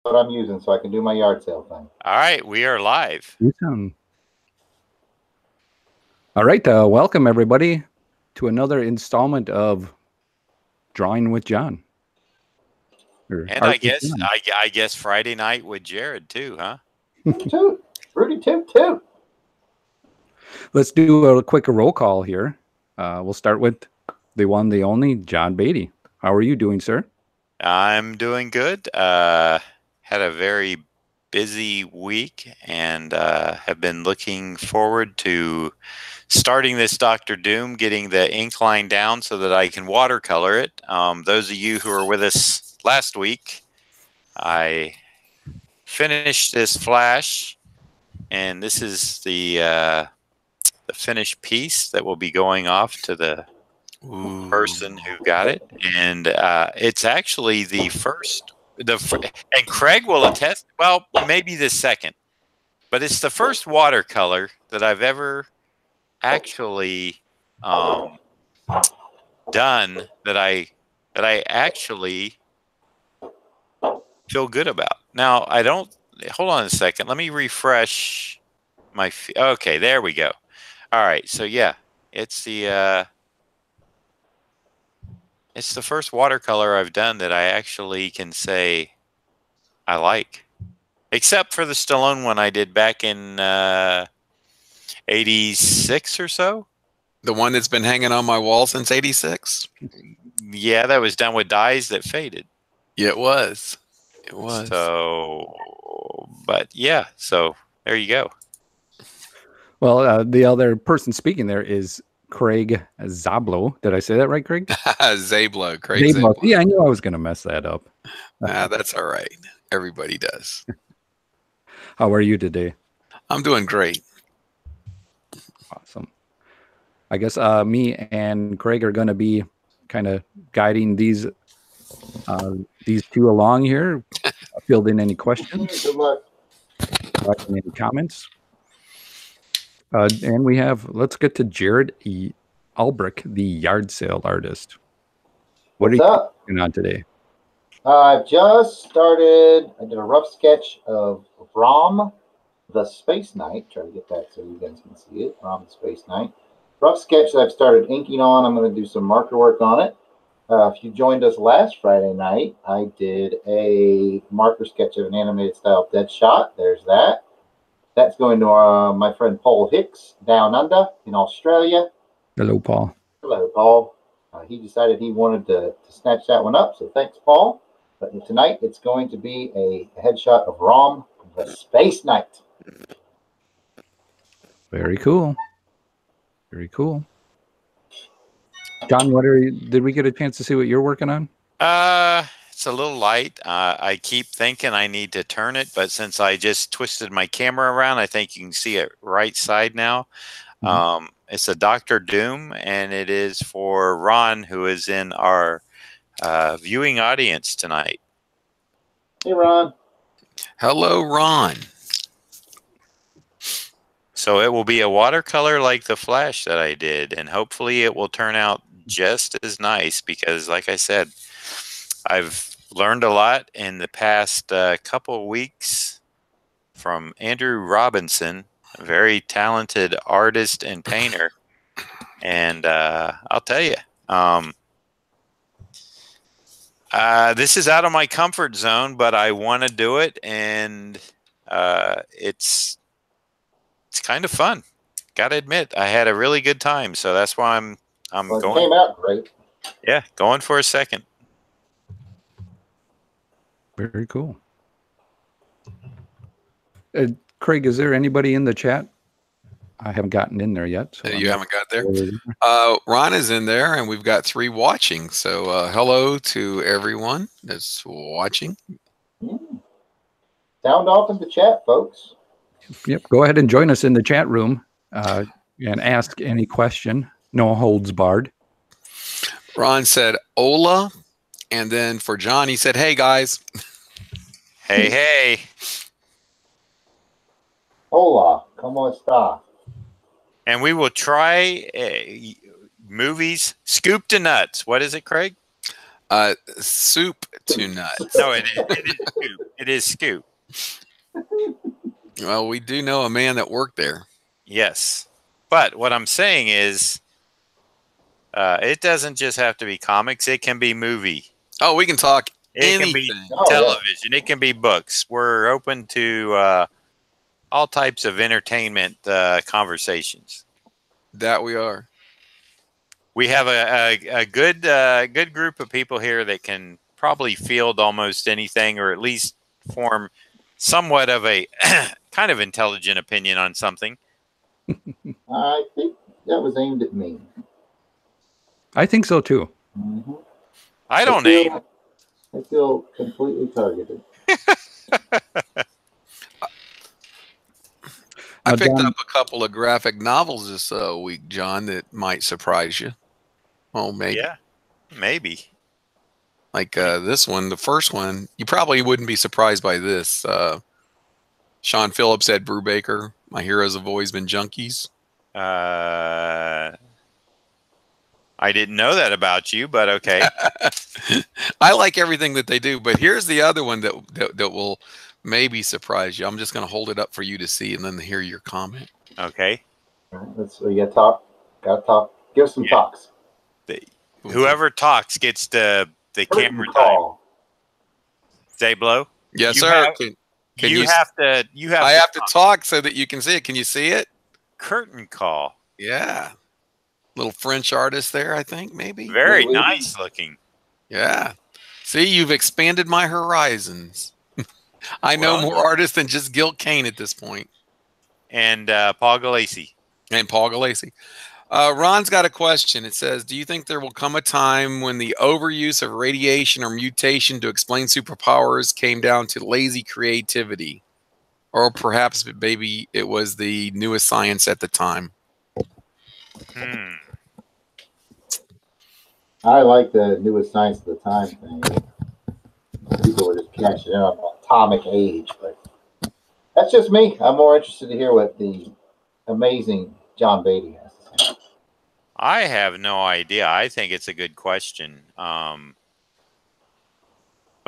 what I'm using so I can do my yard sale thing. All right, we are live. All right, welcome everybody to another installment of Drawing with John. And I guess Friday night with Jarrod too, huh? Toot. Rudy toot. Let's do a quick roll call here. We'll start with the one, the only, John Beatty. How are you doing, sir? I'm doing good. Had a very busy week and have been looking forward to starting this Dr. Doom, getting the ink line down so that I can watercolor it. Those of you who were with us last week, I finished this flash, and this is the finished piece that will be going off to the person who got it, and it's actually the first. And Craig will attest. Well, maybe the second, but it's the first watercolor that I've ever actually done that I actually feel good about. Now I don't. Hold on a second. Let me refresh my. Okay, there we go. All right, so yeah, it's the first watercolor I've done that I actually can say I like, except for the Stallone one I did back in '86 or so. The one that's been hanging on my wall since '86. Yeah, that was done with dyes that faded. Yeah, it was. It was. So, but yeah, so there you go. Well, the other person speaking there is Craig Zablo. Did I say that right, Craig? Zablo. Craig Zablo. Zablo. Yeah, I knew I was going to mess that up. That's all right. Everybody does. How are you today? I'm doing great. Awesome. I guess me and Craig are going to be kind of guiding these two along here, fielding any questions, Good luck. any comments. And we have, let's get to Jarrod Alberich, the yard sale artist. What are you working on today? I've just started. I did a rough sketch of Rom, the Space Knight. Try to get that so you guys can see it. Rom, the Space Knight. Rough sketch that I've started inking on. I'm going to do some marker work on it. If you joined us last Friday night, I did a marker sketch of an animated style Deadshot. There's that. That's going to my friend Paul Hicks down under in Australia. Hello, Paul. Hello, Paul. He decided he wanted to snatch that one up, so thanks, Paul. But tonight it's going to be a headshot of Rom, the Space Knight. Very cool. Very cool. John, did we get a chance to see what you're working on? It's a little light. I keep thinking I need to turn it, but since I just twisted my camera around, I think you can see it right side now. Mm-hmm. It's a Dr. Doom, and it is for Ron, who is in our viewing audience tonight. Hey, Ron. Hello, Ron. So it will be a watercolor like the flash that I did, and hopefully it will turn out just as nice because, like I said, I've learned a lot in the past couple of weeks from Andrew Robinson, a very talented artist and painter. And I'll tell you, this is out of my comfort zone, but I want to do it, and it's kind of fun. Got to admit, I had a really good time, so that's why I'm well, going. It came out great. Yeah, going for a second. Very cool. Craig, is there anybody in the chat? I haven't gotten in there yet. So you haven't got there? Ron is in there, and we've got 3 watching. So hello to everyone that's watching. Sound off in the chat, folks. Yep. Go ahead and join us in the chat room and ask any question. No holds barred. Ron said, "Hola." And then for John, he said, "Hey, guys." Hey, hey. Hola. ¿Cómo está? And we will try movies, scoop to nuts. What is it, Craig? Soup to nuts. No, it is Scoop. It is Scoop. Well, we do know a man that worked there. Yes. But what I'm saying is, it doesn't just have to be comics. It can be movie. Oh, we can talk It anything. can be television. It can be books. We're open to all types of entertainment conversations. That we are. We have a good group of people here that can probably field almost anything, or at least form somewhat of a kind of intelligent opinion on something. I think that was aimed at me. I think so too. Mm-hmm. I don't know. I feel completely targeted. I picked up a couple of graphic novels this week, John, that might surprise you. Oh, maybe. Yeah, maybe. Like this one, the first one, you probably wouldn't be surprised by this. Sean Phillips, Ed Brubaker, My Heroes Have Always Been Junkies. I didn't know that about you, but okay. I like everything that they do, but here's the other one that will maybe surprise you. I'm just going to hold it up for you to see and then hear your comment. Okay. All right, we got to talk. Got to talk. Give us some talks. Whoever talks gets the camera call. time. Zablo? Yes, sir. I have to talk so that you can see it. Can you see it? Curtain call. Yeah. Little French artist there, I think, maybe. Very nice looking. Yeah. See, you've expanded my horizons. I know more artists than just Gil Kane at this point. And Paul Galassi. And Paul Galassi. Ron's got a question. It says, do you think there will come a time when the overuse of radiation or mutation to explain superpowers came down to lazy creativity? Or perhaps maybe it was the newest science at the time? I like the newest science at the time thing. People were just cashing in on atomic age, but that's just me. I'm more interested to hear what the amazing John Beatty has to say. I have no idea. I think it's a good question. But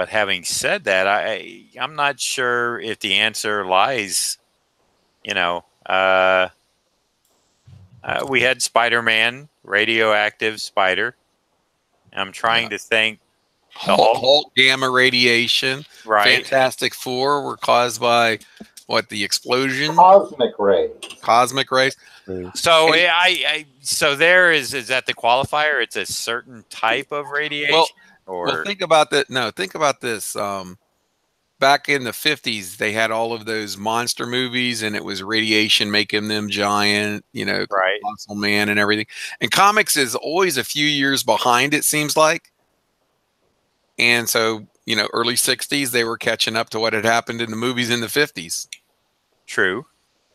having said that, I'm not sure if the answer lies, we had Spider-Man, radioactive spider. I'm trying to think. Hulk gamma radiation. Right. Fantastic Four were caused by what? The explosion? Cosmic rays. Cosmic rays. So so there is that the qualifier? It's a certain type of radiation. Well, think about that. No, think about this. Back in the 50s, they had all of those monster movies, and it was radiation making them giant, right. Colossal Man and everything. And comics is always a few years behind, it seems like. And so, early 60s, they were catching up to what had happened in the movies in the 50s. True.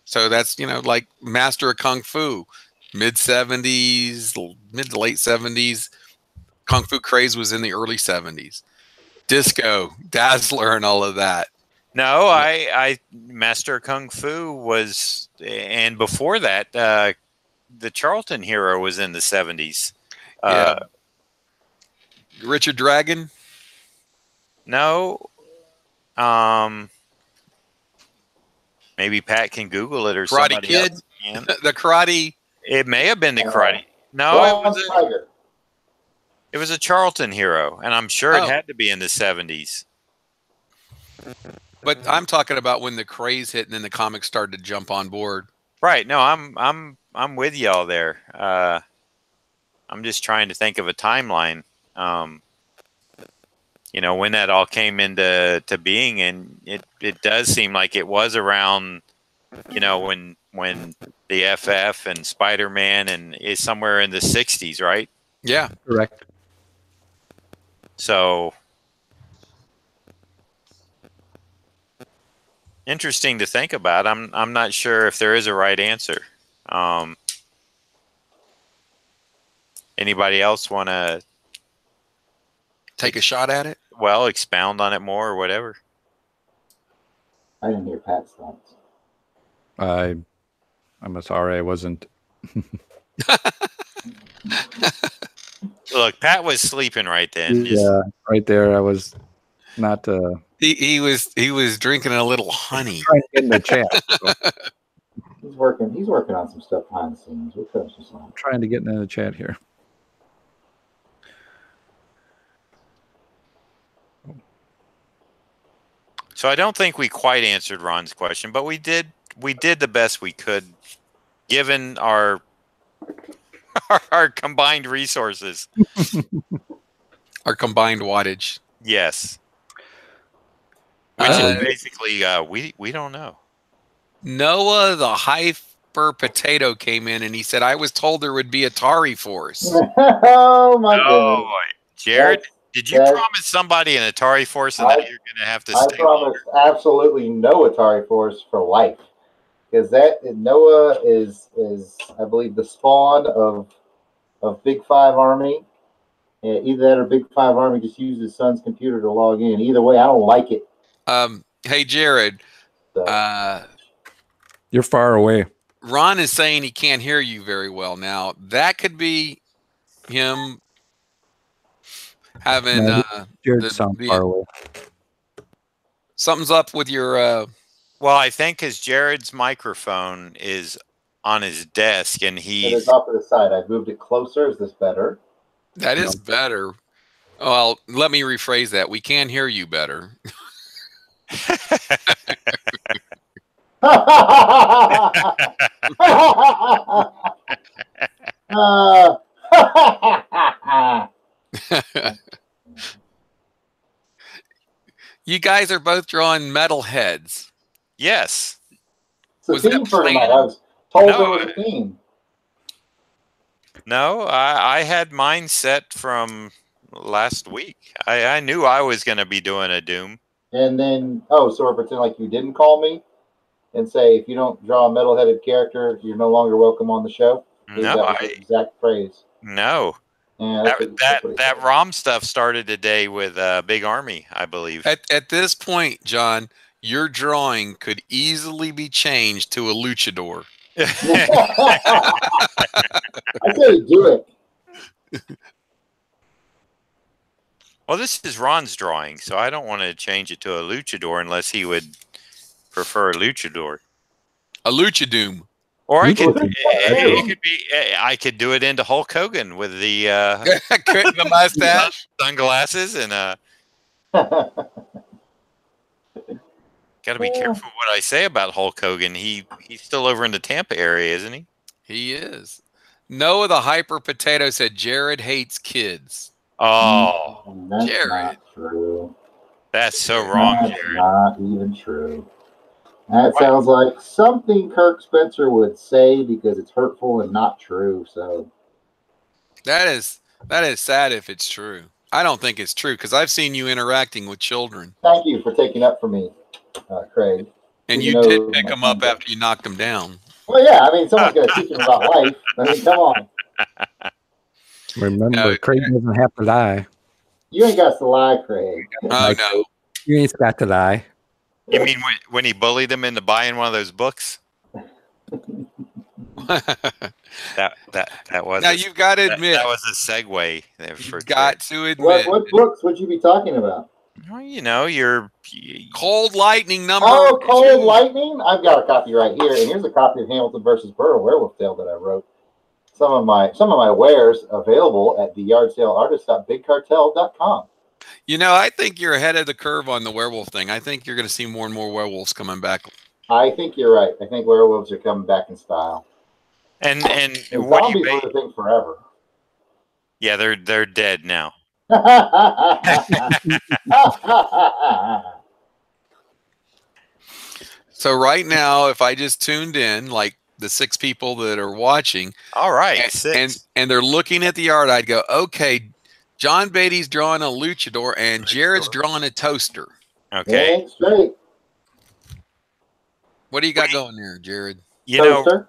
So that's, like Master of Kung Fu, mid to late 70s. Kung Fu craze was in the early 70s. Disco, Dazzler, and all of that. No, I Master of Kung Fu was, and before that, the Charlton Hero was in the 70s. Yeah. Richard Dragon? No. Maybe Pat can Google it or Karate somebody Kid? else can. The Karate. It may have been the Karate. No, it was a Charlton Hero, and I'm sure it had to be in the 70s. But I'm talking about when the craze hit and then the comics started to jump on board. Right. No, I'm with y'all there. I'm just trying to think of a timeline. When that all came into being, and it does seem like it was around, when the FF and Spider-Man and is somewhere in the 60s, right? Yeah, correct. So interesting to think about. I'm not sure if there is a right answer. Anybody else want to take a shot at it? Well, expound on it more or whatever. I didn't hear Pat's thoughts. I'm sorry, I wasn't. Look, Pat was sleeping right then. Yeah, right there. I was not He was drinking a little honey. trying to get in the chat. So He's working on some stuff behind the scenes. We'll cut some slack. trying to get in the chat here. So I don't think we quite answered Ron's question, but we did the best we could, given our combined resources. Our combined wattage. Yes. Which is basically we don't know. Noah the Hyper Potato came in and he said, I was told there would be Atari Force. Oh my goodness! Jarrod, did you promise somebody an Atari Force and that you're going to have to stay? I promised absolutely no Atari Force for life, because that Noah is I believe the spawn of Big Five Army. Either that or Big Five Army just used his son's computer to log in. Either way, I don't like it. Hey Jarrod, So. You're far away. Ron is saying he can't hear you very well. Now that could be him having Jarrod sounds far away. Something's up with your well, I think because Jared's microphone is on his desk and It he's is off to the side. I moved it closer. Is this better? That is better. Well, let me rephrase that. We can hear you better. You guys are both drawing metal heads. Yes. It's a theme for tonight. I was told there was a theme. No, I had mine set from last week. I knew I was going to be doing a Doom. And then, so I pretend like you didn't call me and say, if you don't draw a metal-headed character, you're no longer welcome on the show? No, that was the exact phrase. No. Yeah, that ROM stuff started today with Big Army, I believe. At this point, John, your drawing could easily be changed to a luchador. I say do it. Well, this is Ron's drawing, so I don't want to change it to a luchador unless he would prefer a luchador. A luchadoom. Or I could I could do it into Hulk Hogan with the the mustache, sunglasses, and got to be careful what I say about Hulk Hogan. He's still over in the Tampa area, isn't he? He is. Noah the Hyper Potato said Jarrod hates kids. Oh, that's Jarrod. not true. That's so wrong, That's Jarrod. not even true. That sounds like something Kirk Spencer would say because it's hurtful and not true. So that is sad if it's true. I don't think it's true because I've seen you interacting with children. Thank you for taking up for me, Craig. And you did pick them up after you knocked them down. Well, yeah. I mean, someone's got to teach them about life. I mean, come on. Remember, Craig doesn't have to lie. You ain't got to lie, Craig. Oh, no. You ain't got to lie. You mean when he bullied him into buying one of those books? that was. Now you've got to admit that was a segue. You've got to admit. What books would you be talking about? Well, you know, your Cold Lightning number. Oh, Cold Lightning! I've got a copy right here, and here's a copy of Hamilton versus Burr, Werewolf Tale that I wrote. Some of my wares available at the yardsaleartist.bigcartel.com. You know, I think you're ahead of the curve on the werewolf thing. I think you're going to see more and more werewolves coming back. I think you're right. I think werewolves are coming back in style. And what zombies were the thing forever. Yeah, they're dead now. So right now, if I just tuned in, like the 6 people that are watching, all right, and they're looking at the art, I'd go, okay, John Beatty's drawing a luchador and Jarrod's drawing a toaster. Okay, straight. What do you got going there, Jarrod? You know,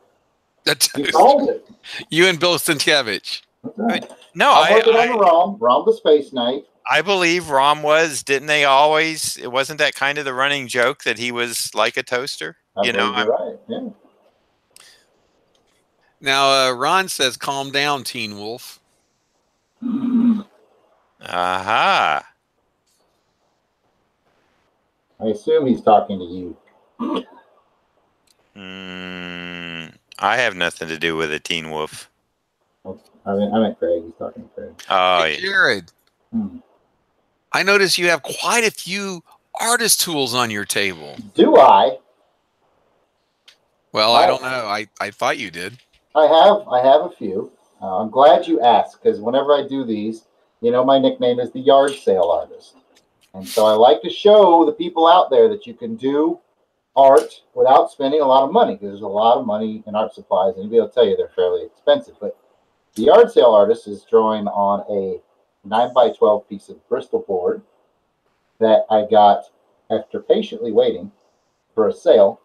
you and Bill Sienkiewicz. Right. No, I'm working on Rom the Space Knight. I believe Rom didn't they always? It wasn't that kind of the running joke that he was like a toaster. You're right. Yeah. Now, Ron says, "Calm down, Teen Wolf." Aha. I assume he's talking to you. I have nothing to do with a Teen Wolf. I meant Craig. He's talking to Craig. Oh, Hey, Jarrod, I notice you have quite a few artist tools on your table. Do I? Well, I don't know. I thought you did. I have a few. I'm glad you asked, because whenever I do these, my nickname is the yard sale artist. And so I like to show the people out there that you can do art without spending a lot of money, because there's a lot of money in art supplies. Anybody will tell you they're fairly expensive. But the yard sale artist is drawing on a 9x12 piece of Bristol board that I got after patiently waiting for a sale.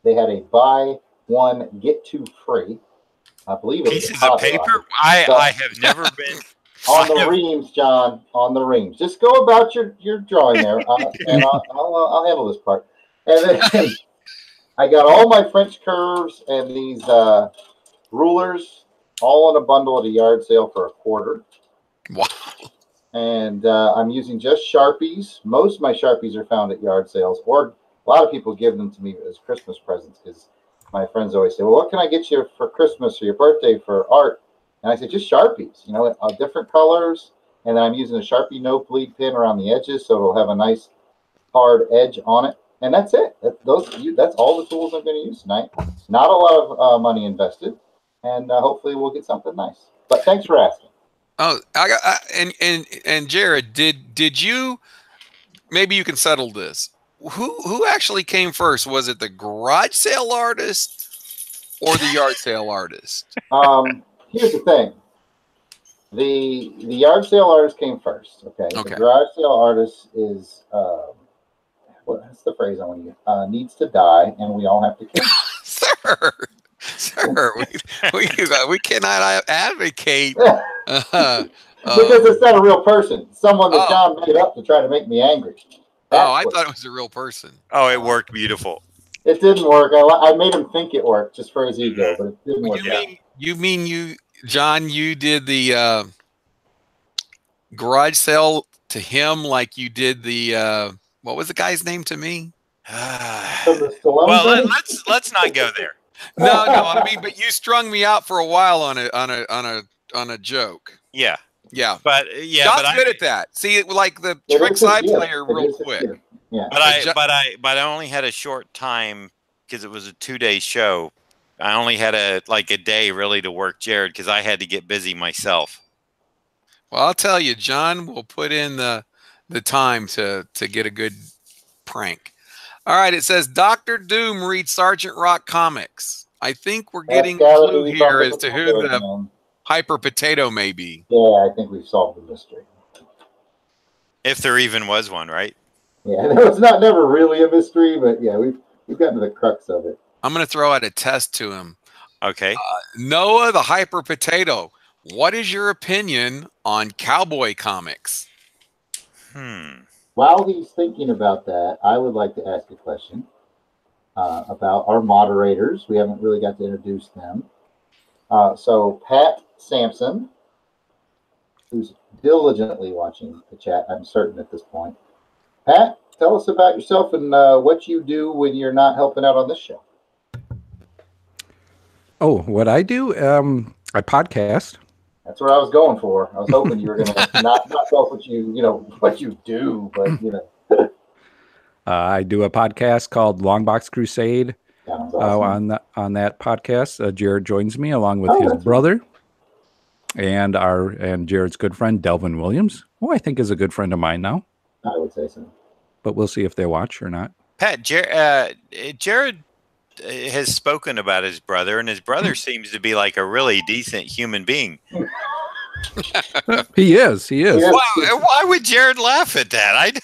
They had a buy one, get two free. I believe it was pieces of paper. I have never been on the reams, John. On the reams. Just go about your drawing there, and I'll handle this part. And then I got all my French curves and these rulers all in a bundle at a yard sale for $25. Wow. And I'm using just Sharpies. Most of my Sharpies are found at yard sales, or a lot of people give them to me as Christmas presents, because my friends always say, well, what can I get you for Christmas or your birthday for art? And I say, just Sharpies, different colors. And then I'm using a Sharpie no bleed pin around the edges, so it'll have a nice hard edge on it. And that's it. That's all the tools I'm going to use tonight. Not a lot of money invested, and hopefully we'll get something nice. But thanks for asking. Oh, and Jarrod, did you? Maybe you can settle this. Who actually came first? Was it the garage sale artist or the yard sale artist? Here's the thing. The yard sale artist came first. Okay. The garage sale artist is what's the phrase I want to use? Needs to die, and we all have to kill. Sir, we cannot advocate because it's not a real person. Someone that John made up to try to make me angry. I thought it was a real person. Oh, it worked beautiful. It didn't work. I made him think it worked just for his ego, but it didn't work. You mean John, you did the garage sale to him like you did the what was the guy's name to me? Well, let's not go there. No. I mean, but you strung me out for a while on a joke. Yeah. But John's good at that. See, like the tricks I play are real quick. Yeah. But I only had a short time because it was a 2-day show. I only had a day really to work Jarrod because I had to get busy myself. Well, I'll tell you, John will put in the time to get a good prank. All right, it says Dr. Doom reads Sergeant Rock comics. I think we're getting a clue here as to who the Hyper Potato may be. Yeah, I think we've solved the mystery. If there even was one, right? Yeah, it's never really a mystery, but yeah, we've gotten to the crux of it. I'm going to throw out a test to him. Okay. Noah the Hyper Potato, what is your opinion on cowboy comics? While he's thinking about that, I would like to ask a question about our moderators. We haven't really got to introduce them. So Pat Sampson, who's diligently watching the chat, I'm certain at this point. Pat, tell us about yourself and what you do when you're not helping out on this show. Oh, what I do? I podcast. That's what I was going for. I was hoping you were going to not tell us what you do, but I do a podcast called Longbox Crusade. Awesome. On that podcast, Jarrod joins me along with his brother and Jarrod's good friend Delvin Williams, who I think is a good friend of mine now. I would say so, but we'll see if they watch or not. Pat, Jarrod has spoken about his brother, and his brother seems to be like a really decent human being. He is. Why would Jarrod laugh at that?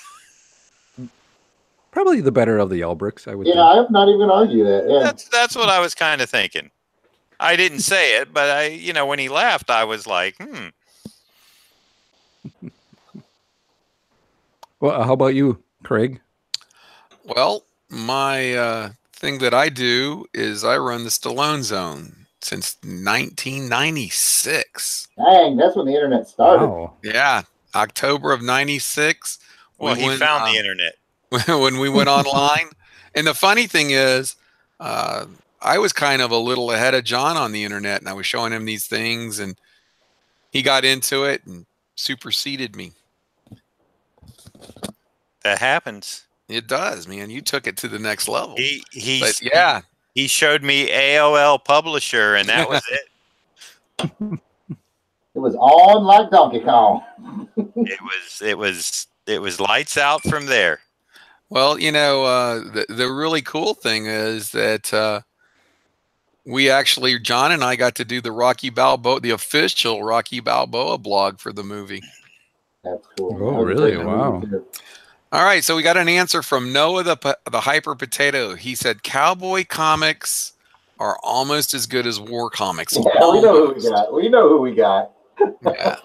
Probably the better of the Alberichs, I would think. I'm not even argue that. Yeah. That's what I was kind of thinking. I didn't say it, but when he laughed, I was like, Well, how about you, Craig? Well, my thing that I do is I run the Stallone Zone. since 1996. Dang, that's when the internet started. Wow. Yeah, October of 96. Well, he found the internet. When we went online. And the funny thing is, I was kind of a little ahead of John on the internet, and I was showing him these things, and he got into it and superseded me. That happens. It does, man. You took it to the next level. He showed me AOL Publisher, and that was it. It was on like Donkey Kong. It was lights out from there. Well, you know, the really cool thing is that John and I got to do the Rocky Balboa, the official Rocky Balboa blog for the movie. That's cool. Oh, really? Wow. All right, so we got an answer from Noah the Hyper Potato. He said cowboy comics are almost as good as war comics. Yeah, we know who we got. We know who we got. Yeah.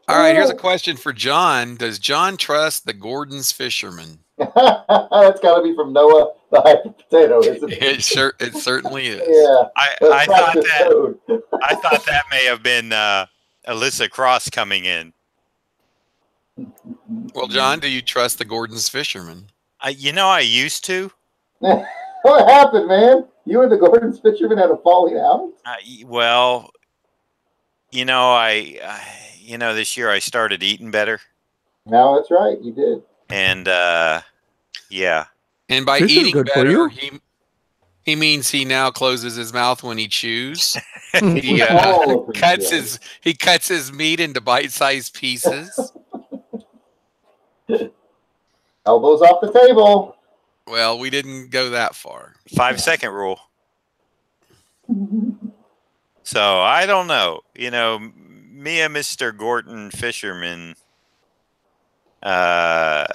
All right, here's a question for John. Does John trust the Gordon's fisherman? That's got to be from Noah the Hyper Potato, isn't it? It certainly is. Yeah. I thought that may have been Alyssa Cross coming in. Well, John, do you trust the Gordon's fisherman? I used to. What happened, man? You and the Gordon's fisherman had a falling out? Well, this year I started eating better. No, that's right. You did. And yeah. And by Fish is eating good for better, you. he means he now closes his mouth when he chews. He cuts his meat into bite-sized pieces. Elbows off the table. Well, we didn't go that far. 5-second rule. So I don't know. Me and Mr. Gordon Fisherman. I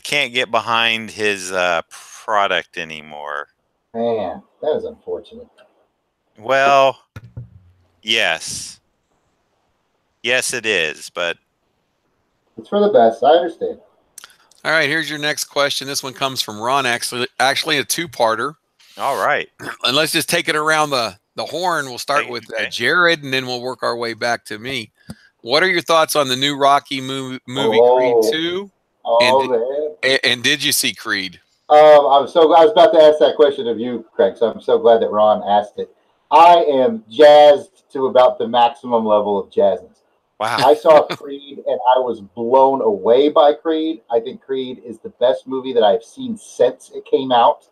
can't get behind his product anymore. Man, that is unfortunate. Well, yes. Yes, it is, but it's for the best. I understand. All right, here's your next question. This one comes from Ron, actually a two-parter. All right. And let's just take it around the horn. We'll start with Jarrod, and then we'll work our way back to me. What are your thoughts on the new Rocky movie Creed 2? And did you see Creed? I was about to ask that question of you, Craig, so I'm so glad that Ron asked it. I am jazzed to about the maximum level of jazzness. Wow. I saw Creed, and I was blown away by Creed. I think Creed is the best movie that I've seen since it came out.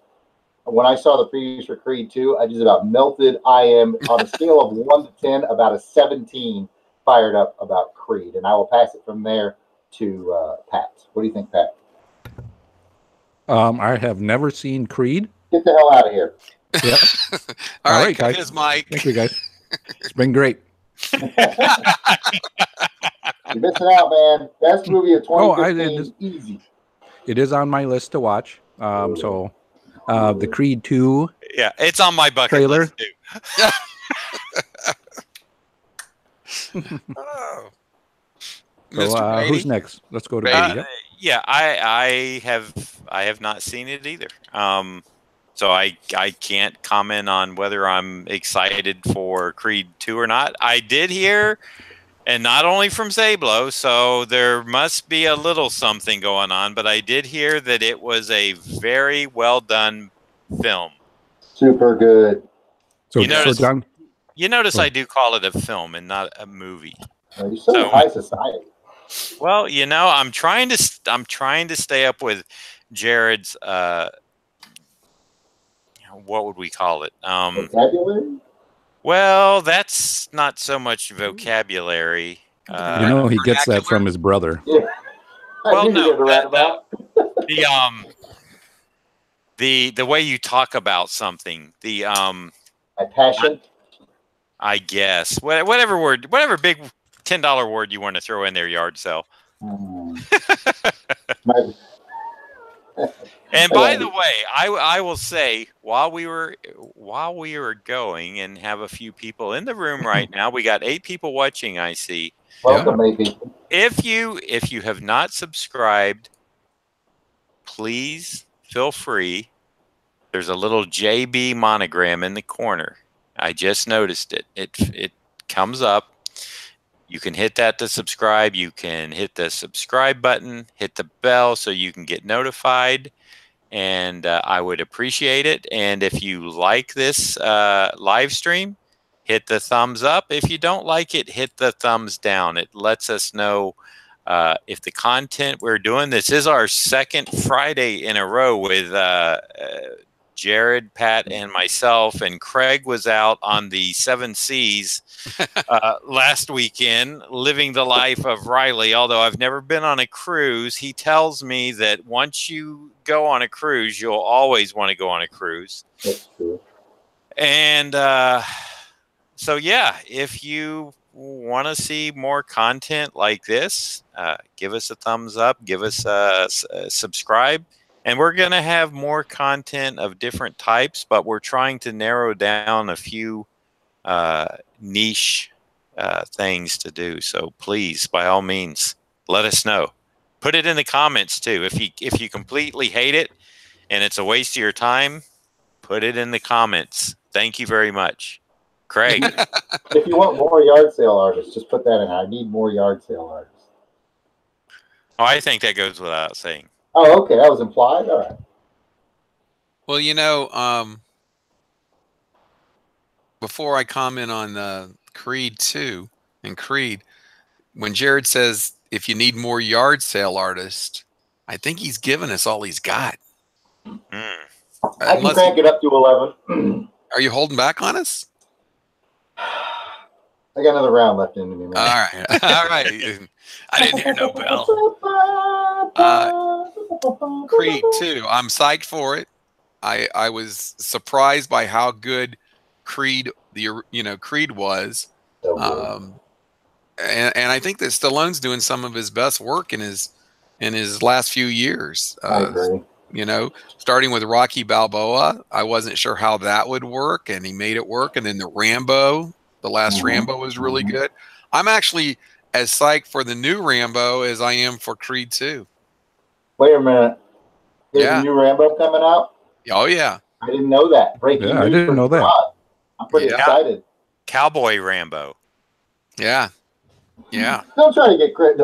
When I saw the previews for Creed 2, I just about melted. I am, on a scale of 1 to 10, about a 17 fired up about Creed. And I will pass it from there to Pat. What do you think, Pat? I have never seen Creed. Get the hell out of here. Yeah. All right, guys. Here's Mike. Thank you, guys. It's been great. You're missing out, man. Best movie of 2015. Easy. It is on my list to watch. So the Creed 2. Yeah, it's on my bucket trailer. list too. Oh. So, who's next? Let's go to Beatty. Yeah, I have not seen it either. So I can't comment on whether I'm excited for Creed 2 or not. I did hear, and not only from Zablo, so there must be a little something going on, but I did hear that it was a very well done film. Super good. So you notice, John? I do call it a film and not a movie. Oh, you're so high society. Well, I'm trying to stay up with Jarrod's what would we call it? Vocabulary? Well, that's not so much vocabulary. He gets that from his brother. Yeah. Well, no. The way you talk about something. My passion. I guess whatever big $10 word you want to throw in there, yard sale. And by the way, I will say while we were going and have a few people in the room right now, we got 8 people watching. I see. Welcome, 8 people. If you have not subscribed, please feel free. there's a little JB monogram in the corner. I just noticed it. It comes up. You can hit that to subscribe. You can hit the subscribe button, hit the bell so you can get notified. And I would appreciate it. And if you like this live stream, hit the thumbs up. If you don't like it, hit the thumbs down. It lets us know if the content we're doing. This is our second Friday in a row with Jarrod, Pat, and myself. And Craig was out on the 7 Seas last weekend, living the life of Riley. Although I've never been on a cruise, he tells me that once you go on a cruise, you'll always want to go on a cruise. That's true. And so, yeah, if you want to see more content like this, give us a thumbs up, give us a subscribe. And we're going to have more content of different types, but we're trying to narrow down a few niche things to do. So please, by all means, let us know. Put it in the comments too. If you completely hate it and it's a waste of your time, put it in the comments. Thank you very much. Craig. If you want more yard sale artists, just put that in. I need more yard sale artists. Oh, I think that goes without saying. Oh, okay. That was implied? All right. Well, you know, before I comment on Creed 2 and Creed, when Jarrod says, if you need more yard sale artists, I think he's given us all he's got. Mm. I can crank it up to 11. Are you holding back on us? I got another round left in me. Man. All right. All right. I didn't hear no bell. Creed 2. I'm psyched for it. I was surprised by how good Creed was. So and I think that Stallone's doing some of his best work in his last few years. I agree. You know, starting with Rocky Balboa, I wasn't sure how that would work, and he made it work. And then the last Rambo was really good. I'm actually as psyched for the new Rambo as I am for Creed 2. Wait a minute. There's a new Rambo coming out? Oh, yeah. I didn't know that. Breaking news. I didn't know that. God. I'm pretty excited. Cowboy Rambo. Yeah. Yeah. Don't try to get Kirk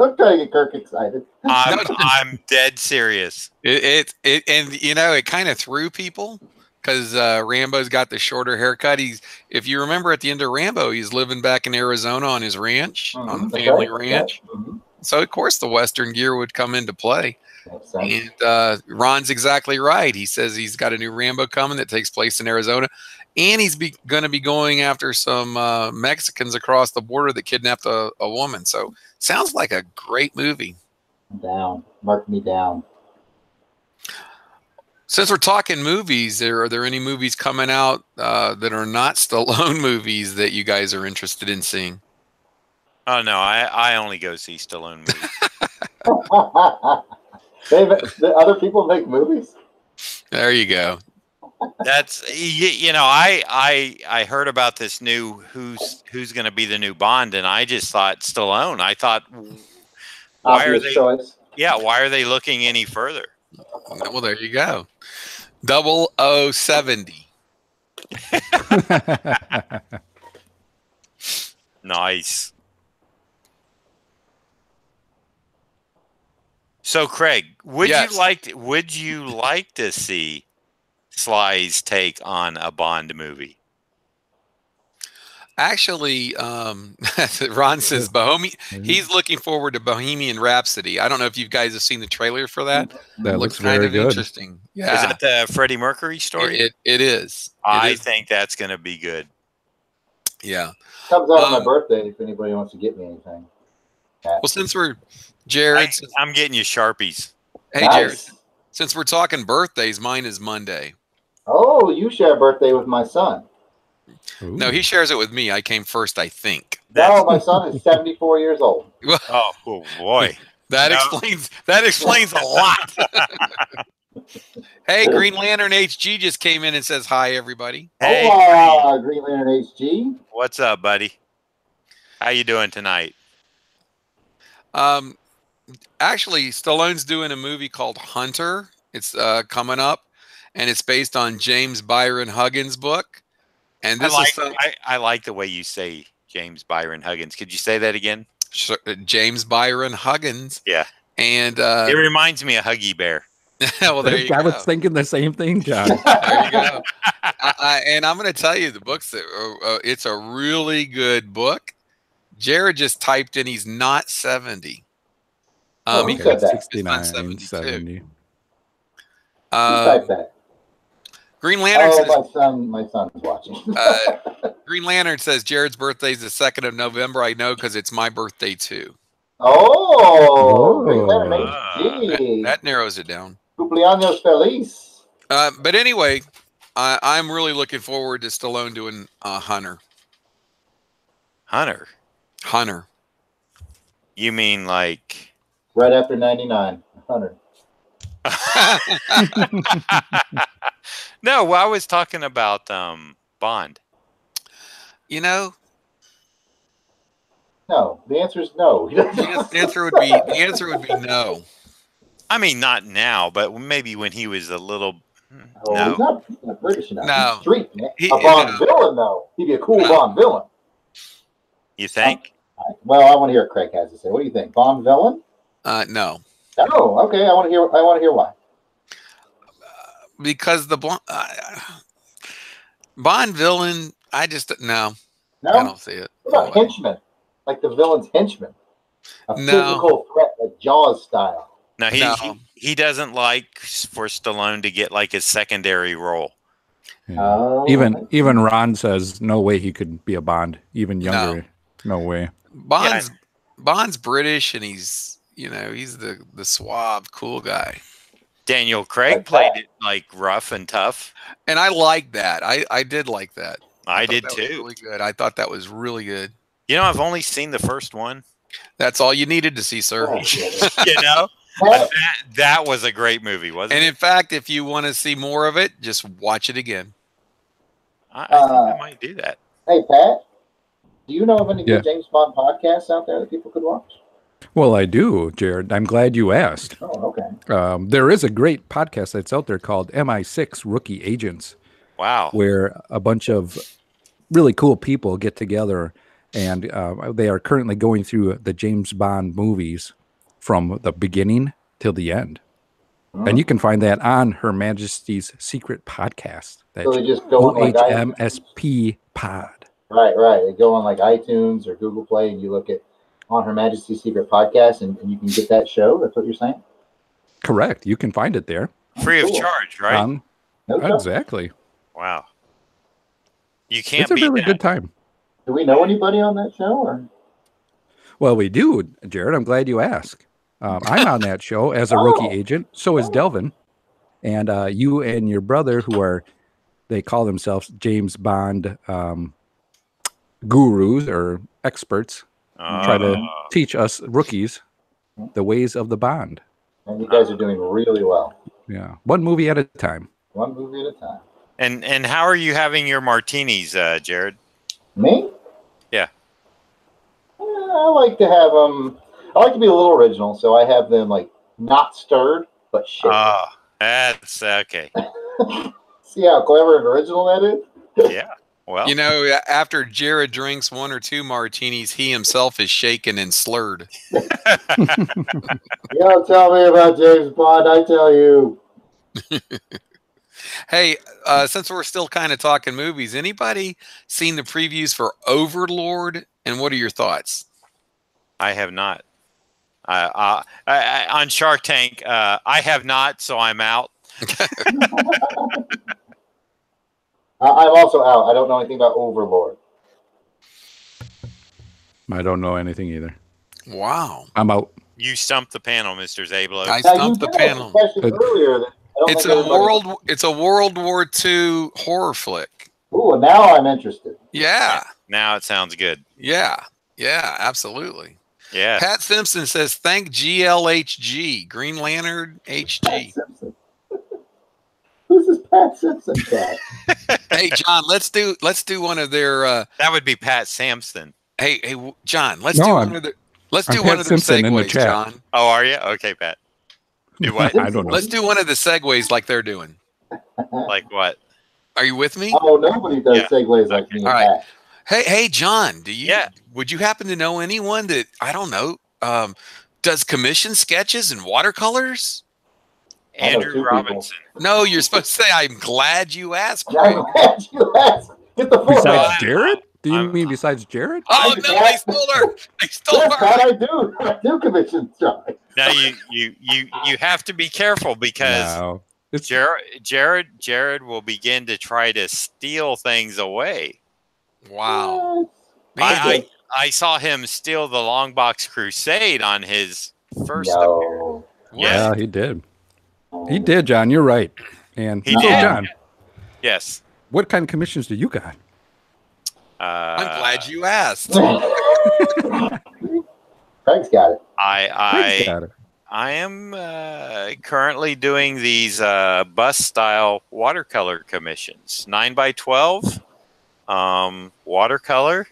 excited. I'm dead serious. And you know, it kind of threw people because Rambo's got the shorter haircut. If you remember at the end of Rambo, he's living back in Arizona on his ranch, on the family ranch. Mm-hmm. So of course the Western gear would come into play. And Ron's exactly right. He says he's got a new Rambo coming that takes place in Arizona. And he's going to be going after some Mexicans across the border that kidnapped a woman. So sounds like a great movie. Down. Mark me down. Since we're talking movies, are there any movies coming out that are not Stallone movies that you guys are interested in seeing? Oh, no, I only go see Stallone movies. The other people make movies? There you go. That's I heard about this new who's going to be the new Bond, and I just thought Stallone. I thought, why are they? Choice. Yeah, why are they looking any further? Well, there you go. 0070. Nice. So, Craig, would you like to see Sly's take on a Bond movie? Actually, Ron says he's looking forward to Bohemian Rhapsody. I don't know if you guys have seen the trailer for that. That looks kind very of good. Interesting. Yeah. Is it the Freddie Mercury story? It is. I think that's going to be good. Yeah. Comes out on my birthday if anybody wants to get me anything. Well, since we're Jarrod, I'm getting you Sharpies. Hey, nice. Jarrod, since we're talking birthdays, mine is Monday. Oh, you share a birthday with my son. Ooh. No, he shares it with me. I came first, I think. No, my son is 74 years old. Oh boy. That explains a lot. Hey, Green Lantern HG just came in and says hi, everybody. Hey, Green Lantern HG. What's up, buddy? How you doing tonight? Actually, Stallone's doing a movie called Hunter. It's coming up, and it's based on James Byron Huggins' book. And I this like, is I like the way you say James Byron Huggins. Could you say that again? James Byron Huggins. Yeah. And it reminds me of Huggy Bear. well, there you go. I was thinking the same thing, John. There you go. And I'm going to tell you, the book's it's a really good book. Jarrod just typed in he's not 70. Who said that? 69, 72. 70. Who typed that? Green Lantern says, my son's watching. Green Lantern says Jared's birthday is the 2nd of November. I know because it's my birthday too. Oh, Green Lantern HD. That narrows it down. Cumpleaños feliz. But anyway, I'm really looking forward to Stallone doing Hunter. Hunter. You mean like right after 99, Hunter. No, well, I was talking about Bond. You know, no. The answer is no. the answer would be no. I mean, not now, but maybe when he was a little. Oh, No, he's not British enough. No. He's street, man. A Bond villain, though. He'd be a cool Bond villain. you think? Well, I want to hear what Craig has to say. What do you think? Bond villain? No. Oh, okay. I want to hear why. Because the Bond villain, I just no. No? I don't see it. What about henchman? Like the villain's henchman? A No. physical threat, like Jaws style. No, No. he doesn't like for Stallone to get like a secondary role. Yeah. Oh, Even Ron says no way he could be a Bond. Even younger, no way. Bond's British, and he's the suave, cool guy. Daniel Craig played it like rough and tough. And I like that. I did like that. I thought did that was too. really good. I thought that was really good. You know, I've only seen the first one. That's all you needed to see, sir. You know, but that was a great movie, wasn't And it? in fact, if you want to see more of it, just watch it again. I think I might do that. Hey, Pat, do you know of any Yeah. good James Bond podcasts out there that people could watch? Well, I do, Jared. I'm glad you asked. Oh, okay. There is a great podcast that's out there called MI6 Rookie Agents, Wow. where a bunch of really cool people get together, and they are currently going through the James Bond movies from the beginning till the end. And you can find that on Her Majesty's Secret Podcast. That's So they just go on like OHMSP Pod. Right. They go on like iTunes or Google Play, and you look at On Her Majesty's Secret Podcast, and you can get that show. That's what you're saying? Correct. You can find it there. Free of Cool. charge, right? No trouble. Exactly. Wow. You can't It's a beat really that. good time. Do we know anybody on that show? Or? Well, we do, Jared. I'm glad you asked. I'm on that show as a rookie agent. So is Delvin. And you and your brother, they call themselves James Bond gurus or experts, try to teach us rookies the ways of the Bond. And you guys are doing really well. Yeah. One movie at a time. One movie at a time. And how are you having your martinis, Jared? Me? Yeah. I like to have them. I like to be a little original, so I have them like not stirred but shaken. That's okay. See how clever and original that is? Yeah. Well, You know, after Jarrod drinks one or two martinis, he himself is shaken and slurred. You don't tell me about James Bond, I tell you. Hey, since we're still kind of talking movies, anybody seen the previews for Overlord? And what are your thoughts? I have not. On Shark Tank, I have not, so I'm out. I'm also out. I don't know anything about Overlord. I don't know anything either. Wow. I'm out. You stumped the panel, Mr. Zablo. I Now, you stumped the did ask a panel. question earlier that I don't It's think a everybody- It's a World War II horror flick. Ooh, now I'm interested. Yeah. Now it sounds good. Yeah. Yeah, absolutely. Yeah. Pat Simpson says, thank GLHG, Green Lantern Pat HG. Simpson. Who's this Pat Simpson guy? Hey, John, let's do one of their That would be Pat Sampson. hey, John, let's No, do I'm- one of their let's I'm do one Pat of their Simpson in the segues, chat. John. Oh, are you? Okay, Pat. Do what? I don't know. Let's do one of the segues like they're doing. Like what? Are you with me? Oh, nobody does Yeah. segues like me. All right. Pat. Hey, John, Yeah. would you happen to know anyone that, I don't know, does commission sketches and watercolors? I know two Andrew people. Robinson. No, you're supposed to say, I'm glad you asked, I'm Craig. glad you asked. Get the full Besides name. Jared? Do you I'm- mean besides Jared? Oh, Thank you, no, they Pat. stole her. They stole Yes, her. Pat, I do. I do commission drawings. Now you have to be careful because No. It's Jared will begin to try to steal things away. Wow. I saw him steal the Longbox Crusade on his first appearance. No. yeah, he did. He did, John. You're right. And He so, did. John, Yes. what kind of commissions do you got? I'm glad you asked. Craig's got it. Craig's got it. I am currently doing these bus style watercolor commissions, 9x12 watercolor.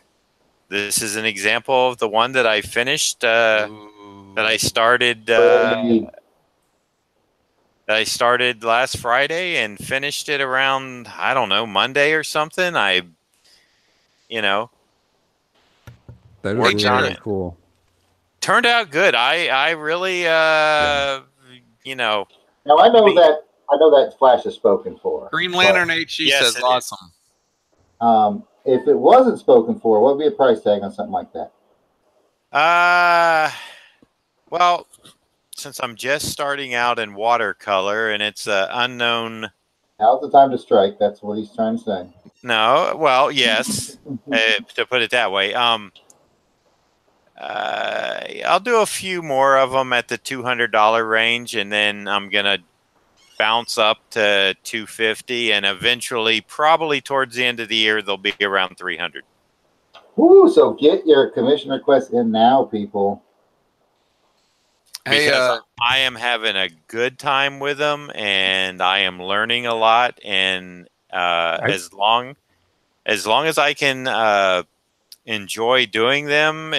This is an example of the one that I finished that I started last Friday and finished it around, I don't know, Monday or something. That is Worked on really it. cool. Turned out good. I really Now I know that Flash is spoken for. Green Lantern HG Yes, says it is. awesome. If it wasn't spoken for, what would be a price tag on something like that? Well, since I'm just starting out in watercolor and it's unknown. Now's the time to strike. That's what he's trying to say. No, well, yes, to put it that way. I'll do a few more of them at the $200 range, and then I'm gonna bounce up to $250, and eventually, probably towards the end of the year, they'll be around $300. Woo! So get your commission requests in now, people. Hey, Because I am having a good time with them, and I am learning a lot. And as long as I can enjoy doing them,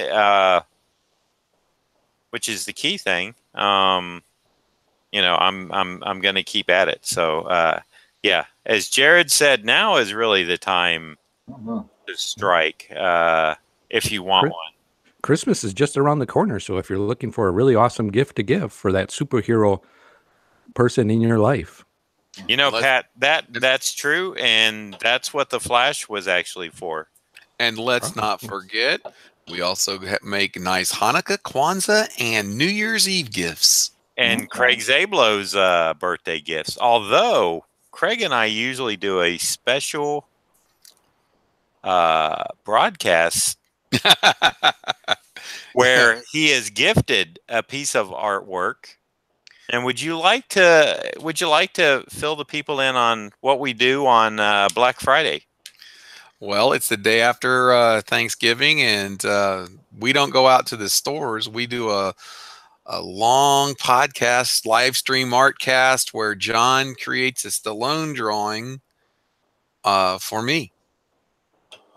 which is the key thing, I'm going to keep at it. So yeah, as Jared said, now is really the time to strike if you want one. Christmas is just around the corner, so if you're looking for a really awesome gift to give for that superhero person in your life, Pat, that's true, and that's what the Flash was actually for. and let's not forget, we also make nice Hanukkah, Kwanzaa, and New Year's Eve gifts. And Craig Zablo's birthday gifts. Although Craig and I usually do a special broadcast where he is gifted a piece of artwork. And would you like to fill the people in on what we do on Black Friday? Well, it's the day after Thanksgiving, and we don't go out to the stores. We do a long podcast, live stream artcast where John creates a Stallone drawing for me.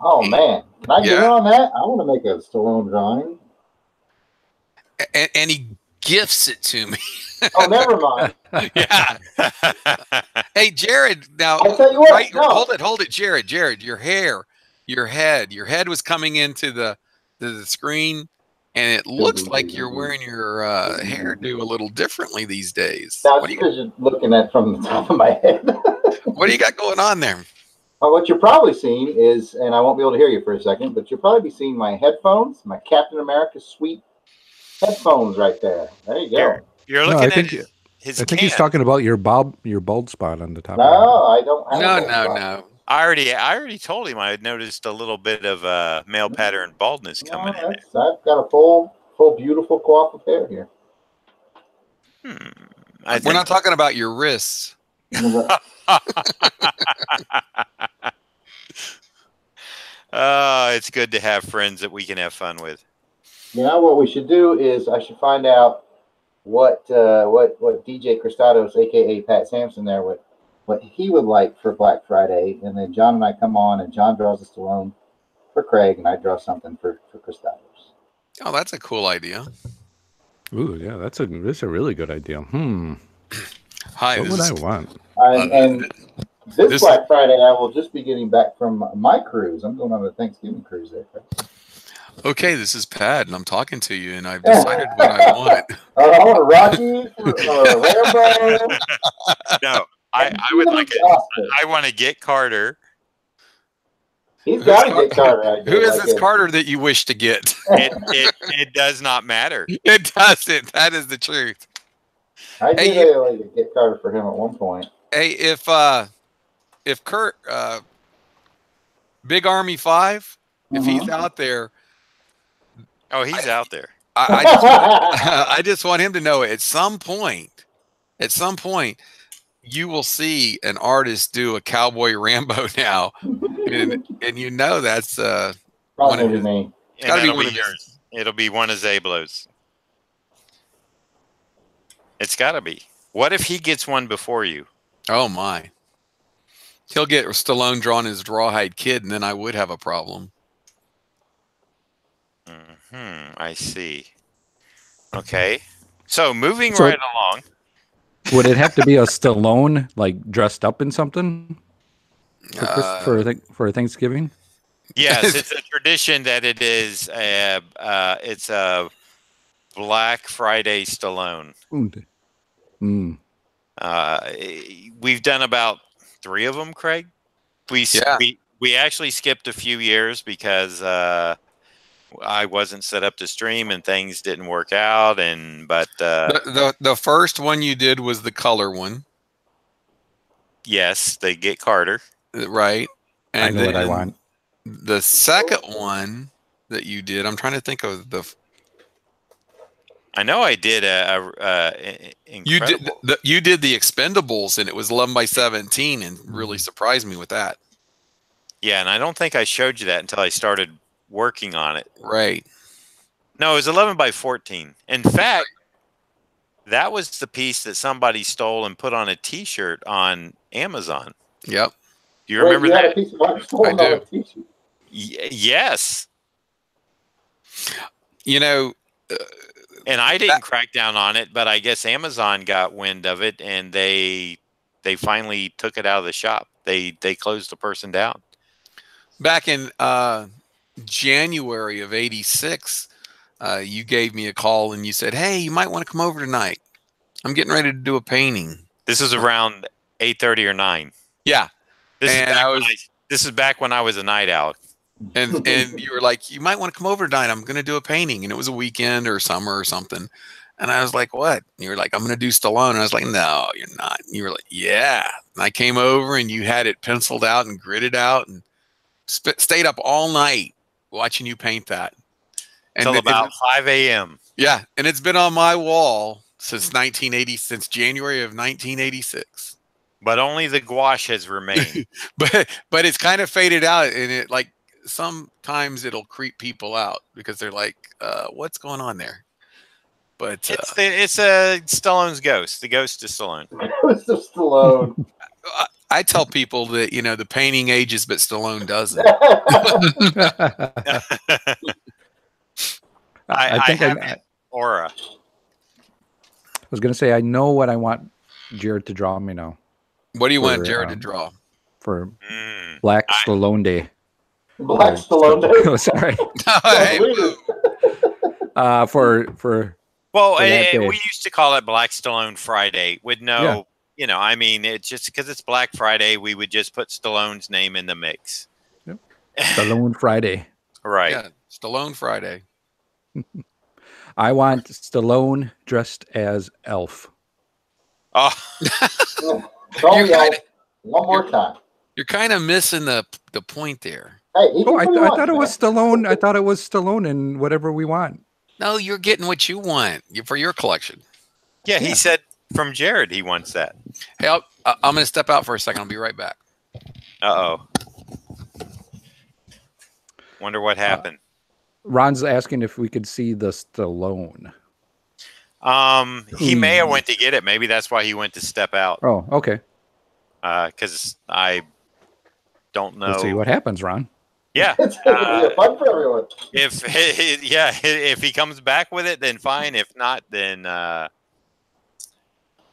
Oh man, can I get in on that? I want to make a Stallone drawing. And he gifts it to me. Oh, never mind. Yeah. Hey, Jared. Now, I'll tell you what. No. Hold it, Jared. Your head was coming into the screen, and it looks like you're wearing your hairdo a little differently these days. That's because you're looking at from the top of my head. What do you got going on there? Well, what you're probably seeing is, and I won't be able to hear you for a second, but you'll probably be seeing my headphones, my Captain America sweet headphones right there. There you go. You're looking at his I think he's talking about your bald spot on the top. No, I don't. No. I already told him I had noticed a little bit of male pattern baldness coming in there. I've got a full, beautiful coif of hair here. We're not talking about your wrists. It's good to have friends that we can have fun with. You know what we should do is I should find out what DJ Cristados, aka Pat Sampson, there what he would like for Black Friday, and then John and I come on, and John draws a Stallone for Craig, and I draw something for Cristados. Oh, that's a cool idea. Ooh, yeah, that's a really good idea. Hi, what would I want? And this Black Friday, I will just be getting back from my cruise. I'm going on a Thanksgiving cruise there. Okay, this is Pat, and I'm talking to you, and I've decided what I want. I want a Rocky or a Rambo. No, I would like it. I want to get Carter. He's got to get Carter. Who is this Carter that you wish to get? It does not matter. It doesn't. That is the truth. I did like to get Carter for him at one point. Hey, if Kurt, Big Army 5, if he's out there. Oh, he's out there. I just want him to know at some point, you will see an artist do a Cowboy Rambo now. And you know that's probably me. It's got to be one of yours. It'll be one of Zablo's. It's got to be. What if he gets one before you? Oh my! He'll get Stallone drawing his rawhide kid, and then I would have a problem. I see. Okay. So moving right along. Would it have to be a Stallone like dressed up in something for Thanksgiving? Yes, it's a tradition that it is. It's a Black Friday Stallone. We've done about 3 of them, Craig. We actually skipped a few years because I wasn't set up to stream and things didn't work out. But the first one you did was the color one. Yes, they get Carter right. And I know what I want. The second one that you did, I'm trying to think of the. I know I did you did the Expendables, and it was 11x17, and really surprised me with that. Yeah, and I don't think I showed you that until I started working on it. Right. No, it was 11x14. In fact, that was the piece that somebody stole and put on a T-shirt on Amazon. Yep. Do you remember that? I do. Yes. You know. And I didn't crack down on it, but I guess Amazon got wind of it, and they finally took it out of the shop. They closed the person down. Back in January of '86, you gave me a call and you said, "Hey, you might want to come over tonight. I'm getting ready to do a painting." This is around 8:30 or 9. Yeah, this is back when I was a night out. And you were like, "You might want to come over tonight. I'm going to do a painting." And it was a weekend or summer or something. And I was like, "What?" And you were like, "I'm going to do Stallone." And I was like, "No, you're not." And you were like, "Yeah." And I came over and you had it penciled out and gridded out and stayed up all night watching you paint that. Until about 5 a.m. Yeah. And it's been on my wall since January of 1986. But only the gouache has remained. but it's kind of faded out, and it like sometimes it'll creep people out because they're like, what's going on there? But it's a Stallone's ghost. The ghost is Stallone. Ghost of Stallone. I tell people that, the painting ages, but Stallone doesn't. I think have an aura. I was going to say, I know what I want Jarrod to draw me now. What do you want Jarrod to draw? For Black Stallone Day. Black Stallone Day? Oh, sorry. We used to call it Black Stallone Friday with no, I mean, it's just because it's Black Friday, we would just put Stallone's name in the mix. Yep. Stallone Friday. Right. Yeah, Stallone Friday. I want Stallone dressed as Elf. Oh. One more time. You're kind of missing the point there. Hey, I thought it was Stallone. I thought it was Stallone and whatever we want. No, you're getting what you want for your collection. Yeah, he said from Jarrod he wants that. Hey, I'm going to step out for a second. I'll be right back. Uh-oh. Wonder what happened. Ron's asking if we could see the Stallone. He may have went to get it. Maybe that's why he went to step out. Oh, okay. Because I don't know. Let's see what happens, Ron. Yeah. It's fun for everyone. If he comes back with it, then fine. If not, then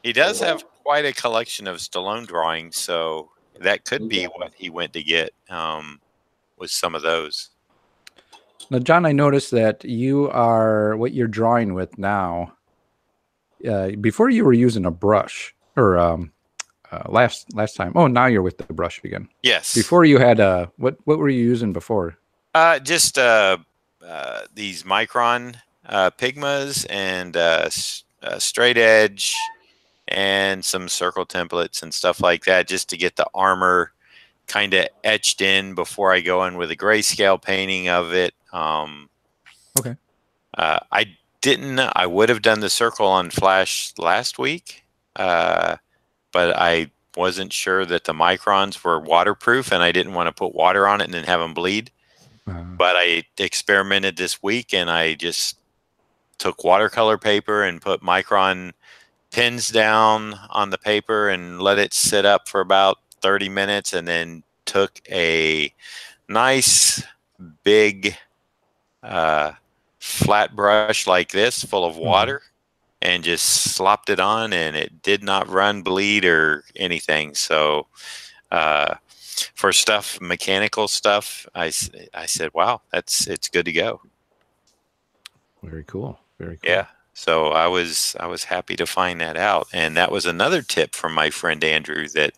he does have quite a collection of Stallone drawings, so that could be what he went to get. Was some of those. Now, John, I noticed that what you're drawing with now. Before you were using a brush, or last time. Oh, now you're with the brush again. Yes. Before you had what were you using before? Just these Micron Pigmas and straight edge and some circle templates and stuff like that, just to get the armor kind of etched in before I go in with a grayscale painting of it. Okay. I would have done the circle on Flash last week, but I wasn't sure that the microns were waterproof, and I didn't want to put water on it and then have them bleed. But I experimented this week, and I just took watercolor paper and put micron pins down on the paper and let it sit up for about 30 minutes, and then took a nice big flat brush like this full of water and just slopped it on, and it did not run, bleed, or anything. So for mechanical stuff, I said, wow, it's good to go. Very cool. Very cool. Yeah. So I was happy to find that out. And that was another tip from my friend Andrew that,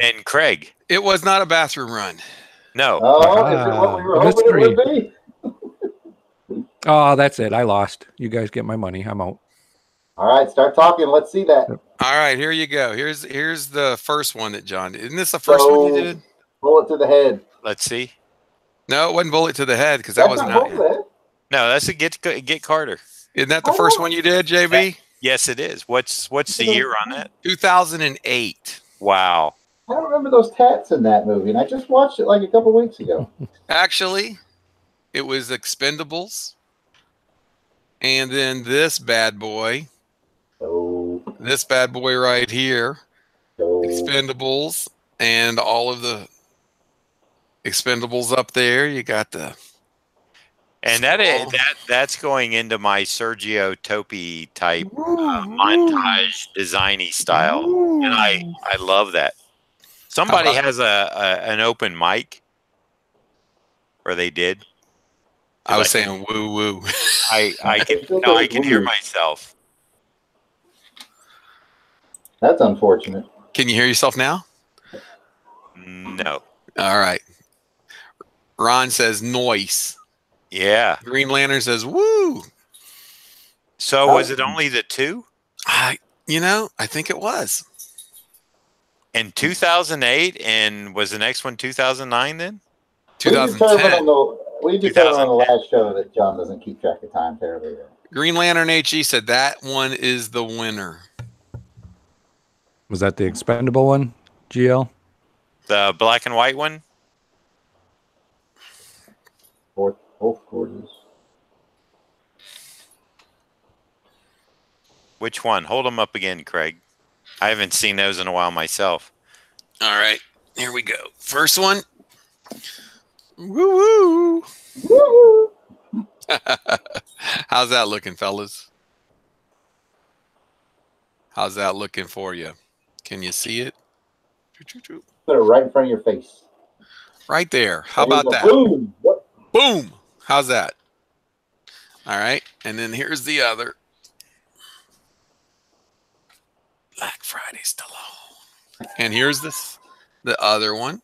and Craig. It was not a bathroom run. No. Oh, is it what we were hoping it would be? Oh, that's it. I lost. You guys get my money. I'm out. All right, start talking. Let's see that. All right, here you go. Here's the first one that John did. Isn't this the first one you did? Bullet to the head. Let's see. No, it wasn't bullet to the head because that wasn't out yet. No, that's a get Carter. Isn't that the first one you did, JB? Yes, it is. What's the year on that? 2008. Wow. I don't remember those tats in that movie, and I just watched it like a couple weeks ago. Actually, it was Expendables. And then this bad boy. Oh. This bad boy right here. Oh. Expendables. And all of the Expendables up there. You got the... And that's going into my Sergio Topi type montage designy style. And I love that. Somebody has an open mic, or they did. I was saying woo woo. I can hear myself. That's unfortunate. Can you hear yourself now? No. All right. Ron says noise. Yeah. Green Lantern says woo. So was it only the two? I think it was. In 2008, and was the next one 2009 then? 2010. We determined on the last show that John doesn't keep track of time terribly well. Green Lantern HE said that one is the winner. Was that the expendable one, GL? The black and white one? Both quarters. Which one? Hold them up again, Craig. I haven't seen those in a while myself. All right, here we go. First one. Woo woo. Woo! How's that looking, fellas? How's that looking for you? Can you see it? Put it right in front of your face. Right there. How about that? Boom! Boom! How's that? All right, and then here's the other. Black Friday Stallone. And here's the other one.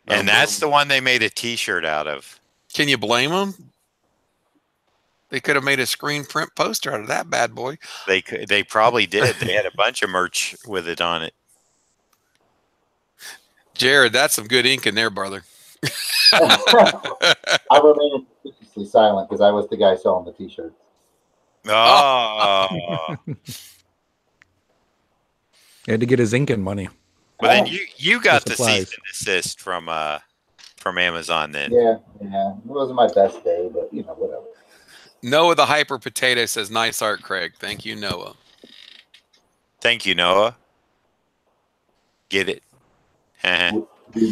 And that's the one they made a T-shirt out of. Can you blame them? They could have made a screen print poster out of that bad boy. They probably did. They had a bunch of merch with it on it. Jarrod, that's some good ink in there, brother. I remained suspiciously silent because I was the guy selling the T-shirts. Oh. He had to get his inking money. Well, then you got the cease and desist from Amazon then. Yeah. It wasn't my best day, but whatever. Noah the Hyper Potato says, nice art, Craig. Thank you, Noah. Thank you, Noah. Get it. You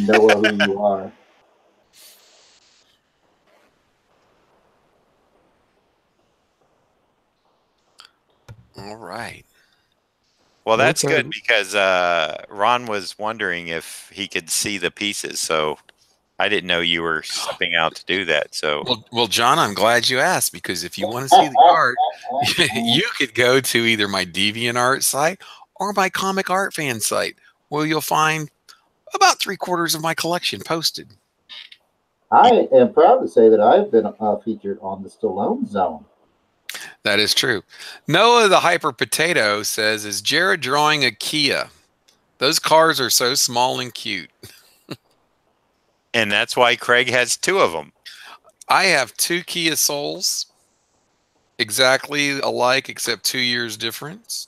know who you are. All right. Well, that's Okay. good because Ron was wondering if he could see the pieces. So I didn't know you were stepping out to do that. So Well, John, I'm glad you asked, because if you want to see the art, you could go to either my DeviantArt site or my Comic Art Fan site, where you'll find about 3/4 of my collection posted. I am proud to say that I've been featured on the Stallone Zone. That is true. Noah the Hyper Potato says, "Is Jarrod drawing a Kia? Those cars are so small and cute." and that's why Craig has 2 of them. I have 2 Kia Souls, exactly alike except 2 years difference.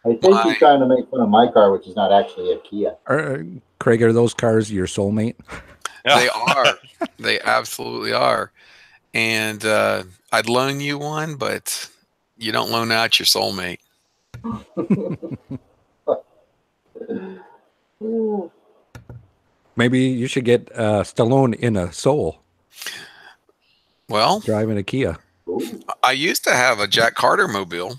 I think he's trying to make fun of my car, which is not actually a Kia. Craig, are those cars your soulmate? They are. They absolutely are. And I'd loan you one, but you don't loan out your soulmate. Maybe you should get Stallone in a Soul Well, driving a Kia. I used to have a Jack Carter mobile.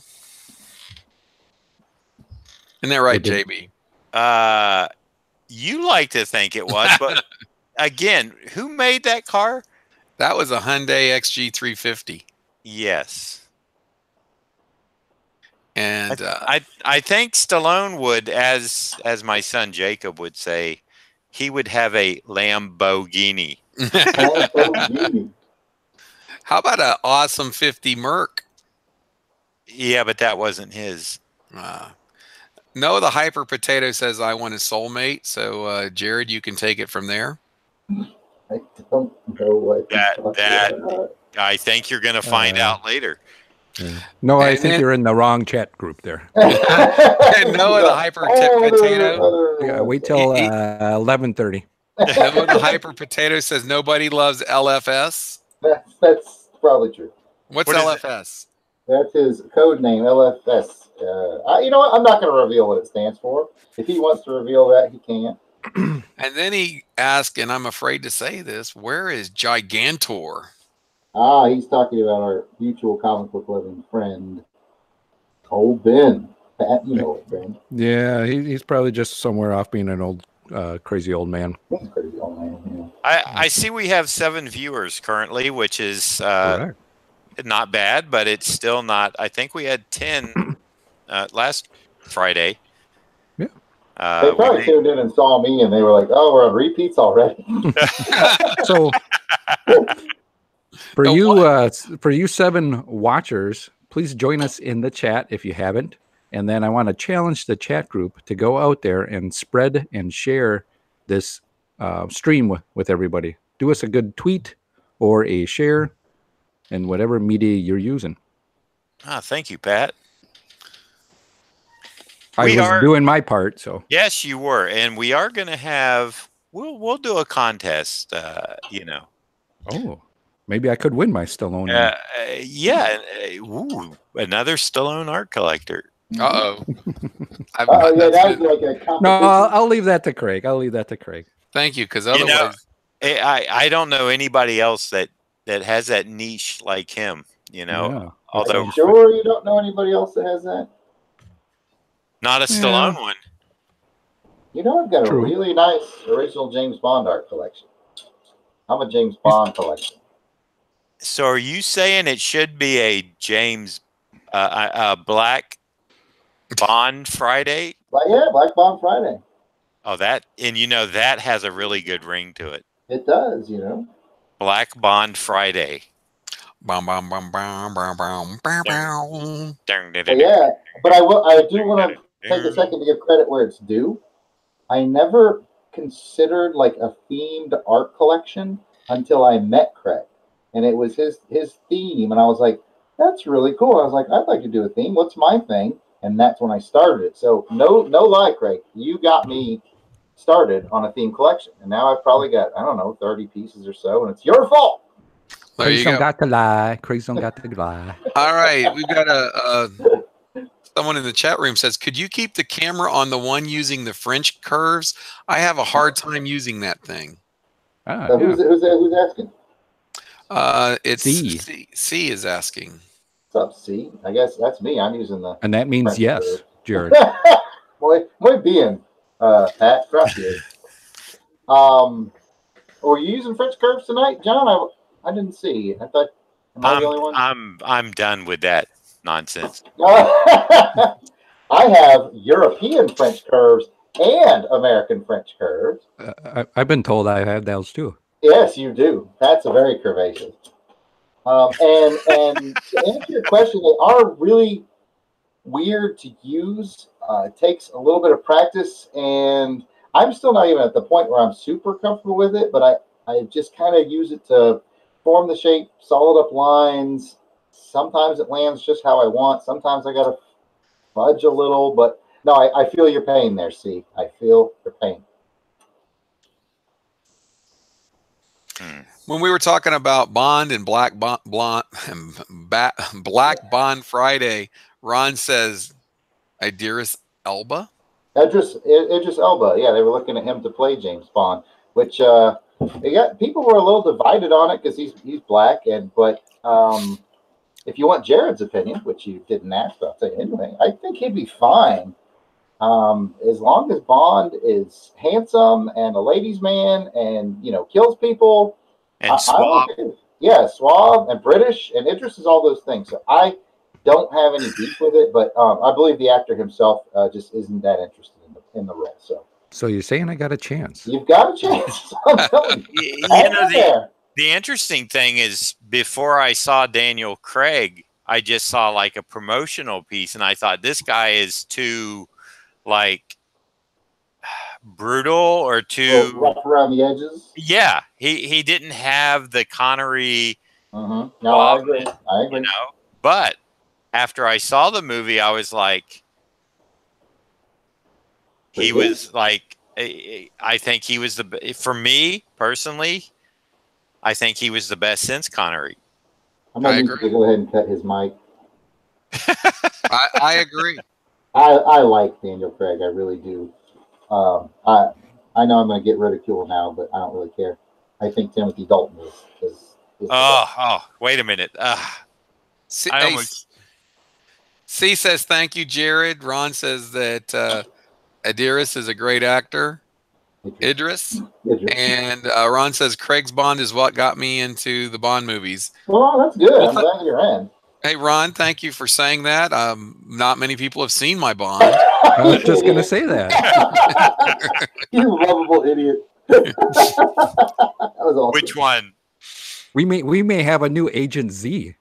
Isn't that right, JB? You like to think it was, but again, who made that car? That was a Hyundai XG350. Yes. And I think Stallone would, as my son Jacob would say, he would have a Lamborghini. How about an awesome 50 Merc? Yeah, but that wasn't his. No, the Hyper Potato says, "I want a soulmate." So, Jarrod, you can take it from there. I don't know what that I think you're going to find out later. Yeah. No, I think you're in the wrong chat group there. And Noah the Hyper Potato. Yeah, wait till 11:30. Noah the Hyper Potato says nobody loves LFS. That's probably true. What's What is LFS? That's his code name, LFS. You know what? I'm not going to reveal what it stands for. If he wants to reveal that, he can. And then he asked, and I'm afraid to say this, where is Gigantor? He's talking about our mutual comic book loving friend, old Ben. Pat, you know it, Ben. Yeah, he's probably just somewhere off being an old, crazy old man. He's a crazy old man, yeah. I see we have 7 viewers currently, which is not bad, but it's still not. I think we had 10 last Friday. Yeah. They probably tuned in and saw me, and they were like, "Oh, we're on repeats already." So for you 7 watchers, please join us in the chat if you haven't. And then I want to challenge the chat group to go out there and spread and share this stream with everybody. Do us a good tweet or a share in whatever media you're using. Thank you, Pat. I was doing my part, so. Yes, you were, and we are going to have. We'll do a contest. Oh, maybe I could win my Stallone. Yeah. Ooh, another Stallone art collector. Uh-oh. Yeah, that was like a competition. No, I'll leave that to Craig. Thank you, because otherwise... I don't know anybody else that has that niche like him, Yeah. Although, sure you don't know anybody else that has that? not a Stallone one. I've got a really nice original James Bond art collection. I'm a James Bond collection. So are you saying it should be a James Black Bond Friday? Yeah, Black Bond Friday. Oh, that has a really good ring to it. It does, Black Bond Friday. Bum, bum, bum, bum, bum, bum, bum, bum. Yeah, but I do want to take a second to give credit where it's due. I never considered like a themed art collection until I met Craig, and it was his theme, and I was like, "That's really cool." I was like, "I'd like to do a theme. What's my thing?" And that's when I started it. So no lie, Craig, you got me started on a theme collection, and now I've probably got 30 pieces or so, and it's your fault. There you go. Got to lie. Crazy don't got to lie. All right, we've got someone in the chat room says, "Could you keep the camera on the one using the French curves? I have a hard time using that thing." Who's asking? It's C is asking. What's up, C? I guess that's me. I'm using the. And that means French yes, Jared. Muy bien, Pat. Gracias. Were you using French curves tonight, John? I didn't see. I thought. Am I the only one? I'm done with that nonsense. I have European French curves and American French curves. I've been told I have those too. Yes, you do. That's a very curvaceous. And to answer your question, they are really weird to use. It takes a little bit of practice, and I'm still not even at the point where I'm super comfortable with it, but I just kind of use it to form the shape, solid up lines. Sometimes it lands just how I want. Sometimes I got to fudge a little, but no, I feel your pain there, C. I feel your pain. When we were talking about Bond and Black Bond Friday, Ron says, Idris Elba? Idris Elba. Yeah, they were looking at him to play James Bond, which people were a little divided on it because he's black, but if you want Jarrod's opinion, which you didn't ask, but I'll tell you anyway, I think he'd be fine. As long as Bond is handsome and a ladies' man and, kills people. And suave. Yeah, suave and British, and Idris is all those things. So I don't have any beef with it, but I believe the actor himself just isn't that interested in the role. So you're saying I got a chance? You've got a chance. I'm telling you. The interesting thing is, before I saw Daniel Craig, I just saw like a promotional piece, and I thought this guy is too like brutal or too rough around the edges. Yeah, he didn't have the Connery. No, I agree. But after I saw the movie, I was like, he was like, I think he was for me personally, I think he was the best since Connery. I agree. To go ahead and cut his mic. I agree. I like Daniel Craig. I really do. I know I'm going to get ridiculed now, but I don't really care. I think Timothy Dalton is wait a minute. C says, thank you, Jarrod. Ron says that Idris is a great actor. Idris. And Ron says, Craig's Bond is what got me into the Bond movies. Well, that's good. I'm glad you're in. Hey, Ron, thank you for saying that. Not many people have seen my Bond. I was just going to say that. You lovable idiot. That was awesome. Which one? We may have a new Agent Z.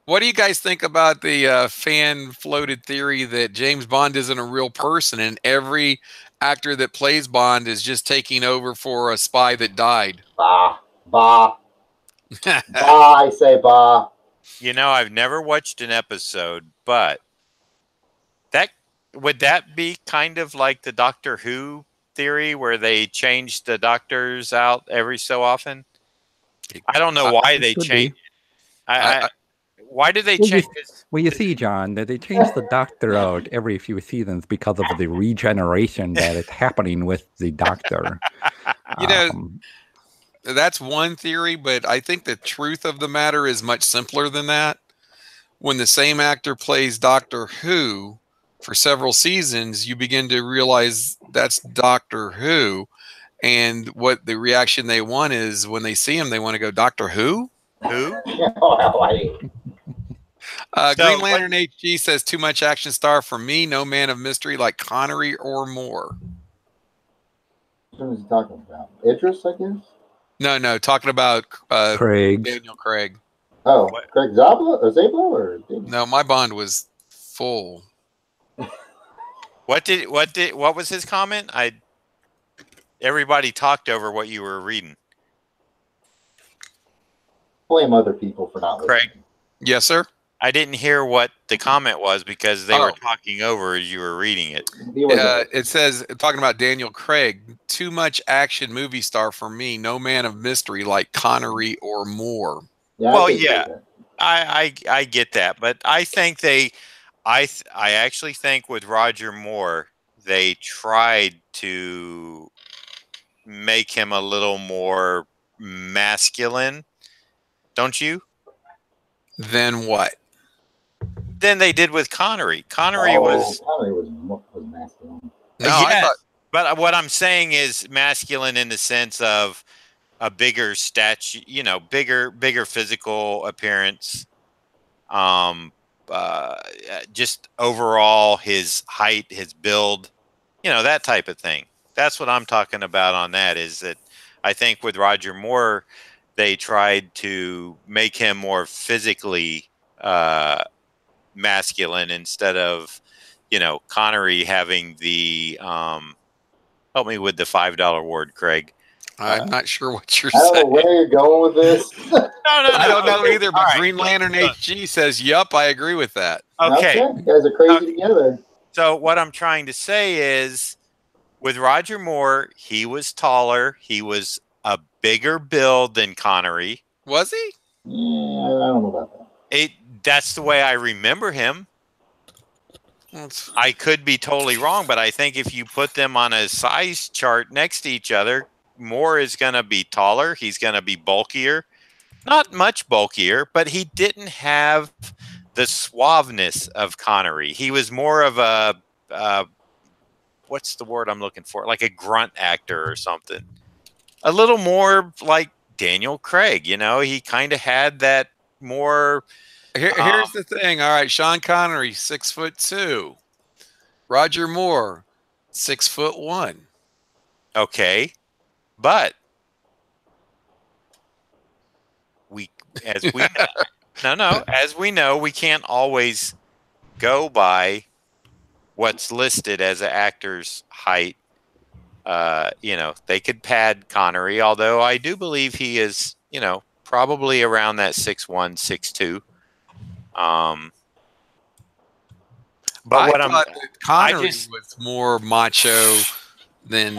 What do you guys think about the fan-floated theory that James Bond isn't a real person and every actor that plays Bond is just taking over for a spy that died? Bah. I say bah. I've never watched an episode, but would that be kind of like the Doctor Who theory where they change the doctors out every so often? I don't know why they change it. Why do they change this? Well, you see, John, that they change the doctor out every few seasons because of the regeneration that is happening with the doctor. That's one theory, but I think the truth of the matter is much simpler than that. When the same actor plays Doctor Who for several seasons, you begin to realize that's Doctor Who. And what the reaction they want is when they see him, they want to go, Doctor Who? Who? Green Lantern HG says, too much action star for me. No man of mystery like Connery or Moore. What is he talking about? Idris, I guess? No, talking about Craig. Daniel Craig. Oh, Craig Zablo or No, my Bond was full. What was his comment? Everybody talked over what you were reading. Blame other people for not Craig. Listening. Yes, sir. I didn't hear what the comment was because they were talking over as you were reading it. It says, talking about Daniel Craig, too much action movie star for me. No man of mystery like Connery or Moore. Yeah, I get that, but I think I actually think with Roger Moore they tried to make him a little more masculine, don't you? Then what? than they did with Connery. Connery was masculine. No, I yes, thought but what I'm saying is masculine in the sense of a bigger statue, bigger physical appearance. Just overall his height, his build, that type of thing. That's what I'm talking about on that, is that I think with Roger Moore, they tried to make him more physically masculine instead of, Connery having the, help me with the $5 word, Craig. I'm not sure what you're I don't know saying. where you're going with this. No, I don't know okay. either, but All right. Green Lantern HG says, yup, I agree with that. Okay. You guys are crazy together. So what I'm trying to say is with Roger Moore, he was taller. He was a bigger build than Connery. Was he? Yeah, I don't know about that. That's the way I remember him. I could be totally wrong, but I think if you put them on a size chart next to each other, Moore is going to be taller. He's going to be bulkier. Not much bulkier, but he didn't have the suaveness of Connery. He was more of a, what's the word I'm looking for? Like a grunt actor or something. A little more like Daniel Craig, he kind of had that more. Here's the thing. All right, Sean Connery, 6'2". Roger Moore, 6'1". Okay, but as we know, we can't always go by what's listed as an actor's height. They could pad Connery, although I do believe he is, probably around that 6'1", 6'2". But I what thought that Connery was more macho than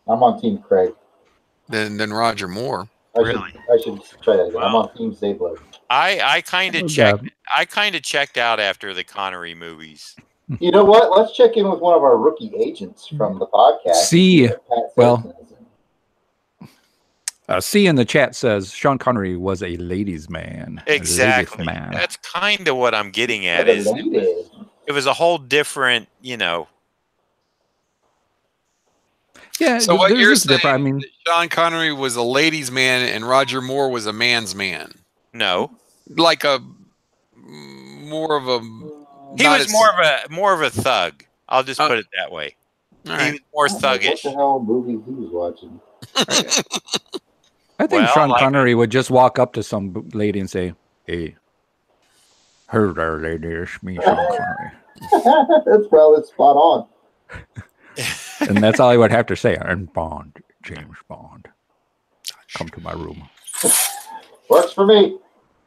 I'm on Team Craig. than Roger Moore. Really? I should try that again. I'm on Team Zablo. I kind of checked. I kind of checked out after the Connery movies. You know what? Let's check in with one of our rookie agents from the podcast. C in the chat says Sean Connery was a ladies' man. Exactly. Man. That's kind of what I'm getting at. It was a whole different, Yeah. So what you're saying, I mean, Sean Connery was a ladies' man and Roger Moore was a man's man. No, like more of a. He was more of a thug. I'll just put it that way. Right. He was more thuggish. What the hell movie he was watching? I think Sean Connery would just walk up to some lady and say, "Hey, her there, lady, it's me, Sean Connery." That's probably spot on. And that's all he would have to say. I'm Bond, James Bond. Come to my room. Works for me.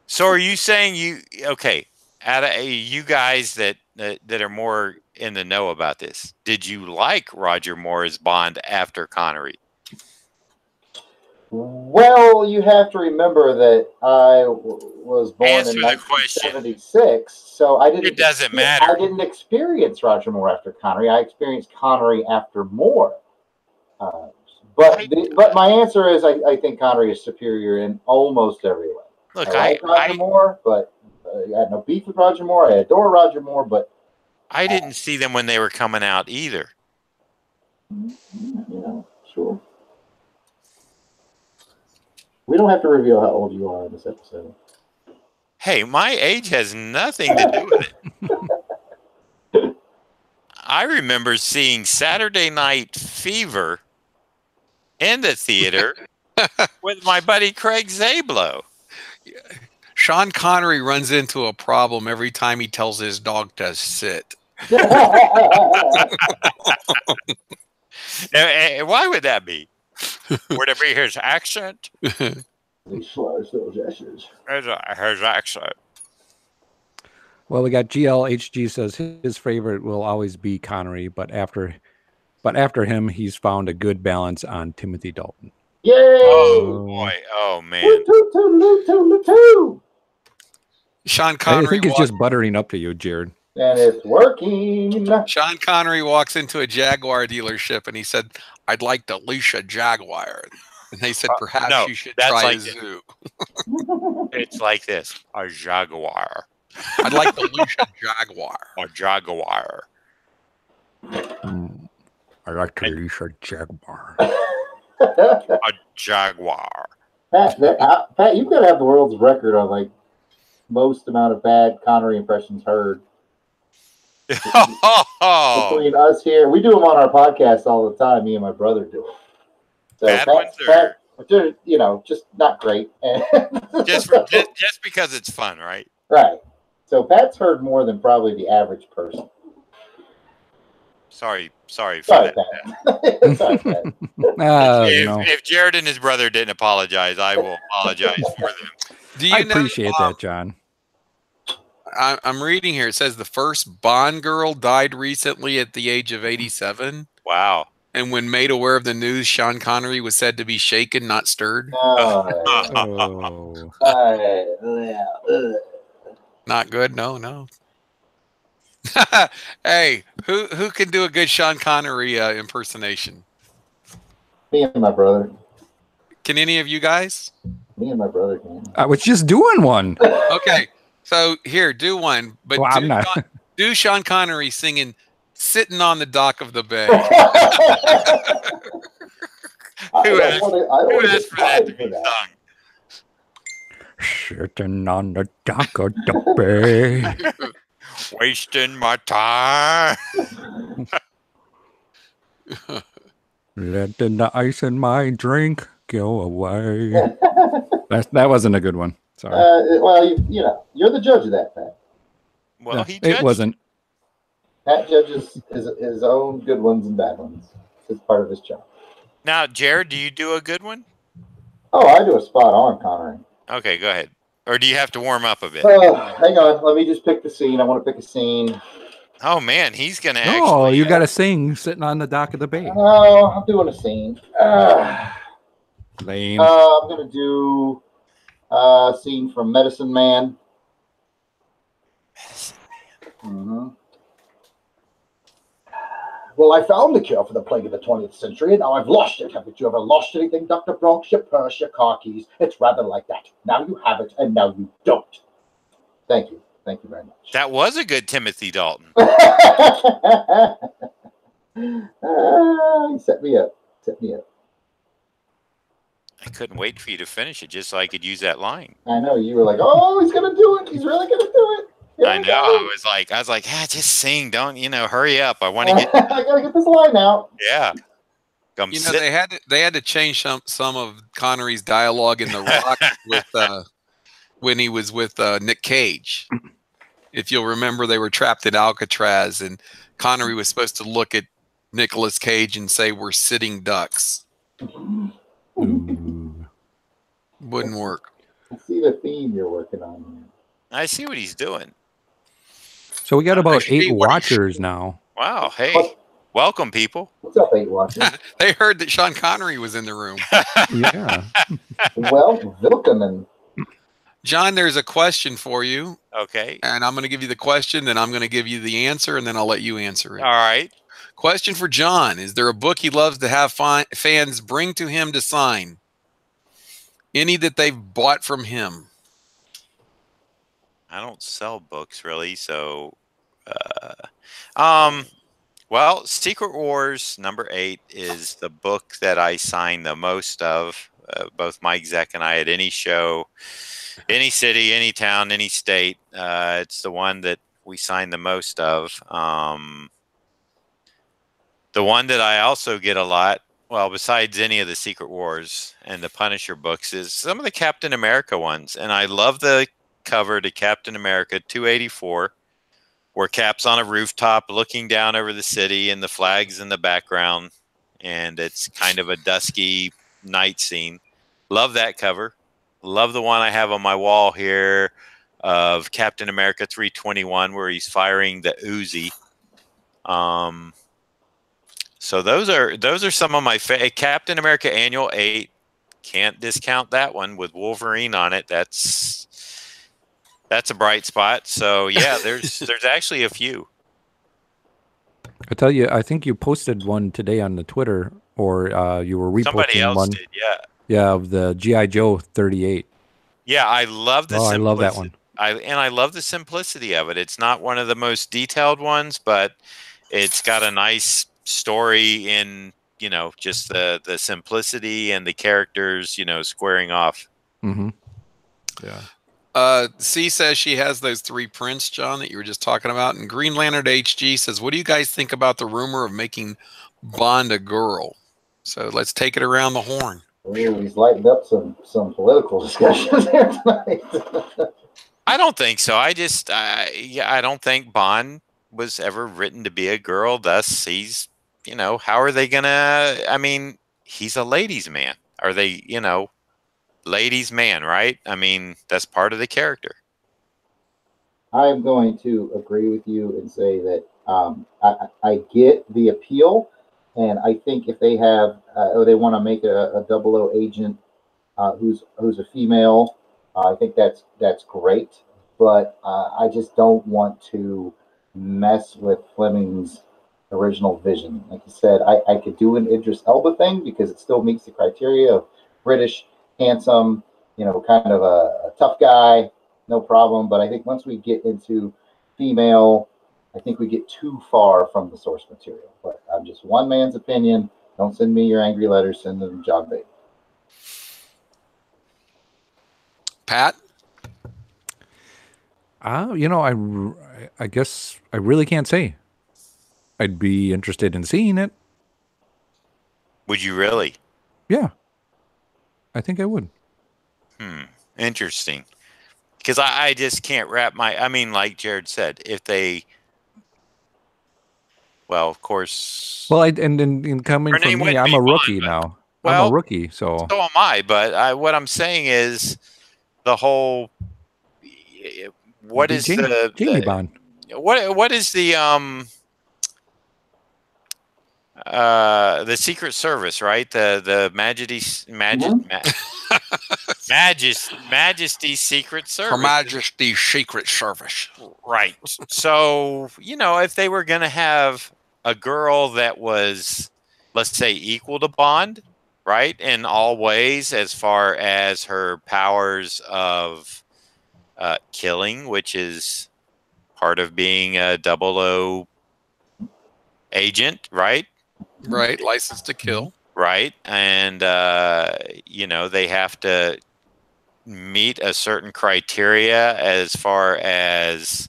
So are you saying out of you guys that are more in the know about this, did you like Roger Moore as Bond after Connery? Well, you have to remember that I was born in 1976, so I didn't. It doesn't matter. I didn't experience Roger Moore after Connery. I experienced Connery after Moore. But my answer is I think Connery is superior in almost every way. Look, I like Roger Moore, but I had no beef with Roger Moore. I adore Roger Moore, but I didn't see them when they were coming out either. Sure. We don't have to reveal how old you are in this episode. Hey, my age has nothing to do with it. I remember seeing Saturday Night Fever in the theater with my buddy Craig Zablo. Sean Connery runs into a problem every time he tells his dog to sit. Why would that be? Would it be his accent? His accent. Well, we got GLHG says his favorite will always be Connery, but after him, he's found a good balance on Timothy Dalton. Yay! Oh boy! Oh man! Sean Connery. I think it's just buttering up to you, Jared. And it's working. Sean Connery walks into a Jaguar dealership and he said, "I'd like to leash a Jaguar." And they said, perhaps no, you should that's try like a zoo. It's like this: a jaguar, I'd like the Lucia Jaguar. a jaguar. I like to use a jaguar. A jaguar. Pat, you've got to have the world's record on like most amount of bad Connery impressions heard. Between us here, we do them on our podcast all the time. Me and my brother do it. So Bad ones are, you know, just not great. just because it's fun, right? Right. So Pat's heard more than probably the average person. Sorry for Sorry, that. Pat. Sorry, Pat. If Jarrod and his brother didn't apologize, I will apologize for them. I appreciate that, John. I'm reading here. It says the first Bond girl died recently at the age of 87. Wow. And when made aware of the news, Sean Connery was said to be shaken, not stirred. Oh. Not good. No. Hey, who can do a good Sean Connery impersonation? Me and my brother. Can any of you guys? Me and my brother can. I was just doing one. Okay, so here, do one. But Well, I'm not. do Sean Connery singing "Sitting on the Dock of the Bay." Who asked for that to be sung? Sitting on the dock of the bay. Wasting my time. Letting the ice in my drink go away. That wasn't a good one. Sorry. Well, you know, you're the judge of that, Pat. Well, it wasn't. Pat judges his own good ones and bad ones. It's part of his job. Now, Jarrod, do you do a good one? Oh, I do a spot on Connery. Okay, go ahead. Or do you have to warm up a bit? Hang on. Let me just pick the scene. I want to pick a scene. Oh, man, he's going to actually... Oh, you got to sing Sitting on the Dock of the Bay. Oh, I'm doing a scene. Lame. I'm going to do a scene from Medicine Man. Mm-hmm. Well, I found the cure for the plague of the 20th century, and now I've lost it. Haven't you ever lost anything, Dr. Bronx? Your purse, your car keys. It's rather like that. Now you have it, and now you don't. Thank you. Thank you very much. That was a good Timothy Dalton. He set me up. I couldn't wait for you to finish it just so I could use that line. I know. You were like, oh, he's going to do it. He's really going to do it. I know. I was like, just sing. Don't, hurry up. I want to get. I gotta get this line out. Yeah. They had to change some of Connery's dialogue in The Rock with when he was with Nick Cage. If you'll remember, they were trapped in Alcatraz, and Connery was supposed to look at Nicolas Cage and say, "We're sitting ducks." Wouldn't work. I see the theme you're working on here. I see what he's doing. So we got about 8 watchers now. Wow. Hey, welcome, people. What's up, 8 watchers? They heard that Sean Connery was in the room. Yeah. Well, welcome. John, there's a question for you. Okay. And I'm going to give you the question, then I'm going to give you the answer, and then I'll let you answer it. All right. Question for John. Is there a book he loves to have fans bring to him to sign? Any that they've bought from him? I don't sell books really, so well, Secret Wars #8 is the book that I sign the most of. Both Mike, Zach, and I at any show, any city, any town, any state. It's the one that we sign the most of. The one that I also get a lot, well, besides any of the Secret Wars and the Punisher books, is some of the Captain America ones, and I love the cover to Captain America 284, where Cap's on a rooftop looking down over the city and the flags in the background, and it's kind of a dusky night scene. Love that cover. Love the one I have on my wall here of Captain America 321, where he's firing the Uzi. So those are some of my Captain America Annual 8. Can't discount that one with Wolverine on it. That's a bright spot. So yeah, there's actually a few. I tell you, I think you posted one today on the Twitter, or you were reposting Somebody else one. did, yeah. Yeah, of the GI Joe 38. Yeah, I love the Oh, I love that simplicity. one. I love the simplicity of it. It's not one of the most detailed ones, but it's got a nice story in, just the simplicity and the characters, squaring off. Mm-hmm. Yeah. C says she has those 3 prints, John, that you were just talking about. And Green Lantern HG says, what do you guys think about the rumor of making Bond a girl? So let's take it around the horn. Ooh, he's lightened up some political discussions here tonight. I don't think so. I don't think Bond was ever written to be a girl. Thus, he's, how are they gonna? I mean, he's a ladies' man. Are they, ladies' man, right? I mean, that's part of the character. I'm going to agree with you and say that I get the appeal, and I think if they have or they want to make a 00 agent who's a female, I think that's great. But I just don't want to mess with Fleming's original vision. Like you said, I could do an Idris Elba thing because it still meets the criteria of British, handsome, kind of a tough guy, no problem. But I think once we get into female, I think we get too far from the source material. But I'm just one man's opinion. Don't send me your angry letters. Send them to John Beatty. Pat? I guess I really can't say. I'd be interested in seeing it. Would you really? Yeah. I think I would. Interesting. Because I just can't I mean, like Jarrod said, if they, well, of course. Well, and coming Her name from me, wouldn't I'm be a Bond, rookie but- now. I'm Well, a rookie, so so am I. But what I'm saying is the whole, what be is Jamie Bond. what is the Secret Service, right? The Majesty Secret Service. Her Majesty's Secret Service. Right. So, if they were going to have a girl that was, let's say, equal to Bond, right, in all ways, as far as her powers of killing, which is part of being a 00 agent, right? Right. License to kill. Right. And, they have to meet a certain criteria as far as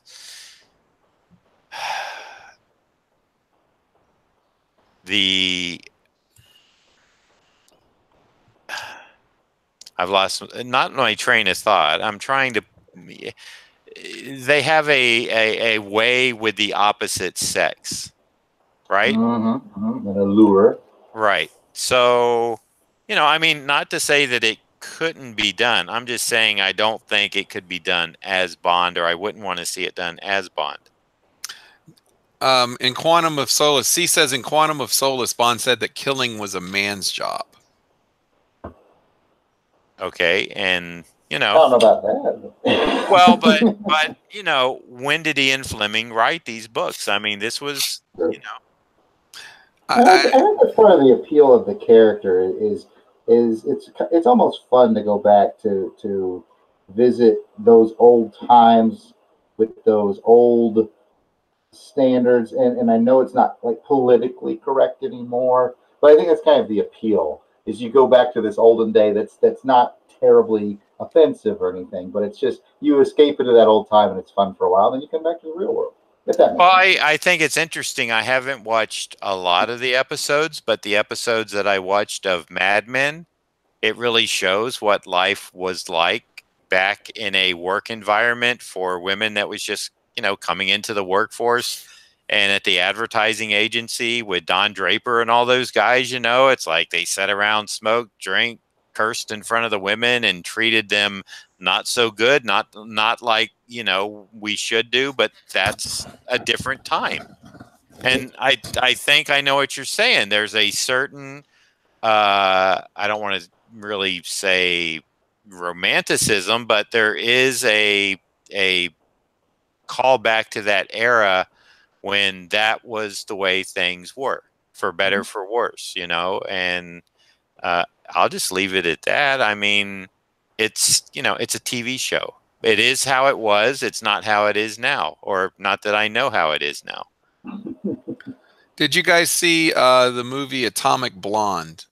I've lost not my train of thought. I'm trying to. They have a way with the opposite sex, right? Mm-hmm. An allure. Right. So, I mean, not to say that it couldn't be done. I'm just saying I don't think it could be done as Bond, or I wouldn't want to see it done as Bond. In Quantum of Solace, C says in Quantum of Solace, Bond said that killing was a man's job. Okay, and I don't know about that. well, but when did Ian Fleming write these books? I mean, this was I think that's part of the appeal of the character is it's almost fun to go back to visit those old times with those old standards, and I know it's not like politically correct anymore, but I think that's kind of the appeal is you go back to this olden day that's not terribly offensive or anything, but it's just you escape into that old time and it's fun for a while, then you come back to the real world. Well, I think it's interesting. I haven't watched a lot of the episodes, but the episodes that I watched of Mad Men, it really shows what life was like back in a work environment for women that was just, coming into the workforce and at the advertising agency with Don Draper and all those guys, it's like they sat around, smoked, drank, cursed in front of the women and treated them not so good, not like we should do, but that's a different time. And I think I know what you're saying. There's a certain I don't want to really say romanticism, but there is a call back to that era when that was the way things were, for better, for worse, and I'll just leave it at that. I mean, it's a TV show. It is how it was. It's not how it is now, or not that I know how it is now. Did you guys see the movie Atomic Blonde?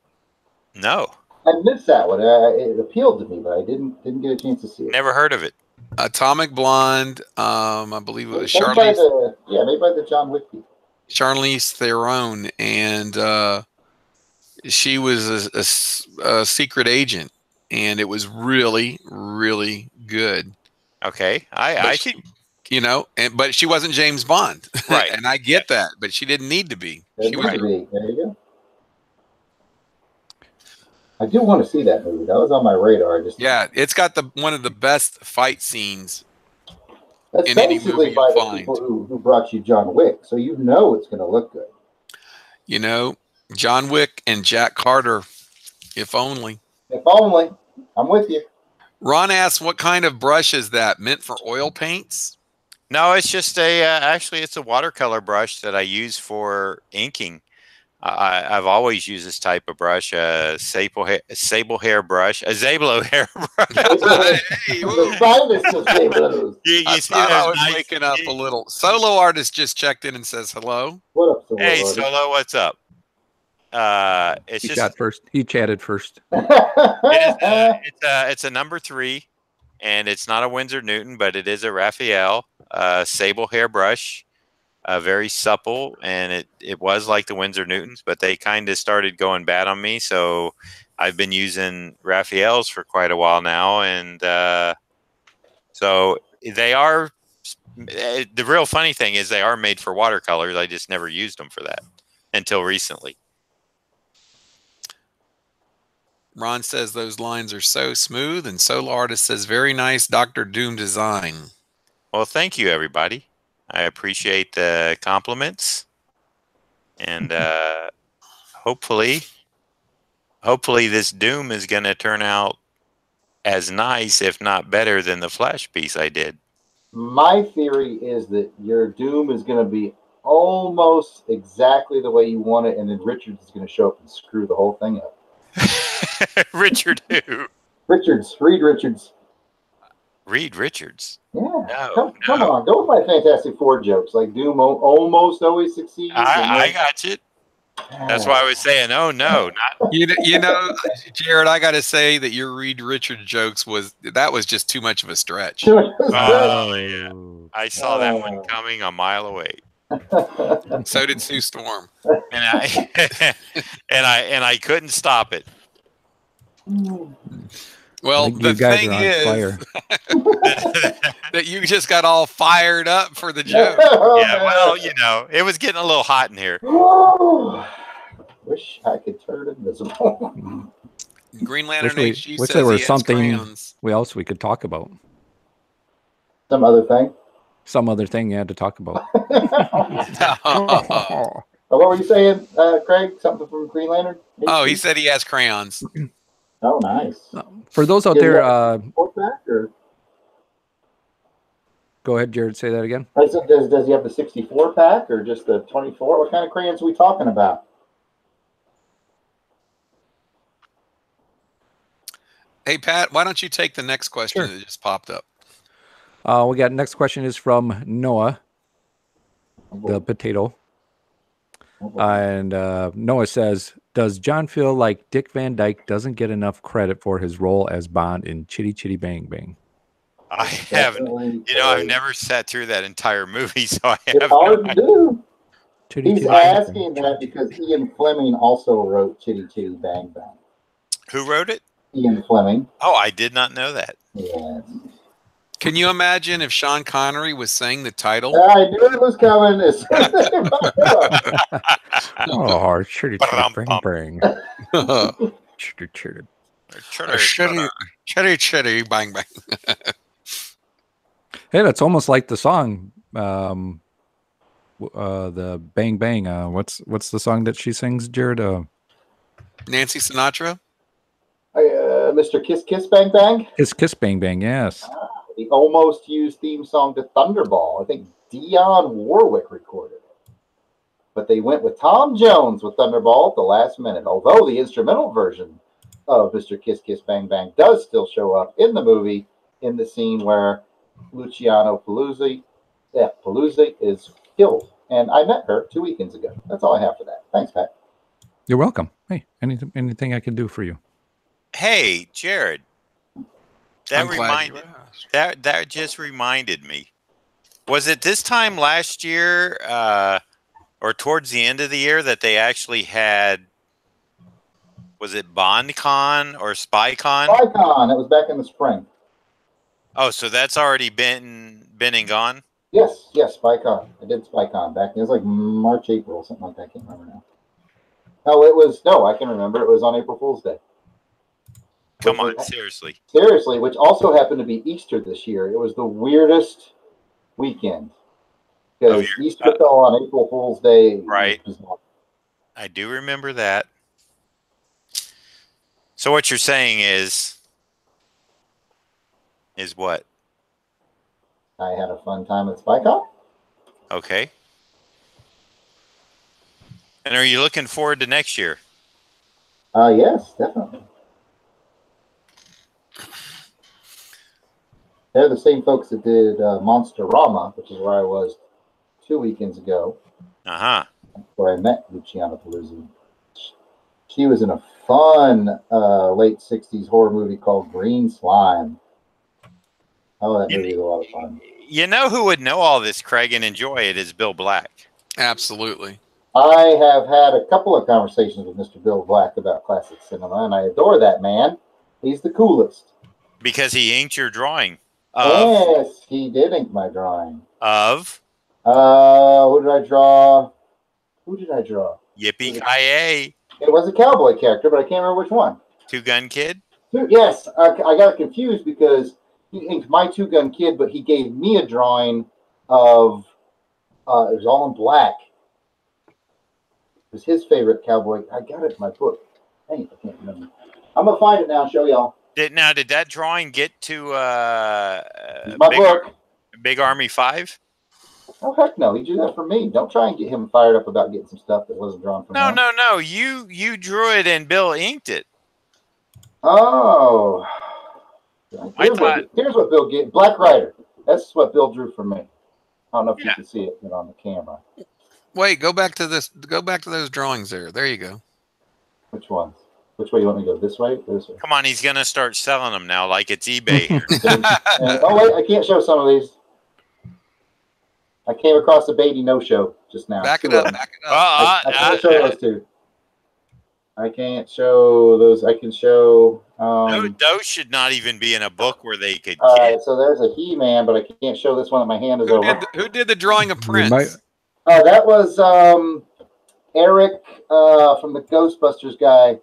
No. I missed that one. It appealed to me, but I didn't get a chance to see it. Never heard of it. Atomic Blonde. I believe it was made by the John Wick people. Charlize Theron, and she was a secret agent, and it was really, really good. Okay, but she wasn't James Bond, right? And I get that, but she didn't need to be. There you go. I do want to see that movie. That was on my radar. It's got one of the best fight scenes. That's in any basically movie by you'll the find. people who brought you John Wick, so you know it's going to look good. John Wick and Jack Carter, if only. If only. I'm with you. Ron asks, what kind of brush is that? Meant for oil paints? No, it's just actually it's a watercolor brush that I use for inking. I've always used this type of brush, a sable hair brush, a Zablo hair brush. You see I was waking up a little. Solo Artist just checked in and says hello. What up, Solo? Hey, Solo, what's up? He chatted first. It's a number 3, and it's not a Winsor Newton, but it is a Raphael sable hair brush. Very supple, and it was like the Winsor Newtons, but they kind of started going bad on me. So I've been using Raphaels for quite a while now, and so they are. The real funny thing is they are made for watercolors. I just never used them for that until recently. Ron says those lines are so smooth, and Solar Artist says very nice Dr. Doom design. Well, thank you, everybody. I appreciate the compliments, and hopefully this Doom is going to turn out as nice, if not better, than the Flash piece I did. My theory is that your Doom is going to be almost exactly the way you want it, and then Richard is going to show up and screw the whole thing up. Richard who? Reed Richards. Reed Richards. Yeah. No, come on. Go with my Fantastic Four jokes. Like Doom almost always succeeds. I got you. That's why I was saying, oh no, not. Jarrod, I got to say that your Reed Richards jokes was just too much of a stretch. Oh yeah, I saw that one coming a mile away. So did Sue Storm, and I couldn't stop it. Well, the thing is that you just got all fired up for the joke. Yeah, well, it was getting a little hot in here. Wish I could turn invisible. Green Lantern HG wish says there was he something crayons. else we could talk about. Some other thing? Some other thing you had to talk about. What were you saying, Craig? Something from Green Lantern? Oh, he said he has crayons. Oh, nice. For those out there, go ahead, Jarrod. Say that again. I said, does he have the 64 pack or just the 24? What kind of crayons are we talking about? Hey, Pat, why don't you take the next question that just popped up? We got next question is from Noah, the potato. And Noah says, does John feel like Dick Van Dyke doesn't get enough credit for his role as Bond in Chitty Chitty Bang Bang? I haven't. I've never sat through that entire movie, so I have. It's hard to do. Chitty He's Chitty asking that because Ian Fleming also wrote Chitty Chitty Bang Bang. Who wrote it? Ian Fleming. Oh, I did not know that. Yeah. Can you imagine if Sean Connery was saying the title? I knew it was coming. Oh, Chitty Chitty Bang Bang. Chitty Chitty Bang Bang. Hey, that's almost like the song, the Bang Bang. What's the song that she sings, Jarrod? Nancy Sinatra? Mr. Kiss Kiss Bang Bang? Kiss Bang Bang, yes. The almost used theme song to Thunderball. I think Dionne Warwick recorded it. but they went with Tom Jones with Thunderball at the last minute. Although the instrumental version of Mr. Kiss Kiss Bang Bang does still show up in the movie in the scene where Luciano Paluzzi is killed. And I met her 2 weekends ago. That's all I have for that. Thanks, Pat. You're welcome. Hey, anything I can do for you? Hey, Jarrod. That just reminded me. Was it this time last year, or towards the end of the year, that they actually had? Was it BondCon or SpyCon? SpyCon. It was back in the spring. Oh, so that's already been and gone? Yes, SpyCon. I did SpyCon back. It was like March, April, something like that. I can't remember now. No, I can remember. It was on April Fool's Day. Come on, seriously. Seriously, which also happened to be Easter this year. It was the weirdest weekend because Easter fell on April Fool's Day. Right. I do remember that. So what you're saying is what? I had a fun time at SpyCon. Okay. And are you looking forward to next year? Yes, definitely. They're the same folks that did Monsterama, which is where I was 2 weekends ago. Where I met Luciana Paluzzi. She was in a fun late 60s horror movie called Green Slime. Oh, that movie is a lot of fun. You know who would know all this, Craig, and enjoy it is Bill Black. Absolutely. I have had a couple of conversations with Mr. Bill Black about classic cinema, and I adore that man. He's the coolest. Because he inked your drawing. Yes, he did ink my drawing. Of? Who did I draw? Yippee-ki-yay. It was a cowboy character, but I can't remember which one. Two Gun Kid? Yes, I got confused because he inked my Two Gun Kid, but he gave me a drawing of, it was all in black. It was his favorite cowboy. I got it in my book. Dang it, I can't remember. I'm going to find it now and show y'all. Did that drawing get to my book? Big Army 5? Oh, heck no. He drew that for me. Don't try and get him fired up about getting some stuff that wasn't drawn from him. No. You drew it and Bill inked it. Oh. Here's what Bill get. Black Rider. That's what Bill drew for me. I don't know if you can see it on the camera. Wait, go back to this. Go back to those drawings there. There you go. Which ones? Which way you want me to go? This way or this way? Come on, he's going to start selling them now like it's eBay here. Oh, wait, I can't show some of these. I came across a Beatty no-show just now. Back it up. I can't show those two. I can't show those. I can show... those should not even be in a book where they could... All right, so there's a He-Man, but I can't show this one that my hand is over. Who did the drawing of Prince? That was Eric from the Ghostbusters guy.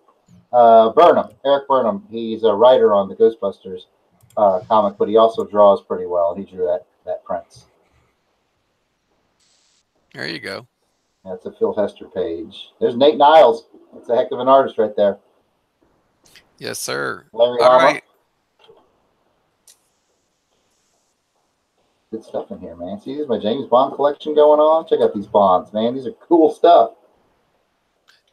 Eric Burnham. He's a writer on the Ghostbusters comic, but he also draws pretty well. He drew that Prince. There you go. That's a Phil Hester page. There's Nate Niles. That's a heck of an artist right there. Yes, sir. Larry All Hama. right. Good stuff in here, man. See, this is my James Bond collection going on. Check out these Bonds, man. These are cool stuff.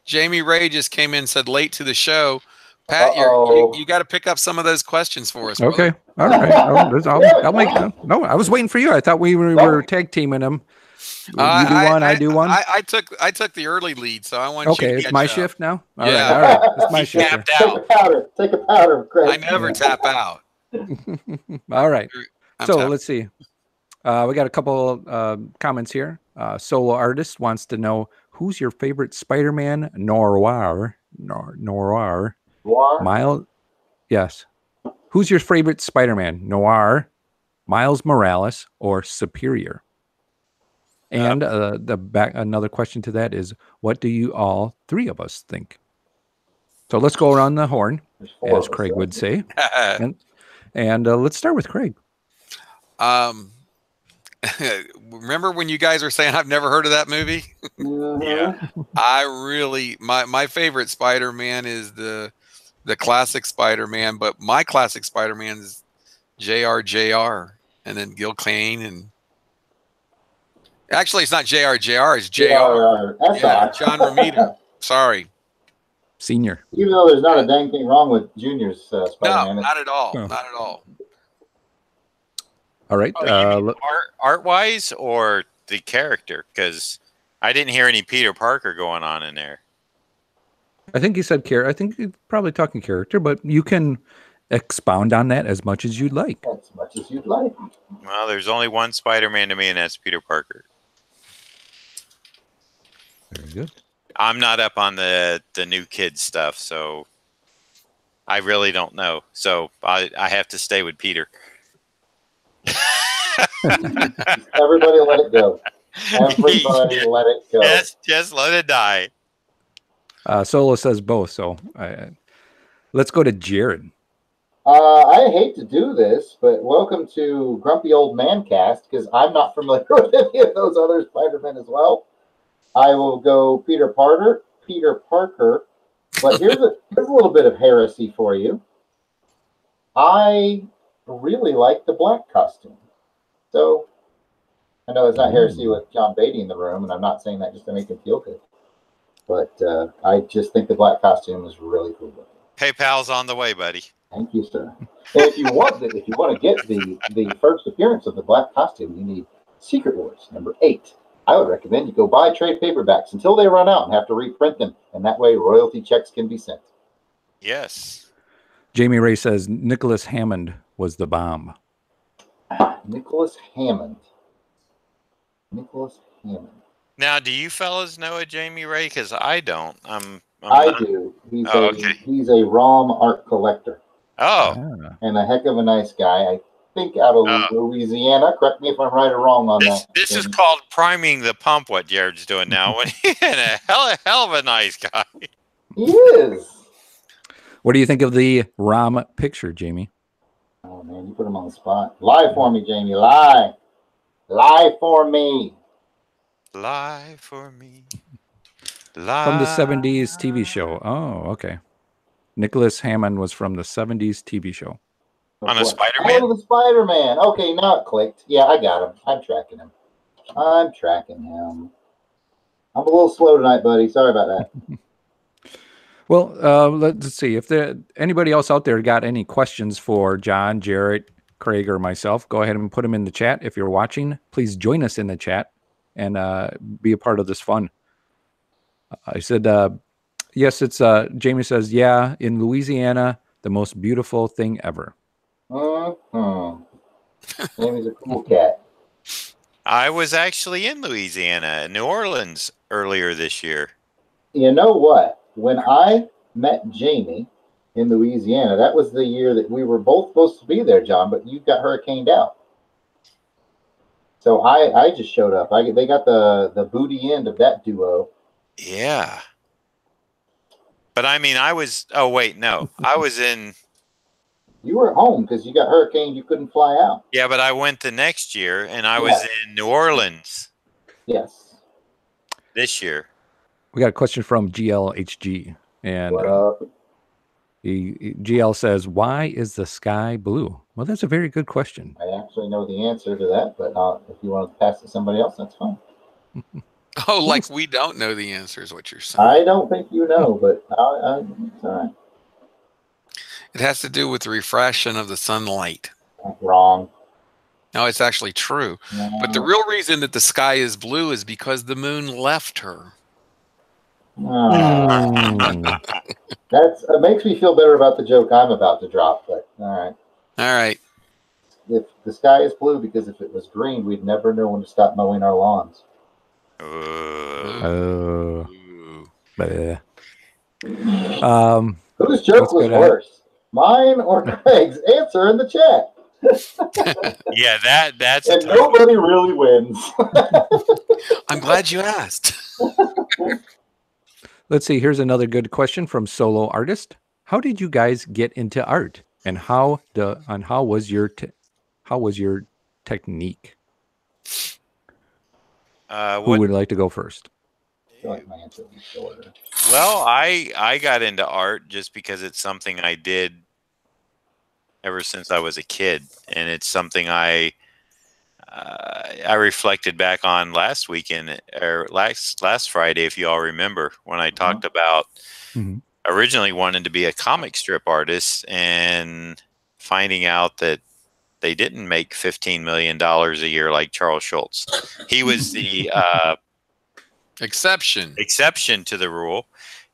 Jamie Ray just came in and said late to the show. Pat, you got to pick up some of those questions for us. Okay. All right. I'll make them. No, I was waiting for you. I thought we were tag teaming them. You do one, I do one. I took the early lead, so I want you to it's my shift now? All Yeah. right. It's my shift. Tapped out. Take a powder. Great. I never tap out. All right. So let's see. We got a couple comments here. Solo Artist wants to know, who's your favorite Spider-Man noir? Miles? Yes. Who's your favorite Spider-Man? Noir, Miles Morales, or Superior? And another question to that is, what do you all three of us think? So let's go around the horn, as Craig would say. and let's start with Craig. Remember when you guys were saying I've never heard of that movie? Yeah. I really my favorite Spider-Man is the classic Spider-Man, but my classic Spider-Man is JR, and then Gil Kane, Actually, it's not JR. JR is JR. That's Yeah, John Romita. Sorry. Senior. Even though there's not a dang thing wrong with Junior's No, Spider-Man. not at all. No. Not at all. All right. Oh, you mean art-wise or the character? Because I didn't hear any Peter Parker going on in there. I think he said character. I think he's probably talking character, but you can expound on that as much as you'd like. As much as you'd like. Well, there's only one Spider-Man to me, and that's Peter Parker. Very good. I'm not up on the new kid stuff, so I really don't know. So I have to stay with Peter. Everybody let it go. Everybody let it go. Just let it die. Solo says both, so let's go to Jarrod. I hate to do this, but welcome to Grumpy Old Man Cast, because I'm not familiar with any of those other Spider-Men as well. I will go Peter Parker, but here's a little bit of heresy for you. I really like the black costume. So, I know it's not heresy with John Beatty in the room, and I'm not saying that just to make him feel good. But I just think the black costume is really cool looking. PayPal's on the way, buddy. Thank you, sir. And if you want to get the first appearance of the black costume, you need Secret Wars #8. I would recommend you go buy trade paperbacks until they run out and have to reprint them, and that way royalty checks can be sent. Yes. Jamie Ray says Nicholas Hammond was the bomb. Nicholas Hammond. Now, do you fellas know a Jamie Ray? Because I don't. I do. He's a ROM art collector. Oh. And a heck of a nice guy. I think out of Louisiana. Correct me if I'm right or wrong on that. This is called priming the pump, what Jarrod's doing now. He's a hell of a nice guy. He is. What do you think of the ROM picture, Jamie? Oh, man, you put him on the spot. Lie for me, Jamie. Lie. Lie for me. Lie for me. Lie. From the 70s TV show. Oh, okay. Nicholas Hammond was from the 70s TV show. On a Spider-Man? Oh, the Spider-Man. Okay, now it clicked. Yeah, I got him. I'm tracking him. I'm a little slow tonight, buddy. Sorry about that. Well, let's see. If anybody else out there got any questions for John, Jarrod, Craig, or myself, go ahead and put them in the chat. If you're watching, please join us in the chat and be a part of this fun. I said, yes, it's Jamie says, yeah, in Louisiana, the most beautiful thing ever. Jamie's a cool cat. I was actually in Louisiana, New Orleans, earlier this year. You know what? When I met Jamie in Louisiana, that was the year that we were both supposed to be there, John, but you got hurricaned out. So I just showed up. They got the booty end of that duo. Yeah. But I mean, I was in. You were at home because you got hurricaned. You couldn't fly out. Yeah, but I went the next year, and I was in New Orleans. Yes. This year. We got a question from GLHG. And GL says, why is the sky blue? Well, that's a very good question. I actually know the answer to that, but if you want to pass it to somebody else, that's fine. Oh, like we don't know the answer is what you're saying. I don't think you know, but it's all right. It has to do with the refraction of the sunlight. Wrong. No, it's actually true. No. But the real reason that the sky is blue is because the moon left her. It makes me feel better about the joke I'm about to drop, but all right. If the sky is blue, because if it was green, we'd never know when to stop mowing our lawns. Whose joke was worse, mine or Craig's? Answer in the chat. Yeah, that's and nobody really wins. I'm glad you asked. Let's see. Here's another good question from Solo Artist. How did you guys get into art, and how was your technique? Who would like to go first? I feel like my answer would be shorter. Well, I got into art just because it's something I did ever since I was a kid, and it's something I I reflected back on last weekend or last Friday, if you all remember, when I talked about originally wanting to be a comic strip artist and finding out that they didn't make $15 million a year like Charles Schultz. He was the exception to the rule,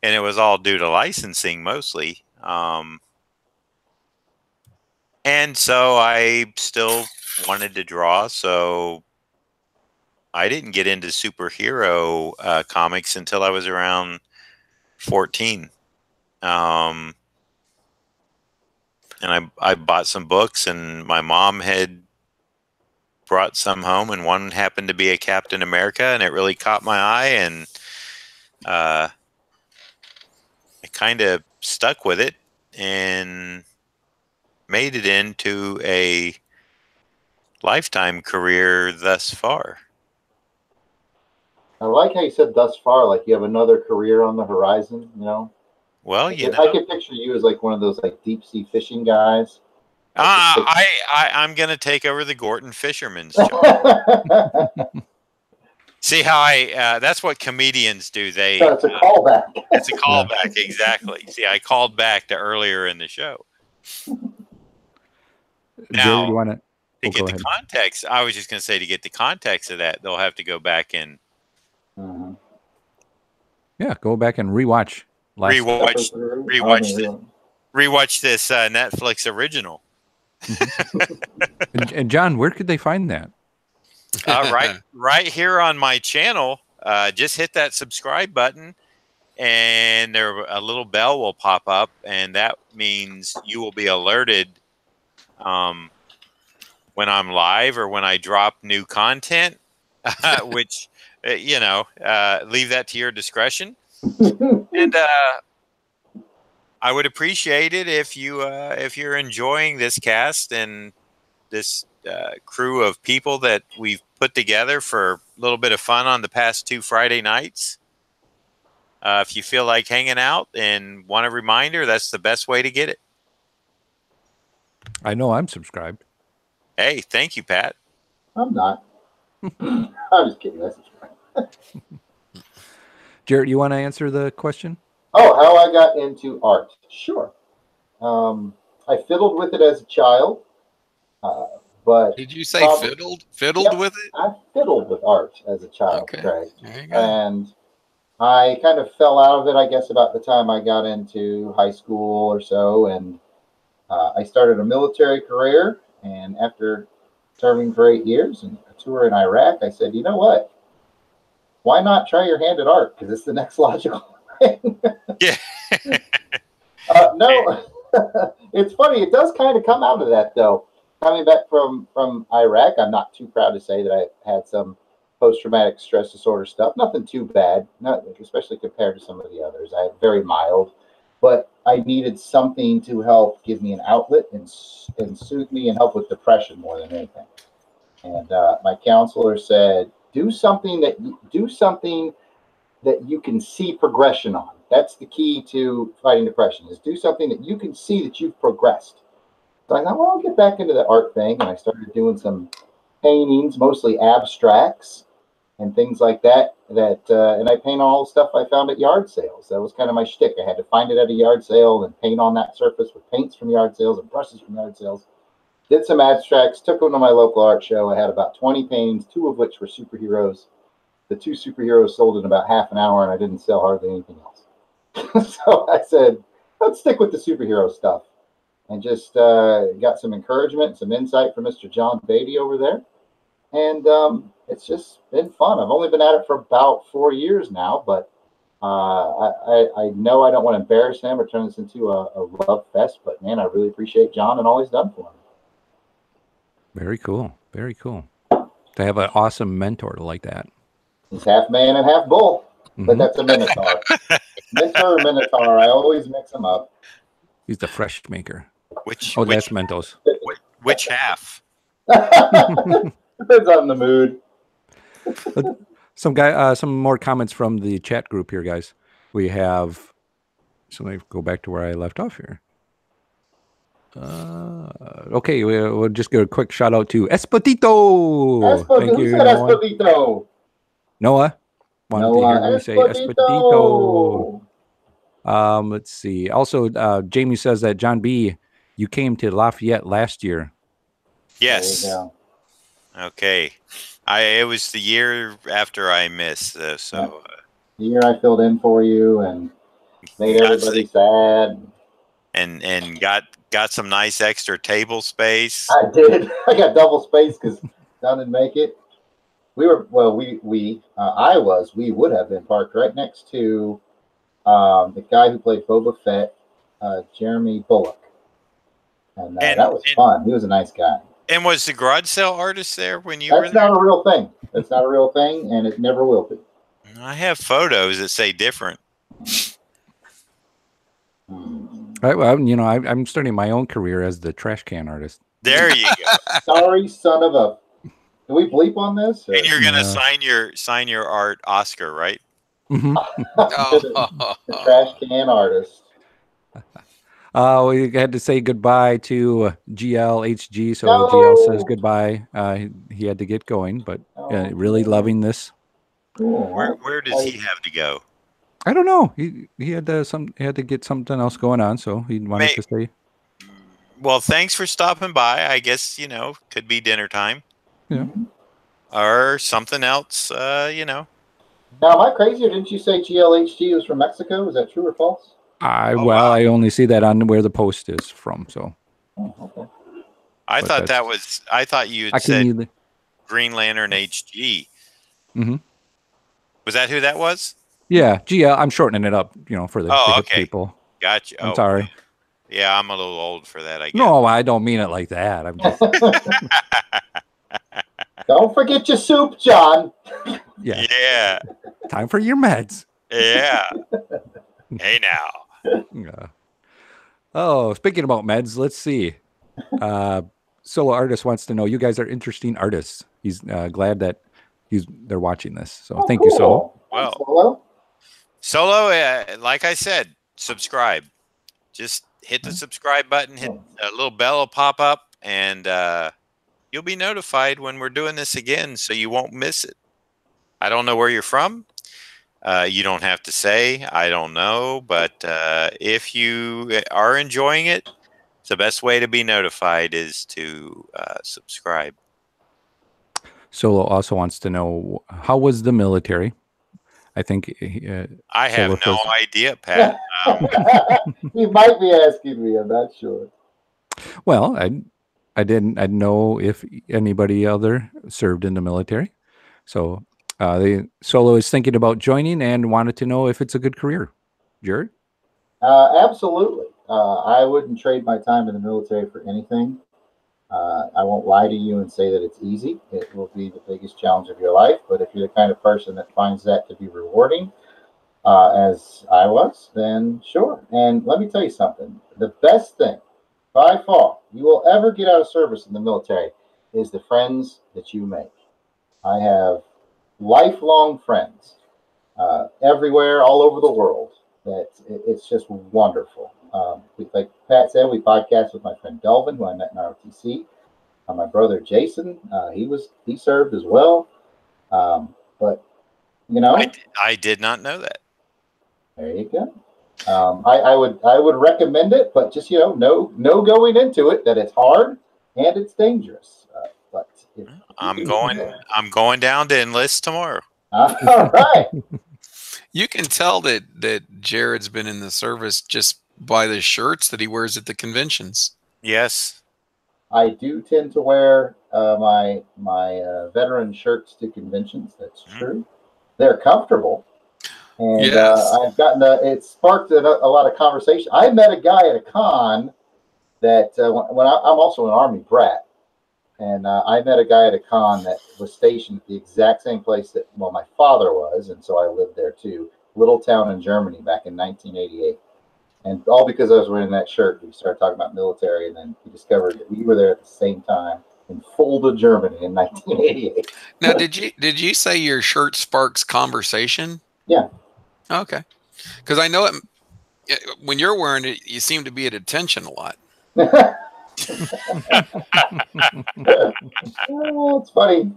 and it was all due to licensing mostly. And so I still wanted to draw, so I didn't get into superhero comics until I was around 14. And I bought some books, and my mom had brought some home, and one happened to be a Captain America, and it really caught my eye, and I kind of stuck with it and made it into a lifetime career thus far. I like how you said thus far, like you have another career on the horizon, you know? Well, I can picture you as like one of those like deep sea fishing guys. I'm going to take over the Gorton Fisherman's job. See how that's what comedians do. It's a callback. It's a callback, exactly. See, I called back to earlier in the show. Now, Jerry, you want to get the context, I was just going to say, to get the context of that, they'll have to go back and go back and rewatch this Netflix original. And John, where could they find that? Right here on my channel. Just hit that subscribe button, and a little bell will pop up, and that means you will be alerted when I'm live or when I drop new content, which leave that to your discretion. And I would appreciate it if you're enjoying this cast and this crew of people that we've put together for a little bit of fun on the past 2 Friday nights. If you feel like hanging out and want a reminder, that's the best way to get it. I know I'm subscribed. Hey, thank you, Pat. I'm not. I'm just kidding. I subscribe. Jarrod, you want to answer the question? Oh, how I got into art. Sure. I fiddled with it as a child. But did you say fiddled? Fiddled with it? I fiddled with art as a child, okay. Craig. There you go. And I kind of fell out of it, I guess, about the time I got into high school or so. And I started a military career. And after serving for 8 years and a tour in Iraq, I said, you know what? Why not try your hand at art? Because it's the next logical thing. Yeah. No, it's funny. It does kind of come out of that, though. Coming back from Iraq, I'm not too proud to say that I had some post-traumatic stress disorder stuff. Nothing too bad, especially compared to some of the others. I had very mild, but I needed something to help give me an outlet and soothe me and help with depression more than anything. And my counselor said, do something that you can see progression on. That's the key to fighting depression, is do something that you can see that you've progressed. So I thought, well, I'll get back into the art thing. And I started doing some paintings, mostly abstracts and things like that. And I paint all the stuff I found at yard sales. That was kind of my shtick. I had to find it at a yard sale and paint on that surface with paints from yard sales and brushes from yard sales. Did some abstracts, took them to my local art show. I had about 20 paintings, 2 of which were superheroes. The 2 superheroes sold in about half an hour, and I didn't sell hardly anything else. So I said, let's stick with the superhero stuff. And just got some encouragement, some insight from Mr. John Beatty over there. And it's just been fun. I've only been at it for about 4 years now, but I know I don't want to embarrass him or turn this into a love fest, but man, I really appreciate John and all he's done for me. Very cool. Very cool. To have an awesome mentor like that. He's half man and half bull, but that's a Minotaur. Minotaur or Minotaur, I always mix them up. He's the fresh maker. That's Mentos. Which half? Depends on the mood. Some more comments from the chat group here, guys. We have. So let me go back to where I left off here. Okay, we'll just give a quick shout out to Espotito. Thank Who you, said Noah. Espotito? Noah wanted to hear me say Espotito. Let's see. Also, Jamie says that John B, you came to Lafayette last year. Yes. There you go. Okay. It was the year after I missed, so. The year I filled in for you and made everybody sad. And got some nice extra table space. I did. I got double space because Don didn't make it. We were we would have been parked right next to the guy who played Boba Fett, Jeremy Bullock, and that was fun. He was a nice guy. And was the garage sale artist there when you were there? That's not a real thing. That's not a real thing, and it never will be. I have photos that say different. I'm starting my own career as the trash can artist. There you go. Sorry, son of a. Do we bleep on this? Or? And you're gonna sign your art Oscar, right? Mm-hmm. the trash can artist. We had to say goodbye to GLHG, so GL says goodbye. He had to get going, but really loving this. Cool. Where does he have to go? I don't know. He had to get something else going on, so he wanted to say. Well, thanks for stopping by. I guess could be dinner time. Yeah. Or something else. Now, am I crazy, or didn't you say GLHG was from Mexico? Is that true or false? I only see that on where the post is from. So. Oh, okay. I thought you had said Green Lantern HG. Mm-hmm. Was that who that was? Yeah, GL. I'm shortening it up, for the hip people. Gotcha. I'm sorry. Yeah, I'm a little old for that, I guess. No, I don't mean it like that. I'm just. Don't forget your soup, John. Yeah. Time for your meds. Yeah. Hey now. Yeah. Oh, speaking about meds, let's see. Solo Artist wants to know, you guys are interesting artists. He's glad that they're watching this. So thank you, Solo. Well, Solo, like I said, subscribe. Just hit the subscribe button, hit a little bell will pop up, and you'll be notified when we're doing this again, so you won't miss it. I don't know where you're from. You don't have to say, I don't know, but if you are enjoying it, the best way to be notified is to subscribe. Solo also wants to know, how was the military? I think I have no idea, Pat. He might be asking me. I'm not sure. Well, I didn't know if anybody other served in the military. So the Solo is thinking about joining and wanted to know if it's a good career. Jarrod? Absolutely. I wouldn't trade my time in the military for anything. I won't lie to you and say that it's easy. It will be the biggest challenge of your life. But if you're the kind of person that finds that to be rewarding, as I was, then sure. And let me tell you something. The best thing, by far, you will ever get out of service in the military is the friends that you make. I have lifelong friends everywhere, all over the world. It's just wonderful. Like Pat said, we podcast with my friend Delvin, who I met in ROTC. My brother Jason, he served as well. But I did not know that. There you go. I would recommend it, but just know going into it that it's hard and it's dangerous. But I'm going down to enlist tomorrow. All right. You can tell that Jarrod's been in the service just by the shirts that he wears at the conventions. Yes. I do tend to wear my veteran shirts to conventions. That's true. They're comfortable. And yes. I've gotten it sparked a lot of conversation. I met a guy at a con that when I'm also an Army brat. And I met a guy at a con that was stationed at the exact same place that my father was. And so I lived there too. Little town in Germany back in 1988. And all because I was wearing that shirt, we started talking about military, and then we discovered that we were there at the same time in Fulda, Germany in 1988. Now, did you say your shirt sparks conversation? Yeah. Okay. Because I know when you're wearing it, you seem to be at attention a lot. Oh, it's funny.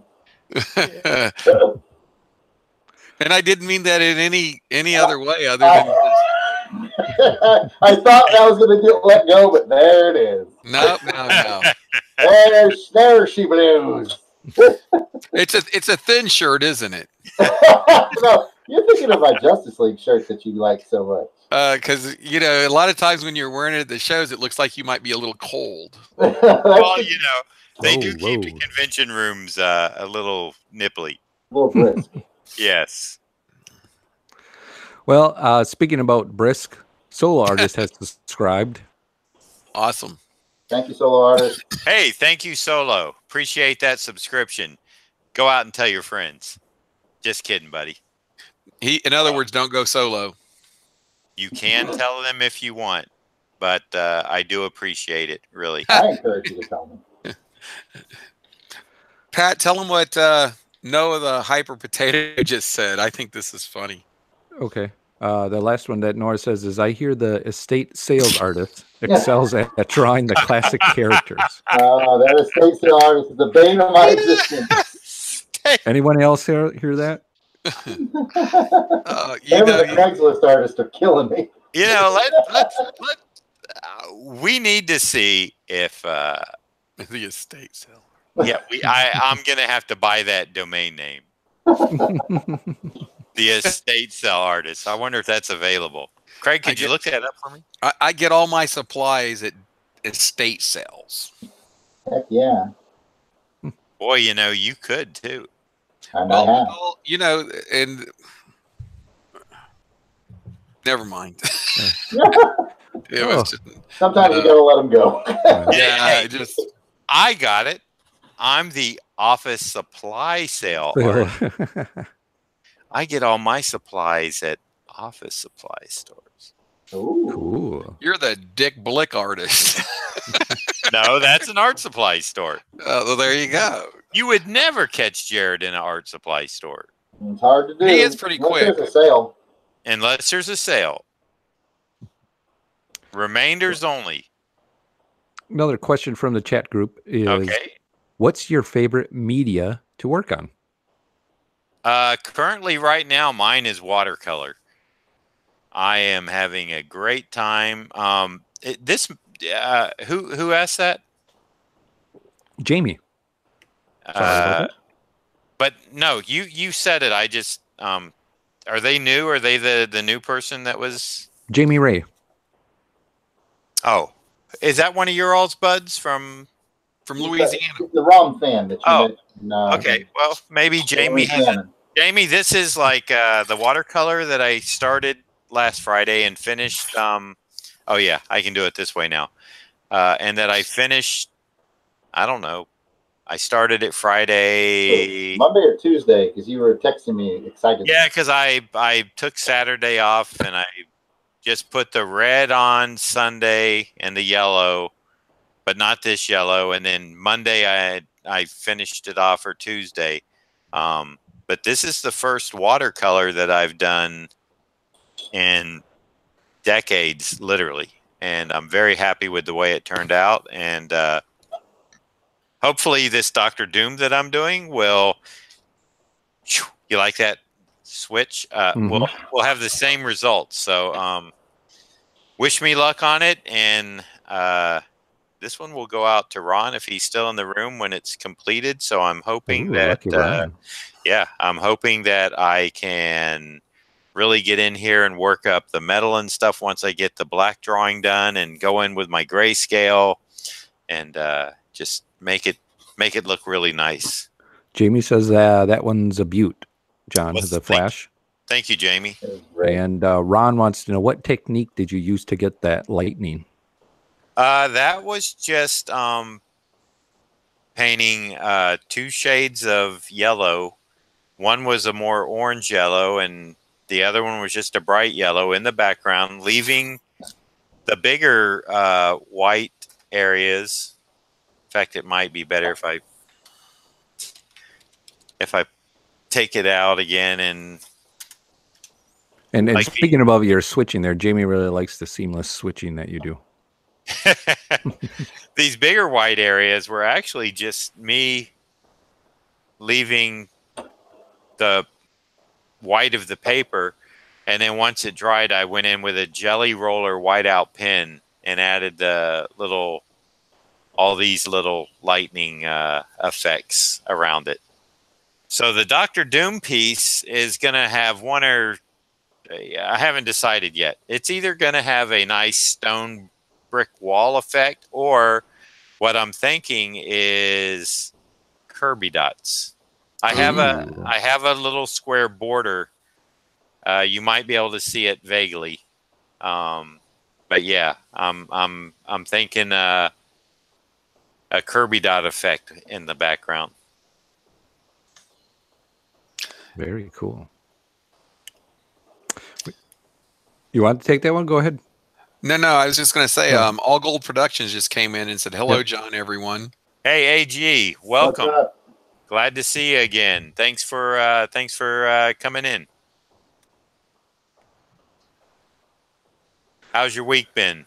And I didn't mean that in any other way other than just, I thought that was going to get let go, but there it is. no. There she blues. It's a thin shirt, isn't it? No, you're thinking of my Justice League shirt that you like so much. Because a lot of times when you're wearing it at the shows, it looks like you might be a little cold. Well, they do keep Whoa. the convention rooms a little nipply. A little brisk. Yes. Well, speaking about brisk, Solo Artist has subscribed. Awesome. Thank you, Solo Artist. Hey, thank you, Solo. Appreciate that subscription. Go out and tell your friends. Just kidding, buddy. In other words, don't go solo. You can tell them if you want, but I do appreciate it, really. I encourage you to tell them. Pat, tell them what Noah the Hyper Potato just said. I think this is funny. Okay. The last one that Nora says is, I hear the estate sales artist excels at drawing the classic characters. That estate sale artist is the bane of my existence. Anyone else hear that? Him and the Craigslist artist are killing me. We need to see if the estate sale. Yeah, I'm gonna have to buy that domain name. The estate sale artist. I wonder if that's available. Craig, could you look that up for me? I get all my supplies at estate sales. Heck yeah. Boy, you could too. And and never mind. Sometimes you gotta let them go. I got it. I'm the office supply sale artist. I get all my supplies at office supply stores. Ooh. Cool. You're the Dick Blick artist. No, that's an art supply store. Well, there you go. You would never catch Jarrod in an art supply store. It's hard to do. He is pretty quick. There's a sale. Unless there's a sale. Remainders only. Another question from the chat group is, what's your favorite media to work on? Currently, right now, mine is watercolor. I am having a great time. Who asked that? Jamie. But no, you said it. I just are they new? Are they the new person that was Jamie Ray? Oh, is that one of your all's buds from Louisiana? The Rom fan that you met. Okay. Well, maybe Jamie. Jamie, this is like the watercolor that I started last Friday and finished. Oh yeah, I can do it this way now. And that I finished. I don't know. I started it Friday, Monday or Tuesday, because you were texting me excited. Yeah, because I took Saturday off and I just put the red on Sunday and the yellow, but not this yellow. And then Monday I finished it off, or Tuesday. But this is the first watercolor that I've done in decades, literally. And I'm very happy with the way it turned out. And hopefully this Dr. Doom that I'm doing will, you like that switch? We'll have the same results. So wish me luck on it. And this one will go out to Ron if he's still in the room when it's completed. So I'm hoping I'm hoping that I can really get in here and work up the metal and stuff once I get the black drawing done and go in with my grayscale and just make it look really nice. Jamie says that one's a beaut, John, the flash. Thank you, Jamie. And Ron wants to know, what technique did you use to get that lightning? That was just painting 2 shades of yellow. One was a more orange yellow, and the other one was just a bright yellow in the background, leaving the bigger white areas. In fact, it might be better if I take it out again and speaking about your switching there, Jamie really likes the seamless switching that you do. These bigger white areas were actually just me leaving the white of the paper, and then once it dried, I went in with a jelly roller whiteout pen and added all these little lightning effects around it. So the Dr. Doom piece is going to have I haven't decided yet. It's either going to have a nice stone brick wall effect, or what I'm thinking is Kirby dots. I have a little square border. You might be able to see it vaguely, but yeah, I'm thinking a Kirby dot effect in the background. Very cool. You want to take that one? Go ahead. No, I was just going to say, All Gold Productions just came in and said, hello, John, everyone. Hey, AG, welcome. Glad to see you again. Thanks for coming in. How's your week been?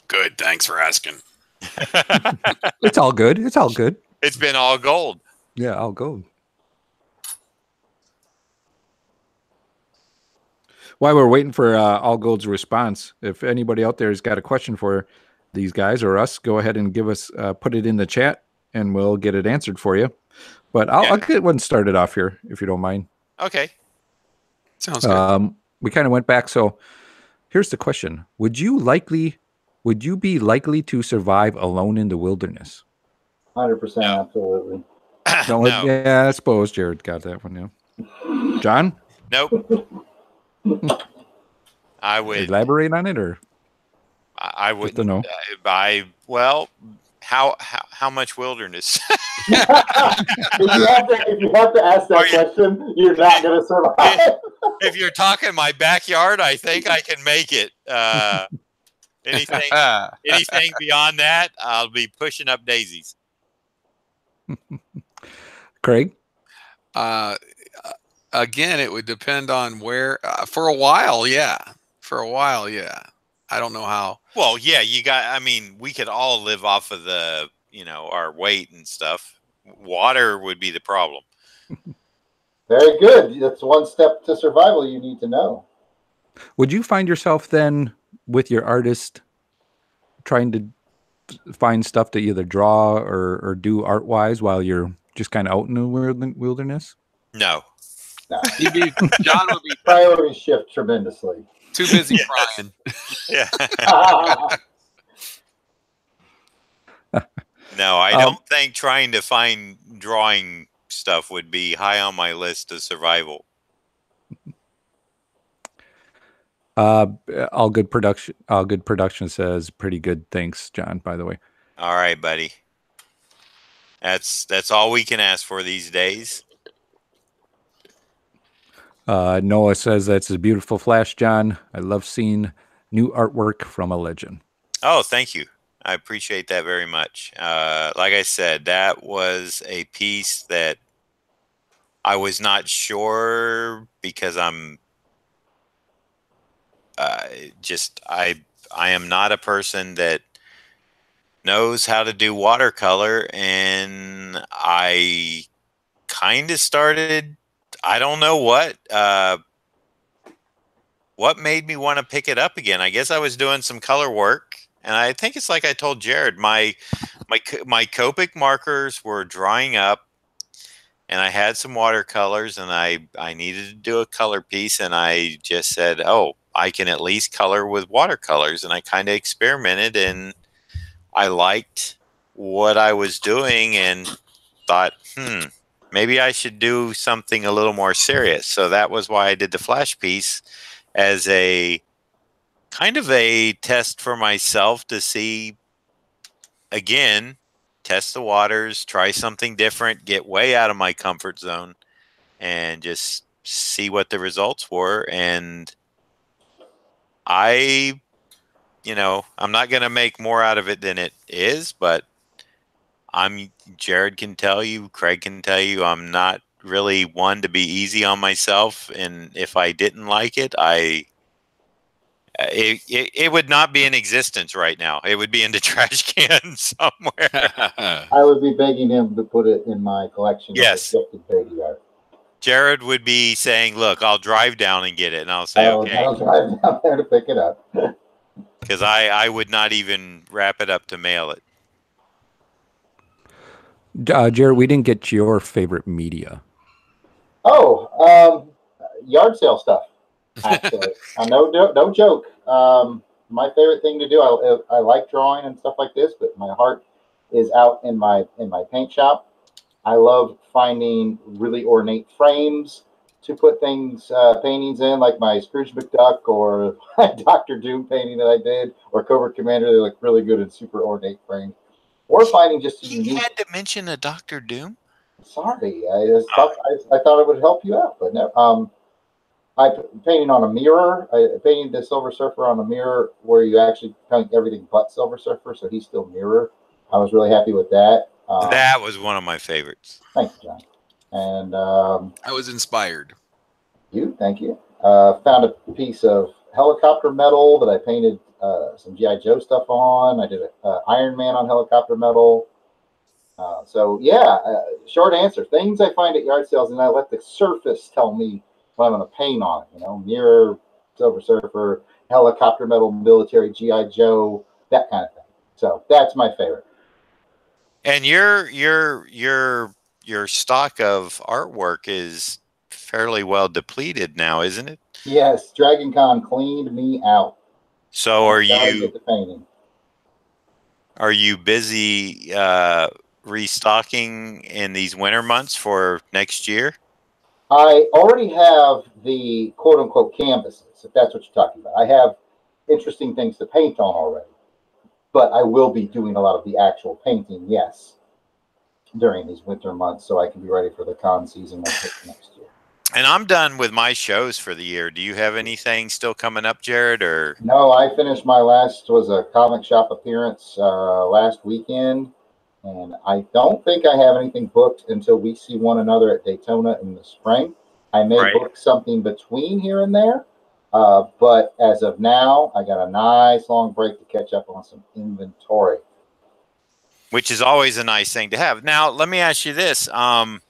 Good. Thanks for asking. It's all good. It's all good. It's been all gold. Yeah, all gold. While we're waiting for All Gold's response, if anybody out there has got a question for these guys or us, go ahead and give us put it in the chat, and we'll get it answered for you. But I'll get one started off here, if you don't mind. Okay. Sounds good. We kind of went back. So here's the question. Would you be likely to survive alone in the wilderness? 100%, No. absolutely. No. Yeah, I suppose Jarrod got that one, yeah. John? Nope. I would elaborate on it, or I wouldn't know. How much wilderness? if you have to ask that question, you're not going to survive. If you're talking my backyard, I think I can make it. Anything beyond that, I'll be pushing up daisies. Craig? Again, it would depend on where. For a while, yeah. I don't know how. Well, yeah, we could all live off of our weight and stuff. Water would be the problem. Very good. That's one step to survival you need to know. Would you find yourself then with your artist trying to find stuff to either draw or do art-wise while you're just kind of out in the wilderness? No. John would be priority shift tremendously. Too busy crying. Yeah. No, I don't think trying to find drawing stuff would be high on my list of survival. All good production says pretty good. Thanks, John, by the way. All right, buddy. That's all we can ask for these days. Noah says that's a beautiful flash, John. I love seeing new artwork from a legend. Oh, thank you. I appreciate that very much. Like I said, that was a piece that I was not sure because I am not a person that knows how to do watercolor, and I kind of started. I don't know what made me want to pick it up again. I guess I was doing some color work, and I think it's like I told Jarrod, my Copic markers were drying up, and I had some watercolors, and I needed to do a color piece, and I just said, oh, I can at least color with watercolors, and I kind of experimented, and I liked what I was doing, and thought, maybe I should do something a little more serious. So that was why I did the flash piece as a kind of a test for myself to see, again, test the waters, try something different, get way out of my comfort zone, and just see what the results were. And I'm not going to make more out of it than it is, but Jarrod can tell you, Craig can tell you, I'm not really one to be easy on myself, and if I didn't like it, it would not be in existence right now. It would be in the trash can somewhere. I would be begging him to put it in my collection Yes. of rejected baby art. Jarrod would be saying, "Look, I'll drive down and get it," and I'll say, "Okay," I'll drive down there to pick it up. because I would not even wrap it up to mail it. Jared, we didn't get your favorite media. Oh, yard sale stuff. Actually, no joke. My favorite thing to do. I like drawing and stuff like this, but my heart is out in my paint shop. I love finding really ornate frames to put things, paintings in, like my Scrooge McDuck or my Doctor Doom painting that I did, or Cobra Commander. They look really good in super ornate frames. Or finding just You had to mention a Doctor Doom. Sorry, I thought it would help you out, but no. I painting on a mirror. I painted the Silver Surfer on a mirror where you actually paint everything but Silver Surfer, so he's still mirror. I was really happy with that. That was one of my favorites. Thank you, John. And I was inspired. Thank you. Found a piece of helicopter metal that I painted some G.I. Joe stuff on. I did an Iron Man on helicopter metal. Short answer. Things I find at yard sales, and I let the surface tell me what I'm going to paint on it. Mirror, Silver Surfer, helicopter metal, military, G.I. Joe, that kind of thing. So that's my favorite. And your stock of artwork is fairly well depleted now, isn't it? Yes, Dragon Con cleaned me out. So are you busy restocking in these winter months for next year? I already have the quote-unquote canvases, if that's what you're talking about. I have interesting things to paint on already, but I will be doing a lot of the actual painting, yes, during these winter months, so I can be ready for the con season next year. And I'm done with my shows for the year. Do you have anything still coming up, Jarrod? Or no, I finished my last was a comic shop appearance last weekend. And I don't think I have anything booked until we see one another at Daytona in the spring. I may book something between here and there. But as of now, I got a nice long break to catch up on some inventory. Which is always a nice thing to have. Now, let me ask you this. What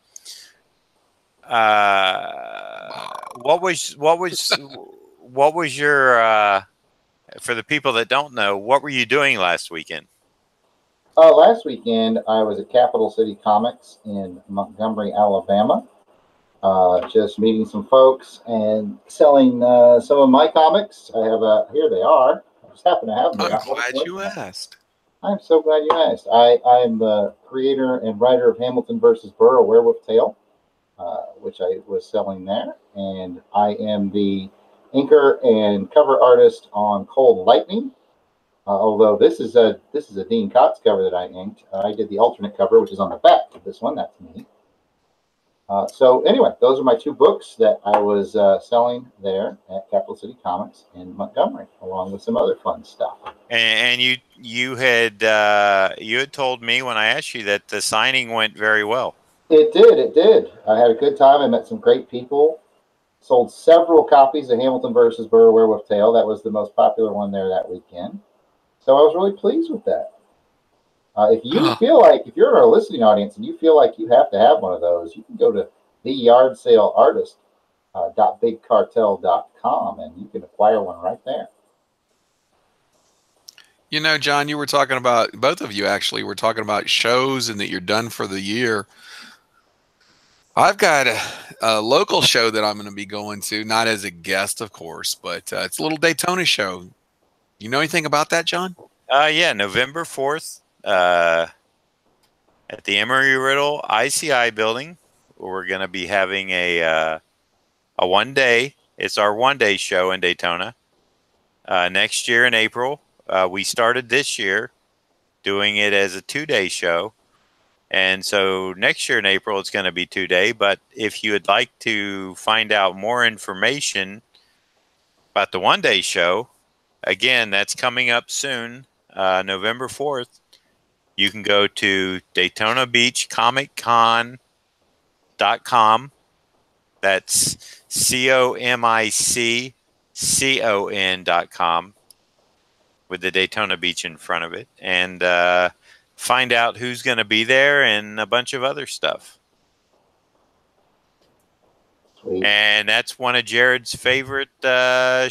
was your, for the people that don't know, what were you doing last weekend? Last weekend, I was at Capital City Comics in Montgomery, Alabama, just meeting some folks and selling some of my comics. I have here they are. I just happen to have them. I'm glad you asked. I'm so glad you asked. I'm the creator and writer of Hamilton versus Burr, a Werewolf Tale, which I was selling there, and I am the inker and cover artist on Cold Lightning. Although this is a Dean Kotz cover that I inked. I did the alternate cover, which is on the back of this one. That's me. So anyway, those are my two books that I was selling there at Capital City Comics in Montgomery, along with some other fun stuff. And you had told me when I asked you that the signing went very well. It did. I had a good time. I met some great people. Sold several copies of Hamilton versus Burr, Werewolf Tale. That was the most popular one there that weekend. So I was really pleased with that. If you feel like, if you're in our listening audience and you feel like you have to have one of those, you can go to theyardsaleartist.bigcartel.com and you can acquire one right there. John, you were talking about, both of you actually were talking about shows and that you're done for the year. I've got a local show that I'm going to be going to, not as a guest, of course, but it's a little Daytona show. You know anything about that, John? Yeah, November 4th at the Emery-Riddle ICI building. We're going to be having a one-day. It's our one-day show in Daytona. Next year in April, we started this year doing it as a two-day show. And so next year in April, it's going to be 2-day. But if you would like to find out more information about the one-day show, again, that's coming up soon, November 4th. You can go to Daytona Beach Comic Con comiccon.com. That's comiccon.com with the Daytona Beach in front of it, and find out who's going to be there and a bunch of other stuff. Sweet. And that's one of Jarrod's favorite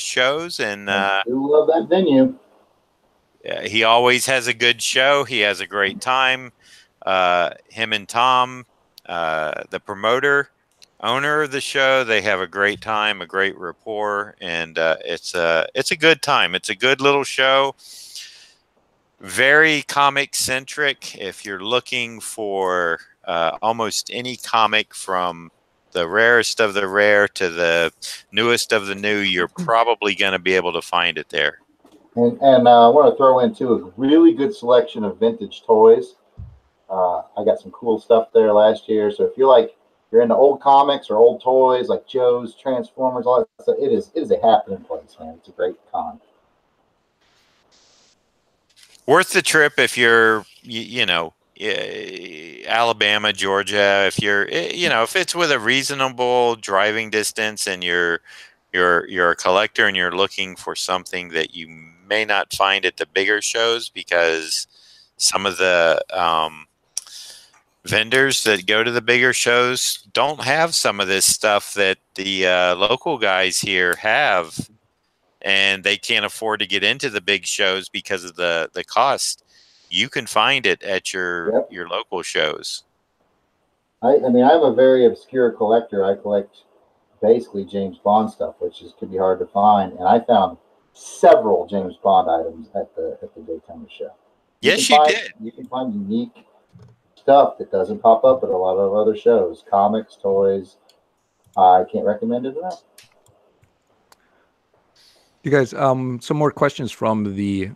shows, and I do love that venue. he always has a good show. He has a great time. Him and Tom, the promoter, owner of the show, they have a great time, a great rapport, and it's a good time. It's a good little show. Very comic centric. If you're looking for almost any comic from the rarest of the rare to the newest of the new, you're probably going to be able to find it there. And I want to throw in too a really good selection of vintage toys. I got some cool stuff there last year. So if you're into old comics or old toys like Joe's, Transformers, all that stuff, it is a happening place, man. It's a great con. Worth the trip if you're, Alabama, Georgia. If you're, if it's with a reasonable driving distance and you're a collector and you're looking for something that you may not find at the bigger shows, because some of the vendors that go to the bigger shows don't have some of this stuff that the local guys here have, and they can't afford to get into the big shows because of the cost. You can find it at your local shows. I mean, I'm a very obscure collector. I collect basically James Bond stuff, which could be hard to find, and I found several James Bond items at the Daytona show. Yes, you did. You can find unique stuff that doesn't pop up at a lot of other shows. Comics, toys. I can't recommend it enough. You guys, some more questions from the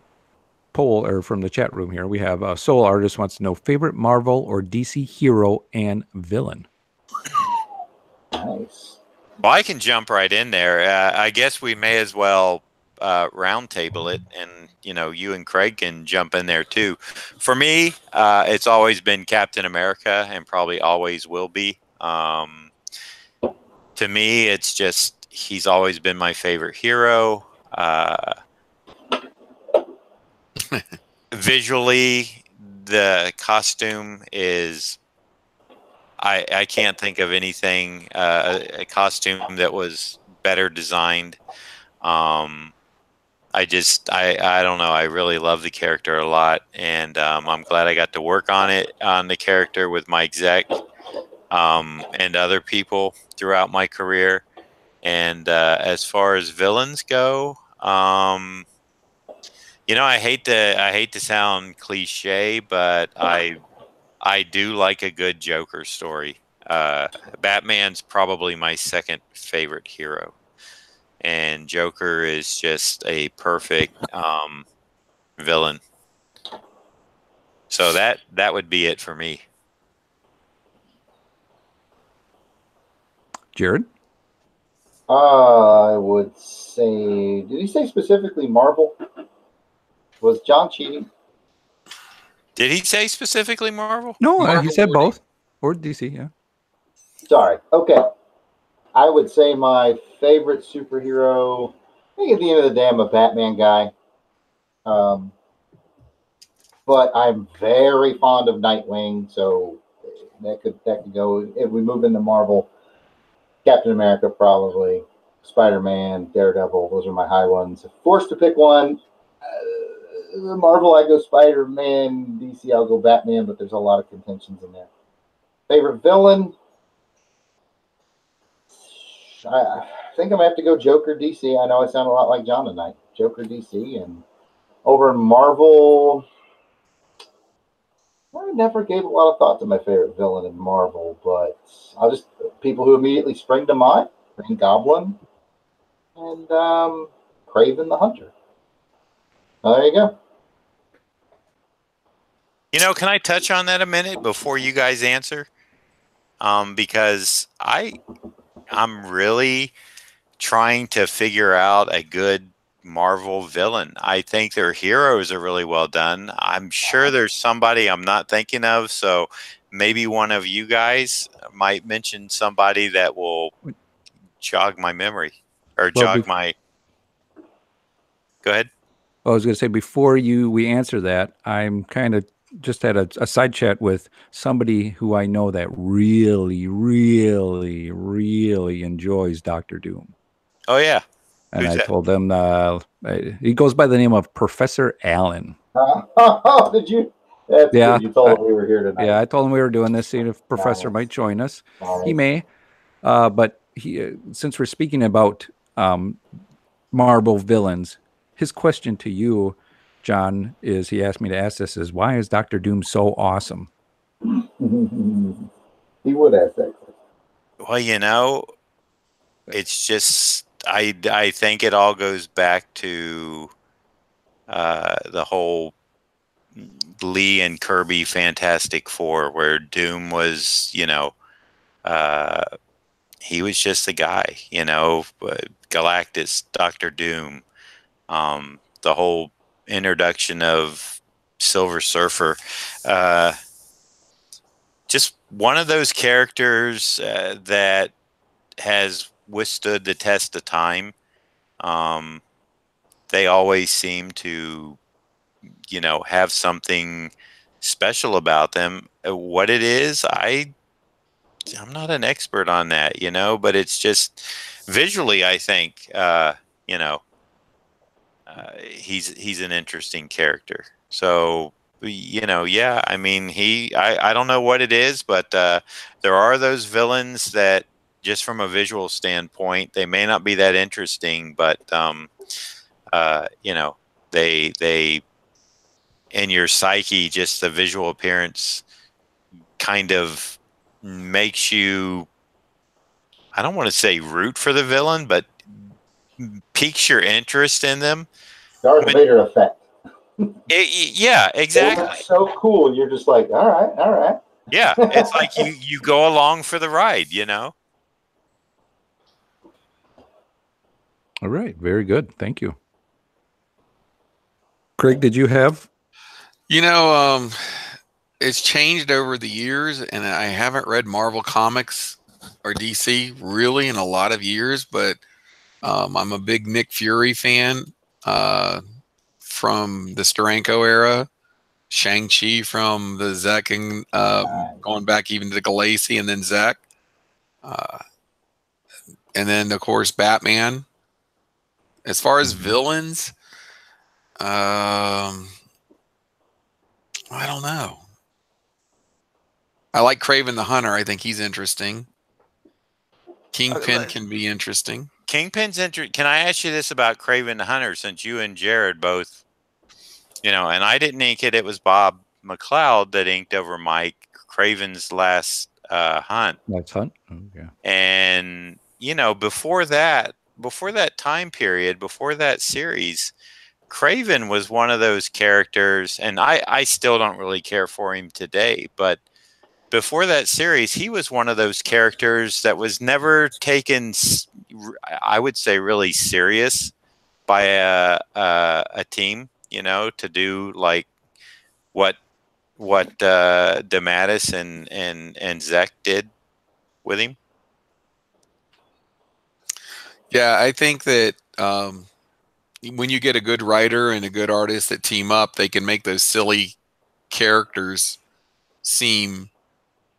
poll or from the chat room here. We have Soul Artist wants to know favorite Marvel or DC hero and villain. Nice. Well, I can jump right in there. I guess we may as well round table it, and you and Craig can jump in there too. For me, it's always been Captain America, and probably always will be. To me, it's just he's always been my favorite hero. Visually, the costume is. I can't think of anything a costume that was better designed. I don't know. I really love the character a lot, and I'm glad I got to work on the character with Mike Zeck and other people throughout my career. And as far as villains go, I hate to sound cliche, but I do like a good Joker story. Batman's probably my second favorite hero. And Joker is just a perfect villain. So that would be it for me. Jarrod? I would say, did he say specifically Marvel? Was John cheating? Did he say specifically Marvel? No, he said both. Or DC, yeah. Sorry. Okay. I would say my favorite superhero, I think at the end of the day, I'm a Batman guy. But I'm very fond of Nightwing, so that could go. If we move into Marvel, Captain America probably, Spider-Man, Daredevil, those are my high ones. If forced to pick one, Marvel, I go Spider-Man. DC, I'll go Batman, but there's a lot of contentions in there. Favorite villain? I think I'm going to have to go Joker DC. I know I sound a lot like John tonight. Joker DC. And over in Marvel, I never gave a lot of thought to my favorite villain in Marvel, but people who immediately spring to mind, Green Goblin and Kraven the Hunter. There you go. Can I touch on that a minute before you guys answer? Because I'm really trying to figure out a good Marvel villain. I think their heroes are really well done. I'm sure there's somebody I'm not thinking of, so maybe one of you guys might mention somebody that will jog my memory or Well, jog my. Go ahead. I was going to say before we answer that, I'm kind of just had a side chat with somebody who I know that really, really, really enjoys Doctor Doom. Oh yeah. And Who's I that? told them he goes by the name of Professor Allen. Did you? That's Yeah, good. You told him we were here tonight. Yeah, I told him we were doing this, seeing if Professor Nice. might join us. Nice. He may, but since we're speaking about Marvel villains, his question to you, John, is he asked me to ask this: is why is Doctor Doom so awesome? He would ask that question. Well, it's just I think it all goes back to the whole Lee and Kirby Fantastic Four, where Doom was, he was just a guy, Galactus, Doctor Doom, the whole introduction of Silver Surfer, just one of those characters that has withstood the test of time. They always seem to, have something special about them. What it is, I'm not an expert on that, but it's just visually, I think, he's an interesting character. So, yeah, I mean, I don't know what it is, but there are those villains that just from a visual standpoint, they may not be that interesting, but, they in your psyche, just the visual appearance kind of makes you, I don't want to say root for the villain, but piques your interest in them. Darth Vader effect. Yeah, exactly. They look so cool. You're just like, all right. Yeah, it's like you go along for the ride, All right, very good. Thank you. Craig, did you have? It's changed over the years, and I haven't read Marvel Comics or DC really in a lot of years, but I'm a big Nick Fury fan from the Steranko era, Shang-Chi from the Zek, and going back even to the Galassi and then Zek. And then, of course, Batman. As far as villains, I don't know. I like Kraven the Hunter. I think he's interesting. Kingpin can be interesting. Kingpin's interesting. Can I ask you this about Kraven the Hunter, since you and Jarrod both, and I didn't ink it. It was Bob McLeod that inked over Mike Craven's last hunt. Last hunt? Oh, yeah. And, before that time period, before that series, Kraven was one of those characters, and I still don't really care for him today, but before that series, he was one of those characters that was never taken, I would say, really serious by a team, to do like what DeMatteis and Zek did with him. Yeah, I think that when you get a good writer and a good artist that team up, they can make those silly characters seem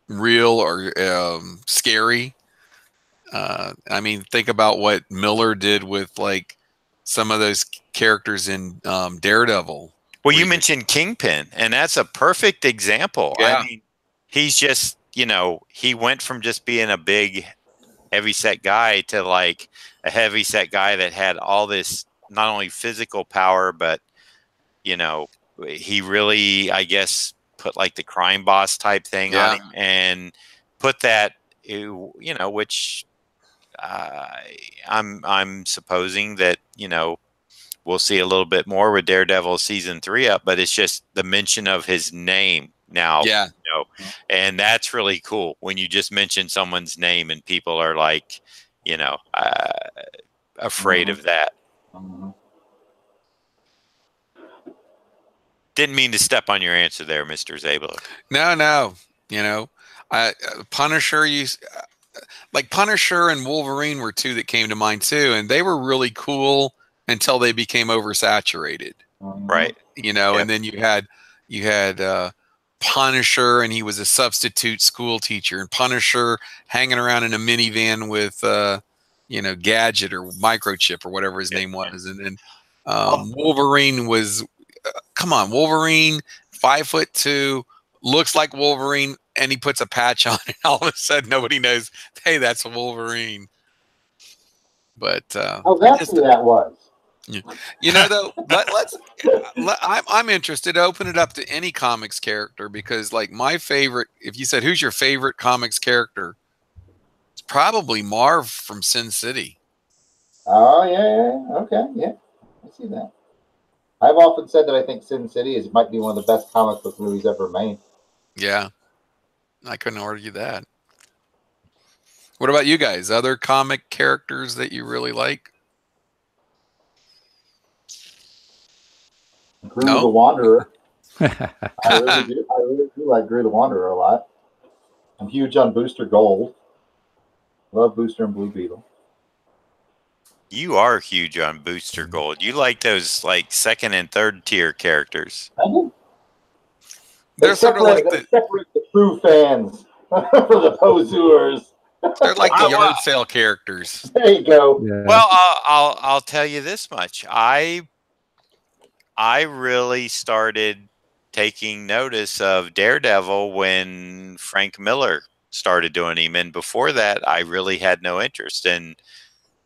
real or scary. I mean, think about what Miller did with like some of those characters in Daredevil. Well, you mentioned Kingpin, and that's a perfect example. Yeah. I mean, he's just, he went from just being a big heavyset guy to like a heavyset guy that had all this not only physical power, but he really, I guess, put like the crime boss type thing on him, and put that, which I'm supposing that we'll see a little bit more with Daredevil season 3 up, but it's just the mention of his name now. Yeah. And that's really cool when you just mention someone's name and people are like, afraid of that. Mm-hmm. Didn't mean to step on your answer there, Mr. Zablo. No. You know, Punisher, like Punisher and Wolverine were two that came to mind too, and they were really cool until they became oversaturated. Right. You know, and then you had Punisher, and he was a substitute school teacher, and Punisher hanging around in a minivan with Gadget or Microchip or whatever his name was, and then Wolverine was come on, Wolverine, 5'2", looks like Wolverine, and he puts a patch on, and all of a sudden nobody knows, hey, that's Wolverine. But that's who that was. You know, though, I'm interested. Open it up to any comics character, because, like, my favorite, if you said who's your favorite comics character, it's probably Marv from Sin City. Oh yeah, okay, yeah, I see that. I've often said that I think Sin City might be one of the best comic book movies ever made. Yeah, I couldn't argue that. What about you guys? Other comic characters that you really like? Gru the Wanderer. I really do. I really do like Gru the Wanderer a lot. I'm huge on Booster Gold. Love Booster and Blue Beetle. You are huge on Booster Gold. You like those like second and third tier characters. I do. They're sort of like separate the true fans from the poseurs. They're like the yard sale characters. There you go. Yeah. Well, I'll tell you this much. I really started taking notice of Daredevil when Frank Miller started doing him, and before that, I really had no interest. And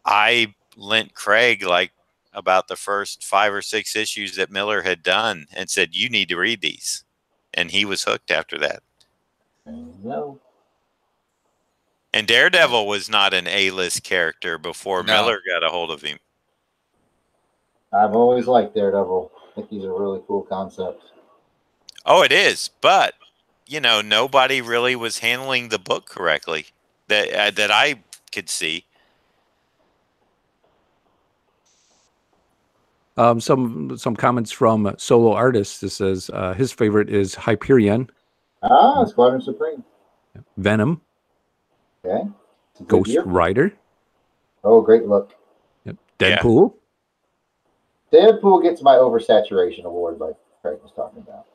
I lent Craig like about the first 5 or 6 issues that Miller had done, and said, "You need to read these," and he was hooked after that. No. And Daredevil was not an A-list character before Miller got a hold of him. I've always liked Daredevil. I think he's a really cool concept. Oh, it is, but nobody really was handling the book correctly that I could see. Some comments from Solo Artist. This says his favorite is Hyperion. Squadron Supreme. Venom. Okay. Ghost Rider. Oh, great look. Yep. Deadpool. Yeah. Deadpool gets my oversaturation award, like Craig was talking about.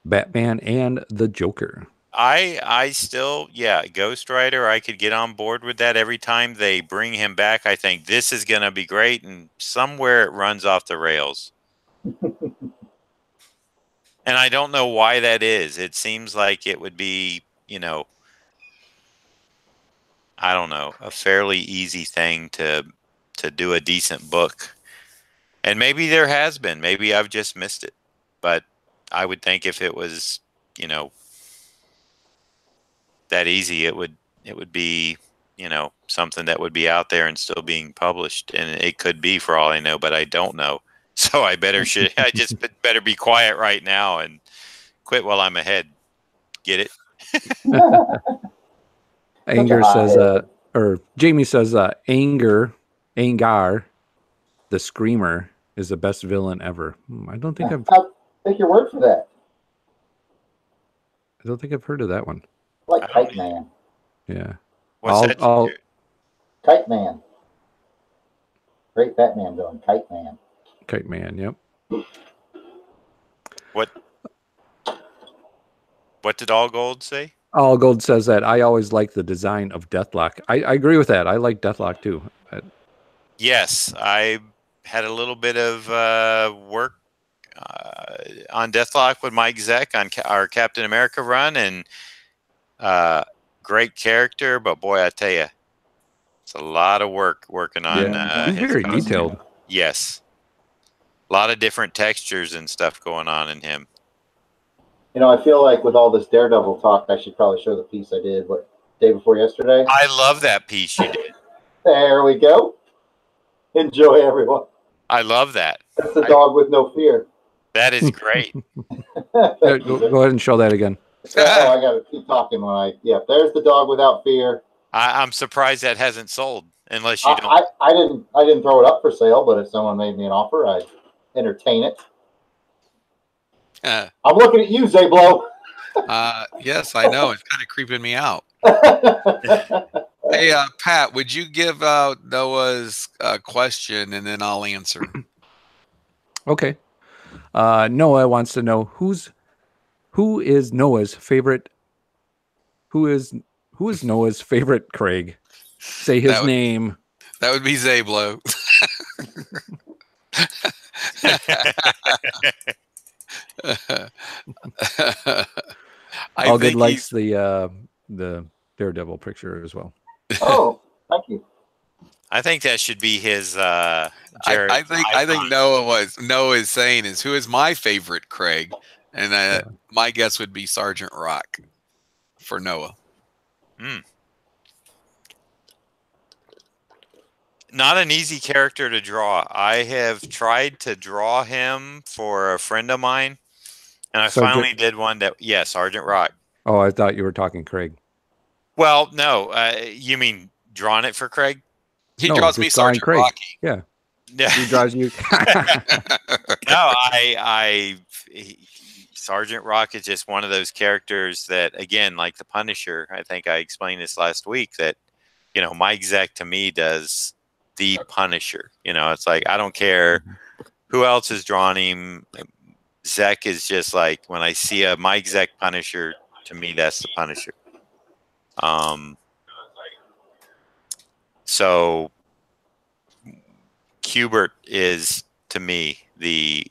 Batman and the Joker. I still, Ghost Rider, I could get on board with that. Every time they bring him back, I think this is going to be great, and somewhere it runs off the rails. And I don't know why that is. It seems like it would be, I don't know, a fairly easy thing to do a decent book. And maybe there has been. Maybe I've just missed it. But I would think if it was, that easy, it would be, something that would be out there and still being published. And it could be, for all I know, but I don't know. So I just better be quiet right now and quit while I'm ahead. Get it? Anger says, or Jamie says, Angar, the Screamer, is the best villain ever. I don't think I'll take your word for that. I don't think I've heard of that one. Like Kite Man. Yeah. Kite Man. Great Batman villain, Kite Man. Kite Man, yep. What did All Gold say? All Gold says that I always like the design of Deathlock. I agree with that. I like Deathlock too. Yes, I had a little bit of work on Deathlock with Mike Zeck on our Captain America run, and great character, but boy, I tell you, it's a lot of work working on. He's very detailed. Yes, a lot of different textures and stuff going on in him. I feel like with all this Daredevil talk, I should probably show the piece I did day before yesterday. I love that piece you did. There we go. Enjoy, everyone. I love that. That's the dog with no fear. That is great. Go ahead and show that again. I got to keep talking when there's the dog without fear. I'm surprised that hasn't sold, unless you don't. I didn't throw it up for sale, but if someone made me an offer, I'd entertain it. I'm looking at you, Zablo. Yes, I know. It's kind of creeping me out. Hey, Pat, would you give out Noah's question and then I'll answer? Okay. Noah wants to know who is Noah's favorite. Who is Noah's favorite Craig? Say his name. That would be Zablo. Allgood likes the Daredevil picture as well. Oh, thank you. I think that should be his. Jarrod, I think Noah is saying is who is my favorite Craig, and my guess would be Sergeant Rock for Noah. Not an easy character to draw. I have tried to draw him for a friend of mine, and I finally did one that, Sergeant Rock. Oh, I thought you were talking Craig. Well, no, you mean drawing it for Craig? He draws me Sergeant Craig. Rocky. Yeah. He draws you. No, Sergeant Rock is just one of those characters that, again, like the Punisher, I think I explained this last week, that, Mike Zeck to me does the Punisher. It's like, I don't care who else has drawn him. Zeck is just like, when I see a Mike Zeck Punisher, to me, that's the Punisher. So Kubert is, to me, the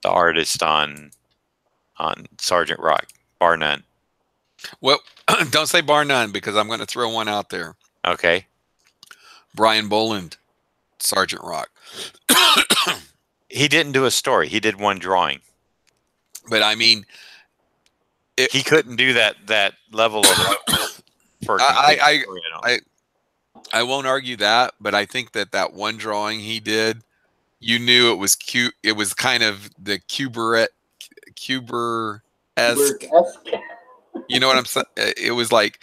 artist on Sergeant Rock, bar none. Well, don't say bar none, because I'm going to throw one out there. Okay. Brian Boland, Sergeant Rock. He didn't do a story. He did one drawing. But I mean, he couldn't do that level of. I won't argue that, but I think that one drawing he did, you knew it was cute. It was kind of the Kuber-esque. You know what I'm saying? It was like.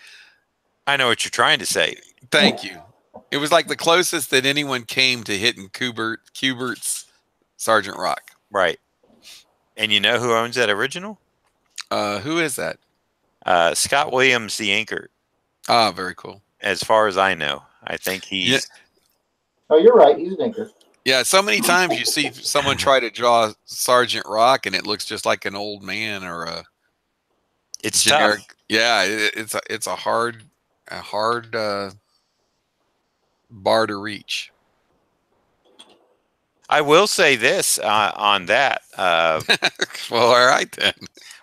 I know what you're trying to say. Thank you. It was like the closest that anyone came to hitting Kubert's Sergeant Rock. Right. And you know who owns that original? Who is that? Scott Williams, the inker. Ah, very cool. As far as I know, I think he's. Yeah. Oh, you're right. He's an inker. Yeah, so many times you see someone try to draw Sergeant Rock, and it looks just like an old man or a. It's generic. tough. Yeah, it's a hard bar to reach. I will say this on that. Well, all right then.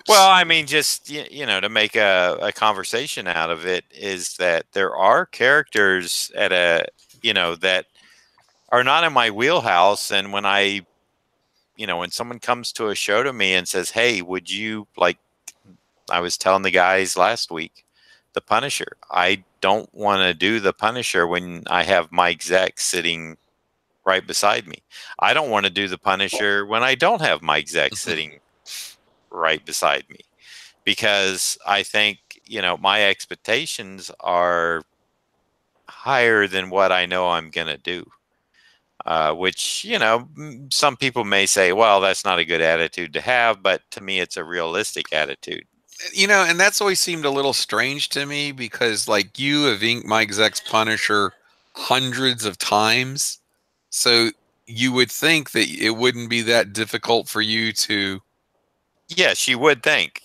Well, I mean, just to make a conversation out of it, is that there are characters that are not in my wheelhouse, and when when someone comes to a show to me and says, "Hey, would you like?" I was telling the guys last week, the Punisher. I don't want to do the Punisher when I have Mike Zeck sitting right beside me. I don't want to do the Punisher when I don't have Mike Zeck sitting right beside me, because I think my expectations are higher than what I know I'm gonna do, which some people may say, well, that's not a good attitude to have, but to me it's a realistic attitude. And that's always seemed a little strange to me, because like you have inked Mike Zeck's Punisher hundreds of times, so you would think that it wouldn't be that difficult for you to. Yes, you would think.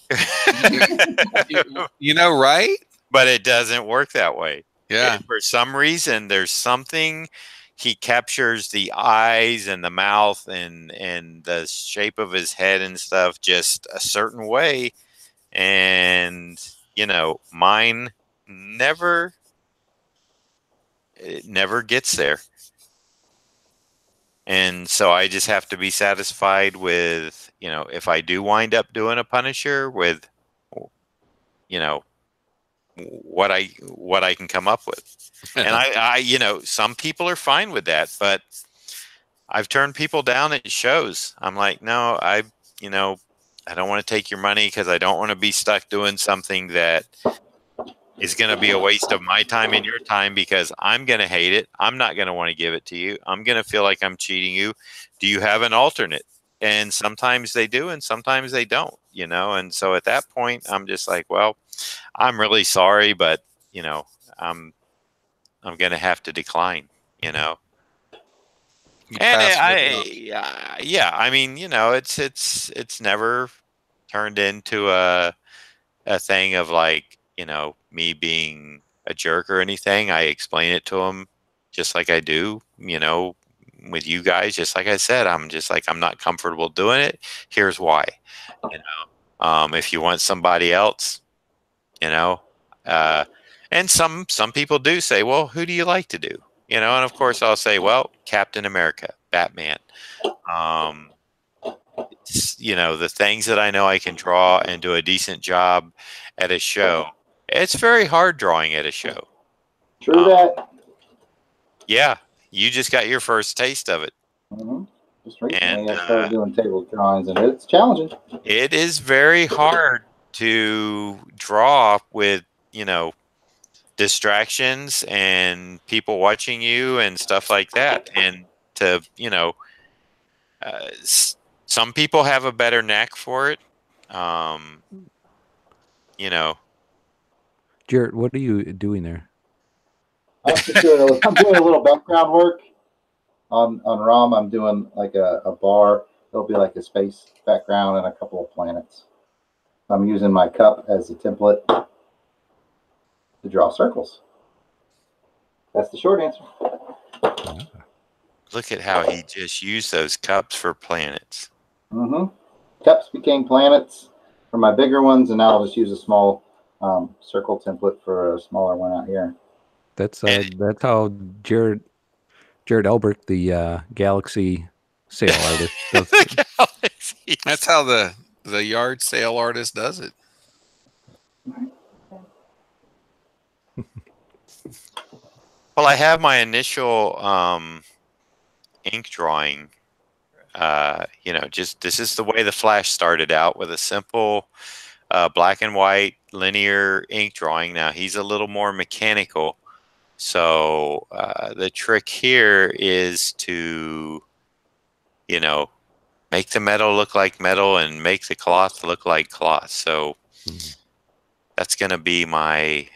Right? But it doesn't work that way. Yeah. And for some reason, there's something. He captures the eyes and the mouth and the shape of his head and stuff just a certain way. And, mine never gets there. And so I just have to be satisfied with, if I do wind up doing a Punisher, with, what I can come up with. And I some people are fine with that, but I've turned people down at shows. I'm like, no, I don't want to take your money, because I don't want to be stuck doing something that is going to be a waste of my time and your time, because I'm going to hate it. I'm not going to want to give it to you. I'm going to feel like I'm cheating you. Do you have an alternate? and sometimes they do, and sometimes they don't, you know. And so at that point, I'm just like, well, I'm really sorry, but you know, I'm going to have to decline, you know. You And pass with yeah, I mean, you know, it's never turned into a thing of like, you know, me being a jerk or anything. I explain it to them just like I do, you know, with you guys. Just like I said, I'm just like, I'm not comfortable doing it. Here's why. You know, if you want somebody else, you know, uh, and some people do say, well, who do you like to do? You know, and of course I'll say, well, Captain America, Batman. You know, the things that I know I can draw and do a decent job at a show. It's very hard drawing at a show. True that. Yeah, you just got your first taste of it. Mm-hmm. Just recently, And I started doing table drawings, and it's challenging. it is very hard to draw with, you know, distractions and people watching you and stuff like that. And to, you know, some people have a better knack for it. You know, Jarrod, what are you doing there? I'm just doing I'm doing a little background work on ROM. I'm doing like a bar. It'll be like a space background and a couple of planets. I'm using my cup as a template to draw circles. That's the short answer. look at how he just used those cups for planets. Mm-hmm. Cups became planets for my bigger ones, and now I'll just use a small circle template for a smaller one out here. That's how Jarrod Alberich, the Galaxy sale artist, does it. That's how the yard sale artist does it. Well, I have my initial ink drawing. You know, just this is the way the Flash started out, with a simple black and white linear ink drawing. Now he's a little more mechanical. So the trick here is to, you know, make the metal look like metal and make the cloth look like cloth. So that's going to be my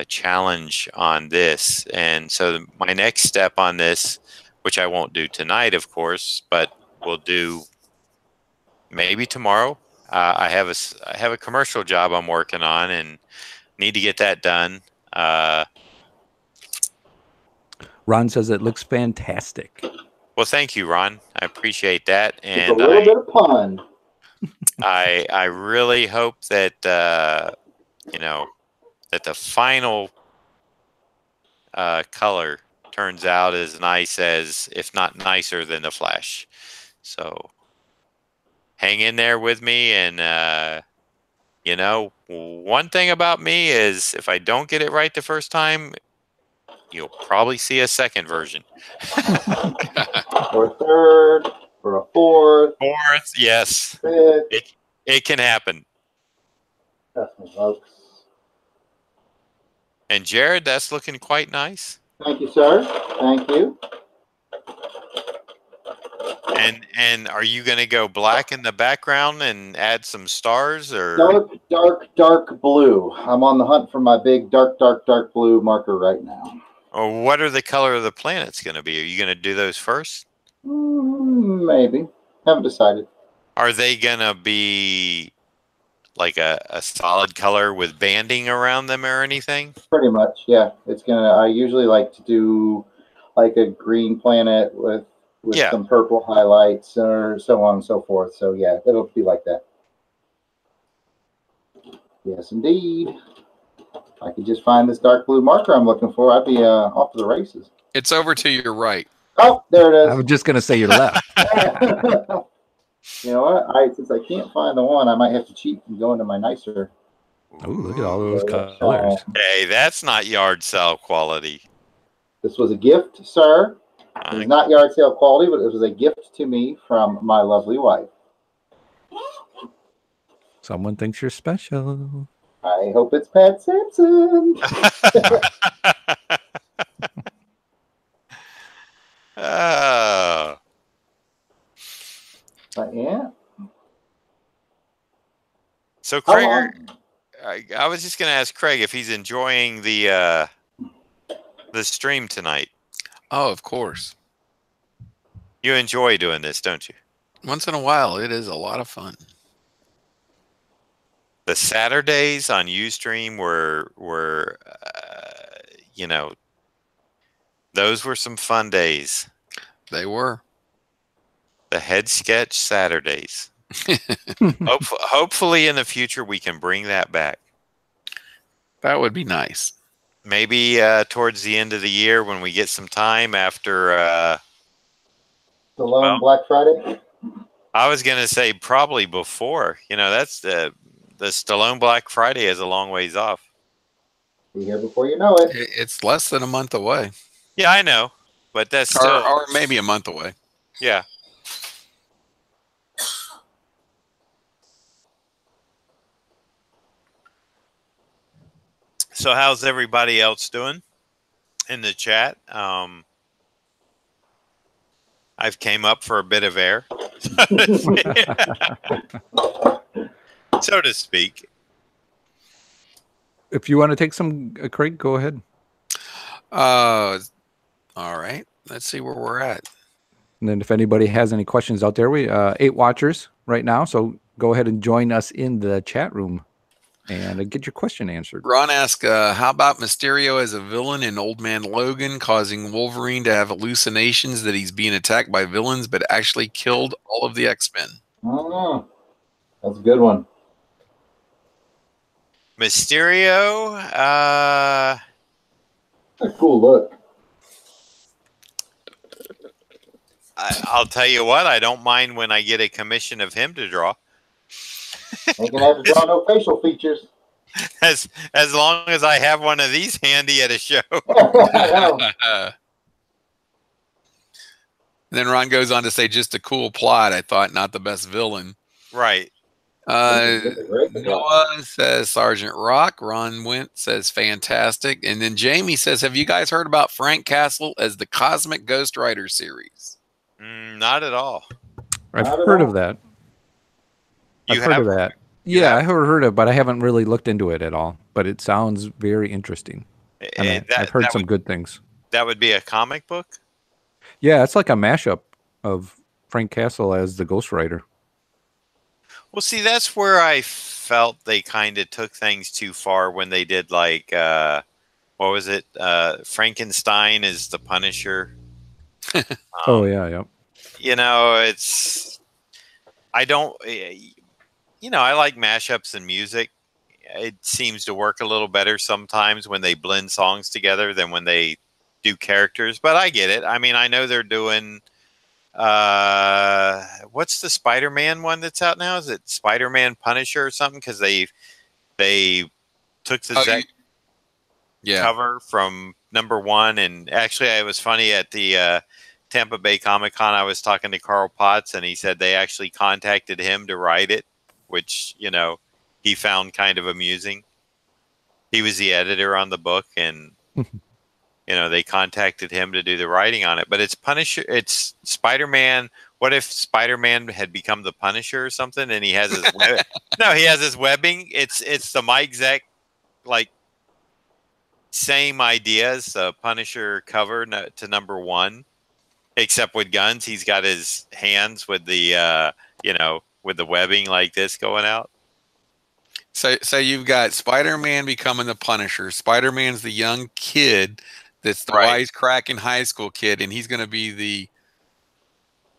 challenge on this. And so my next step on this, which I won't do tonight, of course, but we'll do maybe tomorrow. I have a commercial job I'm working on and need to get that done. Ron says it looks fantastic. Well, thank you, Ron. I appreciate that, Just and a little bit of pun. I really hope that you know, that the final color turns out as nice as, if not nicer than, the Flash. So hang in there with me, and you know, one thing about me is if I don't get it right the first time, you'll probably see a second version. Or a third, or a fourth. Fourth, yes. Fifth. It can happen. Trust me, folks. And Jarrod, that's looking quite nice. Thank you, sir. Thank you. And are you going to go black in the background and add some stars, or Dark blue. I'm on the hunt for my big dark blue marker right now. or what are the color of the planets going to be? Are you going to do those first? Maybe. Haven't decided. Are they going to be like a solid color with banding around them or anything? Pretty much, yeah. I usually like to do like a green planet with some purple highlights or so on and so forth. So yeah, it'll be like that. Yes, indeed. If I could just find this dark blue marker I'm looking for, I'd be off to the races. It's over to your right. Oh, there it is. I was just going to say your left. You know what? Since I can't find the one, I might have to cheat and go into my nicer. Oh, look at all those colors. Hey, that's not yard sale quality. This was a gift, sir. It was not yard sale quality, but it was a gift to me from my lovely wife. Someone thinks you're special. I hope it's Pat Sampson. Oh. I am. So How Craig, long? I was just going to ask Craig if he's enjoying the stream tonight. Oh, of course. You enjoy doing this, don't you? Once in a while, it is a lot of fun. The Saturdays on Ustream were you know, those were some fun days. They were. The head sketch Saturdays. Hopefully in the future we can bring that back. That would be nice. Maybe towards the end of the year when we get some time after Stallone Black Friday? I was going to say probably before. You know, that's the Stallone Black Friday is a long ways off. Be here before you know it. It's less than a month away. Yeah, I know. But that's still... Or maybe a month away. Yeah. So how's everybody else doing in the chat? I've came up for a bit of air, so to speak. If you want to take some, Craig, go ahead. All right. Let's see where we're at. And then if anybody has any questions out there, we 8 watchers right now, so go ahead and join us in the chat room and get your question answered. Ron asked, how about Mysterio as a villain in Old Man Logan, causing Wolverine to have hallucinations that he's being attacked by villains, but actually killed all of the X-Men? Oh, that's a good one. Mysterio, That's a cool look. I'll tell you what, I don't mind when I get a commission of him to draw. Ain't gonna have to draw no facial features. As long as I have one of these handy at a show. Then Ron goes on to say, just a cool plot. I thought not the best villain. Right. Noah says Sergeant Rock. Ron Went says fantastic. And then Jamie says, have you guys heard about Frank Castle as the Cosmic Ghost Rider series? Not at all. I've heard of that. I've heard of that. Yeah, I heard of it, but I haven't really looked into it at all. But it sounds very interesting. I've heard some good things. That would be a comic book? Yeah, it's like a mashup of Frank Castle as the Ghost Rider. Well, see, that's where I felt they kind of took things too far when they did, like, what was it? Frankenstein is the Punisher. Oh, yeah. You know, it's... I don't... You know, I like mashups in music. It seems to work a little better sometimes when they blend songs together than when they do characters. But I get it. I mean, I know they're doing... what's the Spider-Man one that's out now? Is it Spider-Man Punisher or something? Because they took the cover from #1, and actually it was funny at the Tampa Bay Comic-Con. I was talking to Carl Potts, and he said they actually contacted him to write it, which, you know, he found kind of amusing. He was the editor on the book, and you know, they contacted him to do the writing on it. But it's Punisher. It's Spider-Man. What if Spider-Man had become the Punisher or something, and he has his he has his webbing. It's the Mike Zeck, like, same ideas. The Punisher cover to #1, except with guns. He's got his hands with the you know, with the webbing like this going out. So you've got Spider-Man becoming the Punisher. Spider-Man's the young kid that's the wisecracking high school kid, and he's going to be the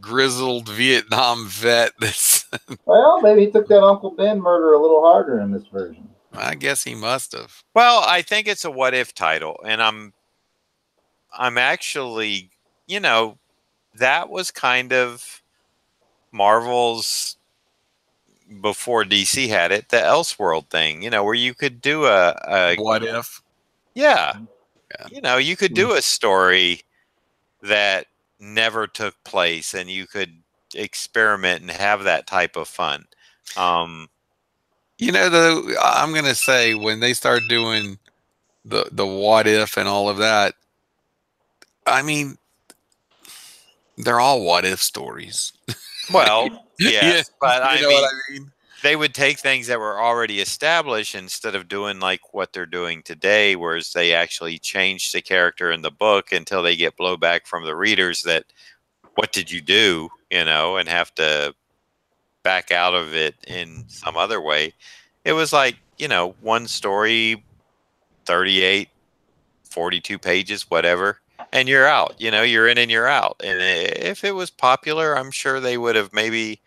grizzled Vietnam vet. That's Well, maybe he took that Uncle Ben murder a little harder in this version. I guess he must have. Well, I think it's a what if title, and I'm actually, you know, that was kind of Marvel's, before DC had it, the Elseworld thing, you know, where you could do a what if. Yeah. You know, you could do a story that never took place, and you could experiment and have that type of fun. You know, I'm going to say when they start doing the what if and all of that, I mean, they're all what if stories. Well, yes, but you know what I mean? they would take things that were already established instead of doing like what they're doing today, whereas they actually change the character in the book until they get blowback from the readers that, what did you do, and have to back out of it in some other way. It was like, one story, 38, 42 pages, whatever, and you're out. You're in and you're out. And if it was popular, I'm sure they would have maybe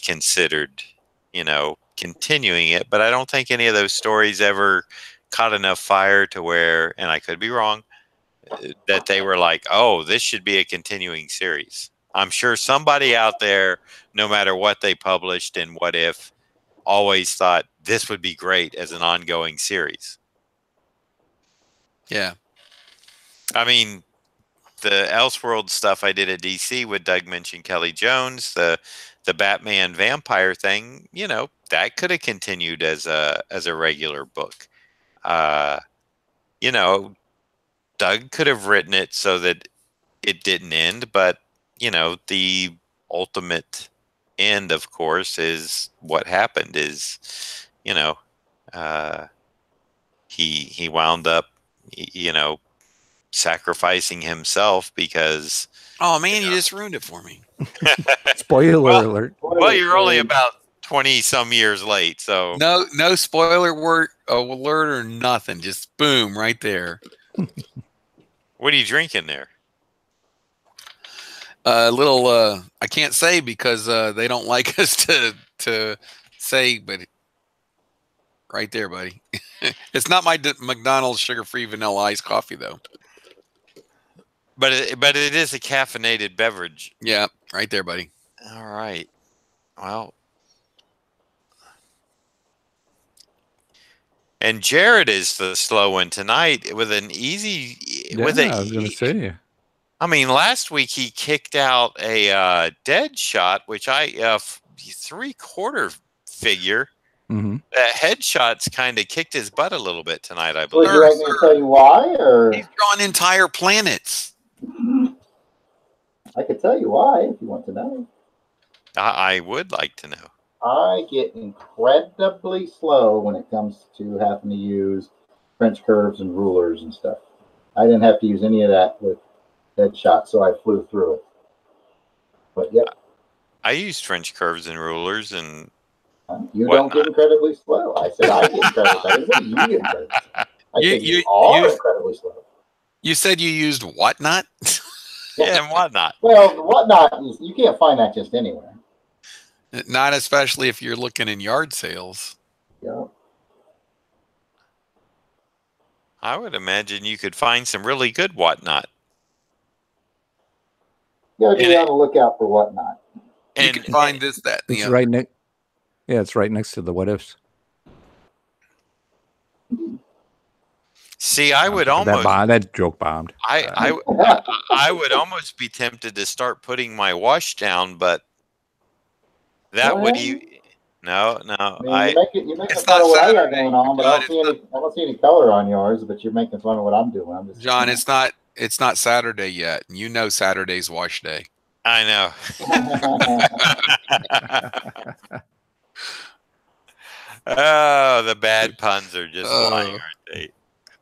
considered, continuing it. But I don't think any of those stories ever caught enough fire to where, and I could be wrong, that they were like, oh, this should be a continuing series. I'm sure somebody out there, no matter what they published in What If, always thought this would be great as an ongoing series. Yeah. I mean, the Elseworld stuff I did at DC with Doug mentioned Kelly Jones, the Batman vampire thing, that could have continued as a regular book. Doug could have written it so that it didn't end, but the ultimate end, of course, is what happened is, he wound up, sacrificing himself because. Oh man, you just ruined it for me. Spoiler alert. Well, you're only about 20 some years late, so No spoiler alert or nothing. Just boom right there. What are you drinking there? A little I can't say because they don't like us to say, but right there, buddy. It's not my McDonald's sugar-free vanilla iced coffee though. But it is a caffeinated beverage. Yeah, right there, buddy. All right. Well, and Jarrod is the slow one tonight with an easy. Yeah, I was going to say. I mean, last week he kicked out a dead shot, which I 3/4 figure. Mm-hmm. That headshot's kind of kicked his butt a little bit tonight, I believe. Would you like me to tell you why, or He's drawing entire planets. I could tell you why if you want to know. I would like to know. I get incredibly slow when it comes to having to use French curves and rulers and stuff. I didn't have to use any of that with headshot, so I flew through it. But yep. I used French curves and rulers, and you don't get incredibly slow. I said I get incredibly slow. I didn't say you get incredibly slow. I said you are incredibly slow. You said you used whatnot? Yeah, and whatnot. Well, whatnot is, you can't find that just anywhere. Not especially if you're looking in yard sales. Yeah. I would imagine you could find some really good whatnot. You gotta be on the lookout for whatnot. You can find this, that, and the It's other. right next. Yeah, it's right next to the What Ifs. See, I would almost that joke bombed. I would almost be tempted to start putting my wash down, but that would no. I mean, you're making It's fun not of what I got Saturday, going on, but John, I don't see any color on yours. But you're making fun of what I'm doing. I'm just, John, it's not Saturday yet. You know Saturday's wash day. I know. Oh, the bad puns are just flying, aren't they?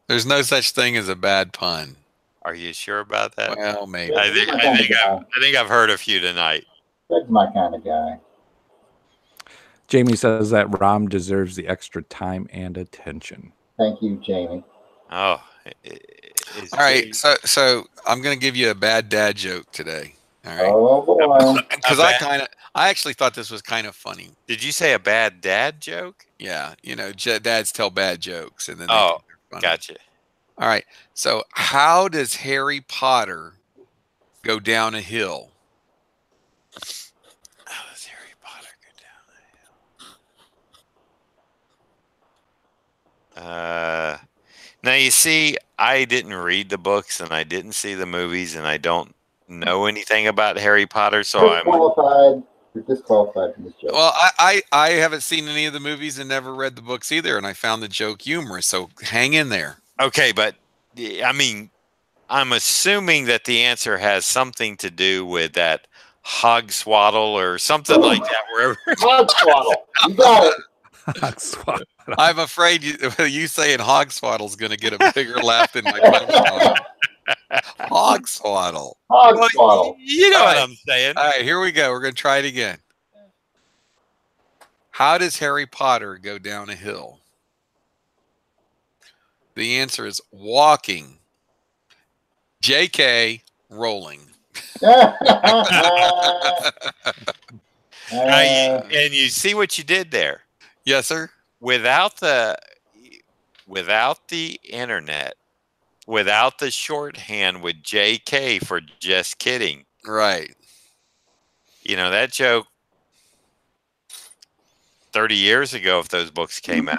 There's no such thing as a bad pun. Are you sure about that? Well, maybe. I think I've heard a few tonight. That's my kind of guy. Jamie says that Rom deserves the extra time and attention. Thank you, Jamie. Oh, All right, so I'm going to give you a bad dad joke today. All right. Oh boy. Because I actually thought this was kind of funny. Did you say a bad dad joke? Yeah, dads tell bad jokes, and then Gotcha. All right. So, how does Harry Potter go down a hill? How does Harry Potter go down a hill? Now you see, I didn't read the books and I didn't see the movies, and I don't know anything about Harry Potter, so You're disqualified from this joke. Well, I haven't seen any of the movies and never read the books either, and I found the joke humorous. So hang in there. Okay, but I mean, I'm assuming that the answer has something to do with that Hogswaddle or something like that. Wherever. Hogswaddle. You got it. I'm afraid you saying hogswaddle is going to get a bigger laugh than my punchline. Hogswaddle. Hogswaddle. You know All what right. I'm saying. All right, here we go. We're going to try it again. How does Harry Potter go down a hill? The answer is walking. JK, rolling. And you see what you did there. Yes, sir. Without the internet, without the shorthand with JK for just kidding. Right. You know, that joke 30 years ago, if those books came out,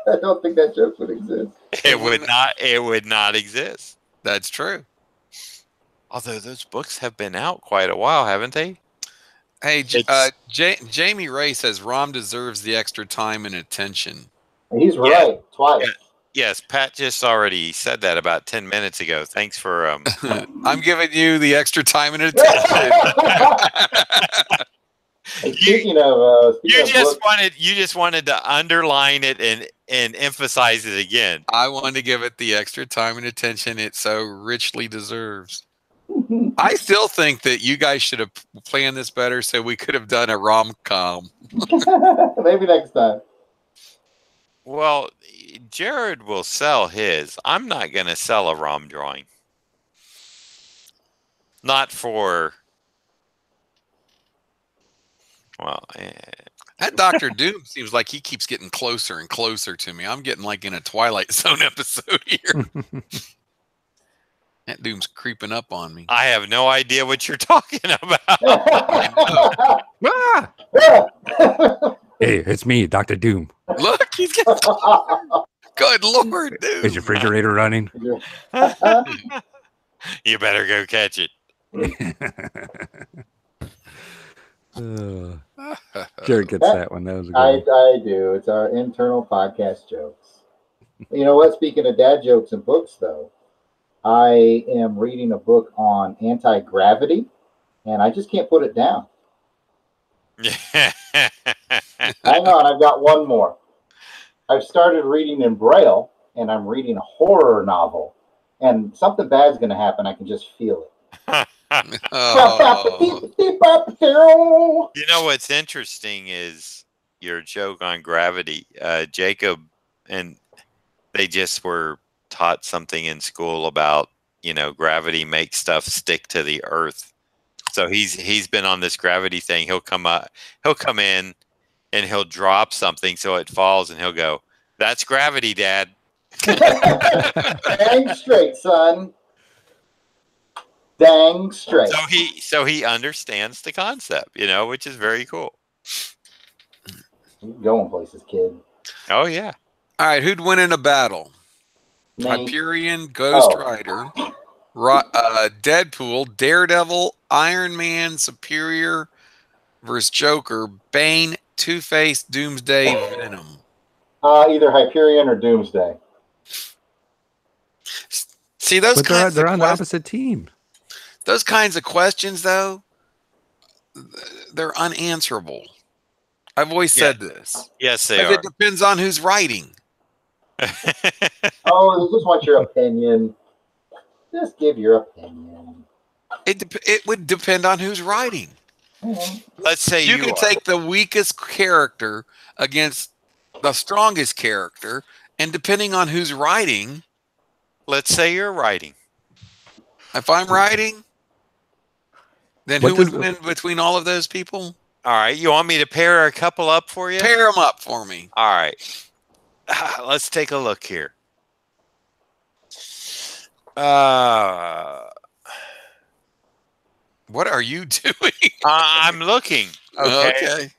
I don't think that joke would exist. it would not exist. That's true. Although those books have been out quite a while, haven't they? Hey, Jamie Ray says Rom deserves the extra time and attention. He's right. Twice. Yes, Pat just already said that about 10 minutes ago. Thanks for I'm giving you the extra time and attention. Speaking of you just wanted to underline it and emphasize it again. I wanted to give it the extra time and attention it so richly deserves. I still think that you guys should have planned this better so we could have done a rom-com. Maybe next time. Well, Jarrod will sell his. I'm not going to sell a ROM drawing. Not for... Well... That Dr. Doom seems like he keeps getting closer and closer to me. I'm getting like in a Twilight Zone episode here. That Doom's creeping up on me. I have no idea what you're talking about. Ah! Hey, it's me, Dr. Doom. Look, he's getting good Lord, dude. Is your refrigerator running? You better go catch it. Jarrod gets that one. That was a good one. I do. It's our internal podcast jokes. You know what? Speaking of dad jokes and books, though, I am reading a book on anti-gravity, and I just can't put it down. Hang on, I've got one more. I've started reading in Braille, and I'm reading a horror novel, and something bad's going to happen. I can just feel it. Oh. You know what's interesting is your joke on gravity. Jacob and they just were taught something in school about, you know, gravity makes stuff stick to the earth. So he's been on this gravity thing. He'll come in and he'll drop something so it falls and he'll go, "That's gravity, Dad." Dang straight, son. Dang straight. So he understands the concept, you know, which is very cool. You're going places, kid. Oh yeah. All right, who'd win in a battle? Hyperion, Ghost Rider, Deadpool, Daredevil, Iron Man, Superior versus Joker, Bane, Two-Face, Doomsday, Venom. Either Hyperion or Doomsday. See, those but they're on the opposite team. Those kinds of questions, though, they're unanswerable. I've always said this. Yes, they are. It depends on who's writing. Oh, they just want your opinion. Just give your opinion. It would depend on who's writing. Let's say you can take the weakest character against the strongest character, and depending on who's writing. Let's say you're writing. If I'm writing, then who would win between all of those people? All right. You want me to pair a couple up for you? Pair them up for me. All right. Let's take a look here. What are you doing? I'm looking. Okay.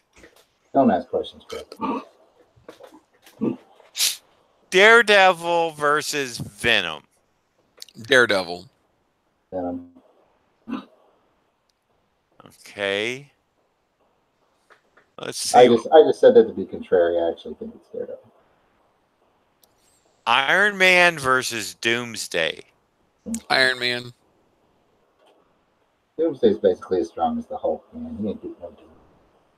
Don't ask questions, Chris. Daredevil versus Venom. Daredevil. Venom. Okay. Let's see. I just said that to be contrary. I actually think it's Daredevil. Iron Man versus Doomsday. Iron Man. Doomsday's basically as strong as the Hulk, man. He ain't doing no doom.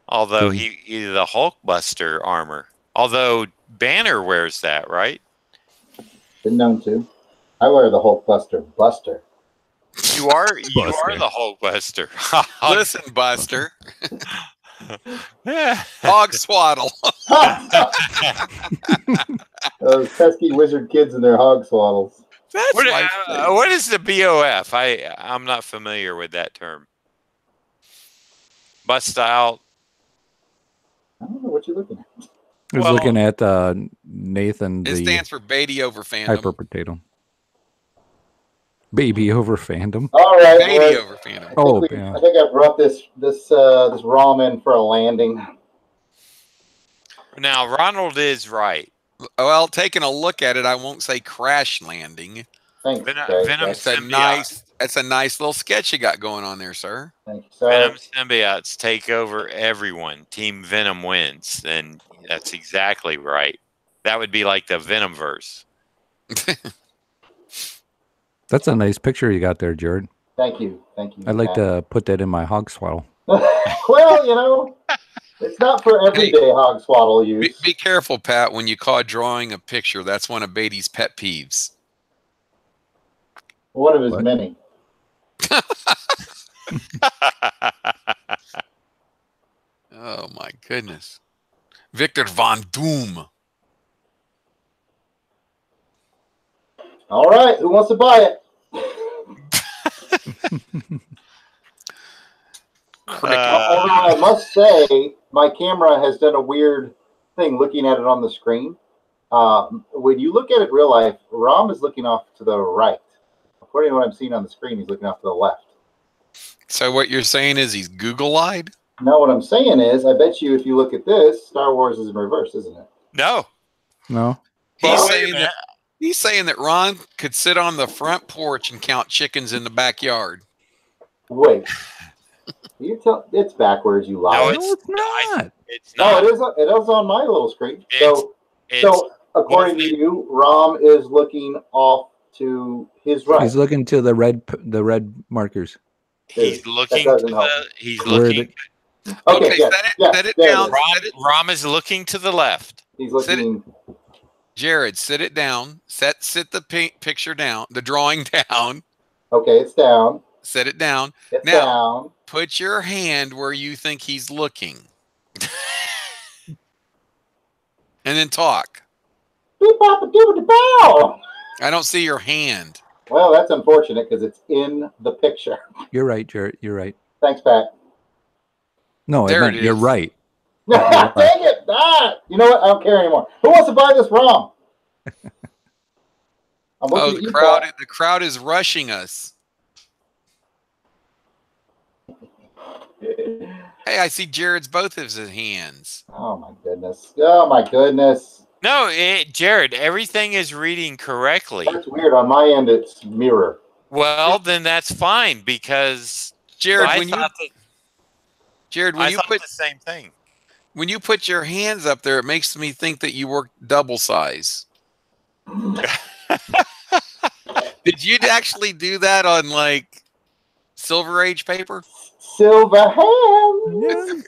Although he's the Hulkbuster armor. Although Banner wears that, right? Been known to. I wear the Hulkbuster Buster. You are the Hulkbuster. Listen, Buster. Yeah. Hog swaddle. Those pesky wizard kids and their hog swaddles. That's What is the BOF? I'm not familiar with that term. Bust out. I don't know what you're looking at. I was looking at Nathan. It stands for Beatty over fandom. Hyper Potato. Baby over fandom. All right. Beatty over fandom. I think I brought this ROM in for a landing. Now Ronald is right. Well, taking a look at it, I won't say crash landing. Thanks, Venom That's a nice little sketch you got going on there, sir. Thank you, sir. Venom symbiotes take over everyone. Team Venom wins. And that's exactly right. That would be like the Venomverse. That's a nice picture you got there, Jarrod. Thank you. I'd like to put that in my hog swaddle. Well, it's not for everyday hog swaddle use. Be careful, Pat, when you call drawing a picture. That's one of Beatty's pet peeves. One of his many. Oh, my goodness. Victor Von Doom. All right, who wants to buy it? Although I must say, my camera has done a weird thing looking at it on the screen. When you look at it real life, Rom is looking off to the right. According to what I'm seeing on the screen, he's looking off to the left. So what you're saying is he's Google-eyed? No, what I'm saying is, I bet you if you look at this, Star Wars is in reverse, isn't it? No. He's saying that Ron could sit on the front porch and count chickens in the backyard. Wait. It's backwards, you lie. No, it's not. It's not. No, it is on my little screen. So according to you, Rom is looking off to his right. He's looking to the red markers. He's looking. Okay, set it down. Rom is looking to the left. He's looking. Jarrod, sit it down. Sit the picture down. The drawing down. Okay, it's down. Set it down. It's now, down. Put your hand where you think he's looking. And then talk. I don't see your hand. Well, that's unfortunate because it's in the picture. You're right, Jarrod. You're right. Thanks, Pat. No, you're right. Dang it! You know what? I don't care anymore. Who wants to buy this ROM? The crowd is rushing us. Hey, I see Jarrod's both of his hands. Oh my goodness! Oh my goodness! No, Jarrod, everything is reading correctly. That's weird. On my end, it's mirror. Well, then that's fine because Jarrod, when you put the same thing. When you put your hands up there, it makes me think that you work double size. Did you actually do that on like Silver Age paper? Silver hand.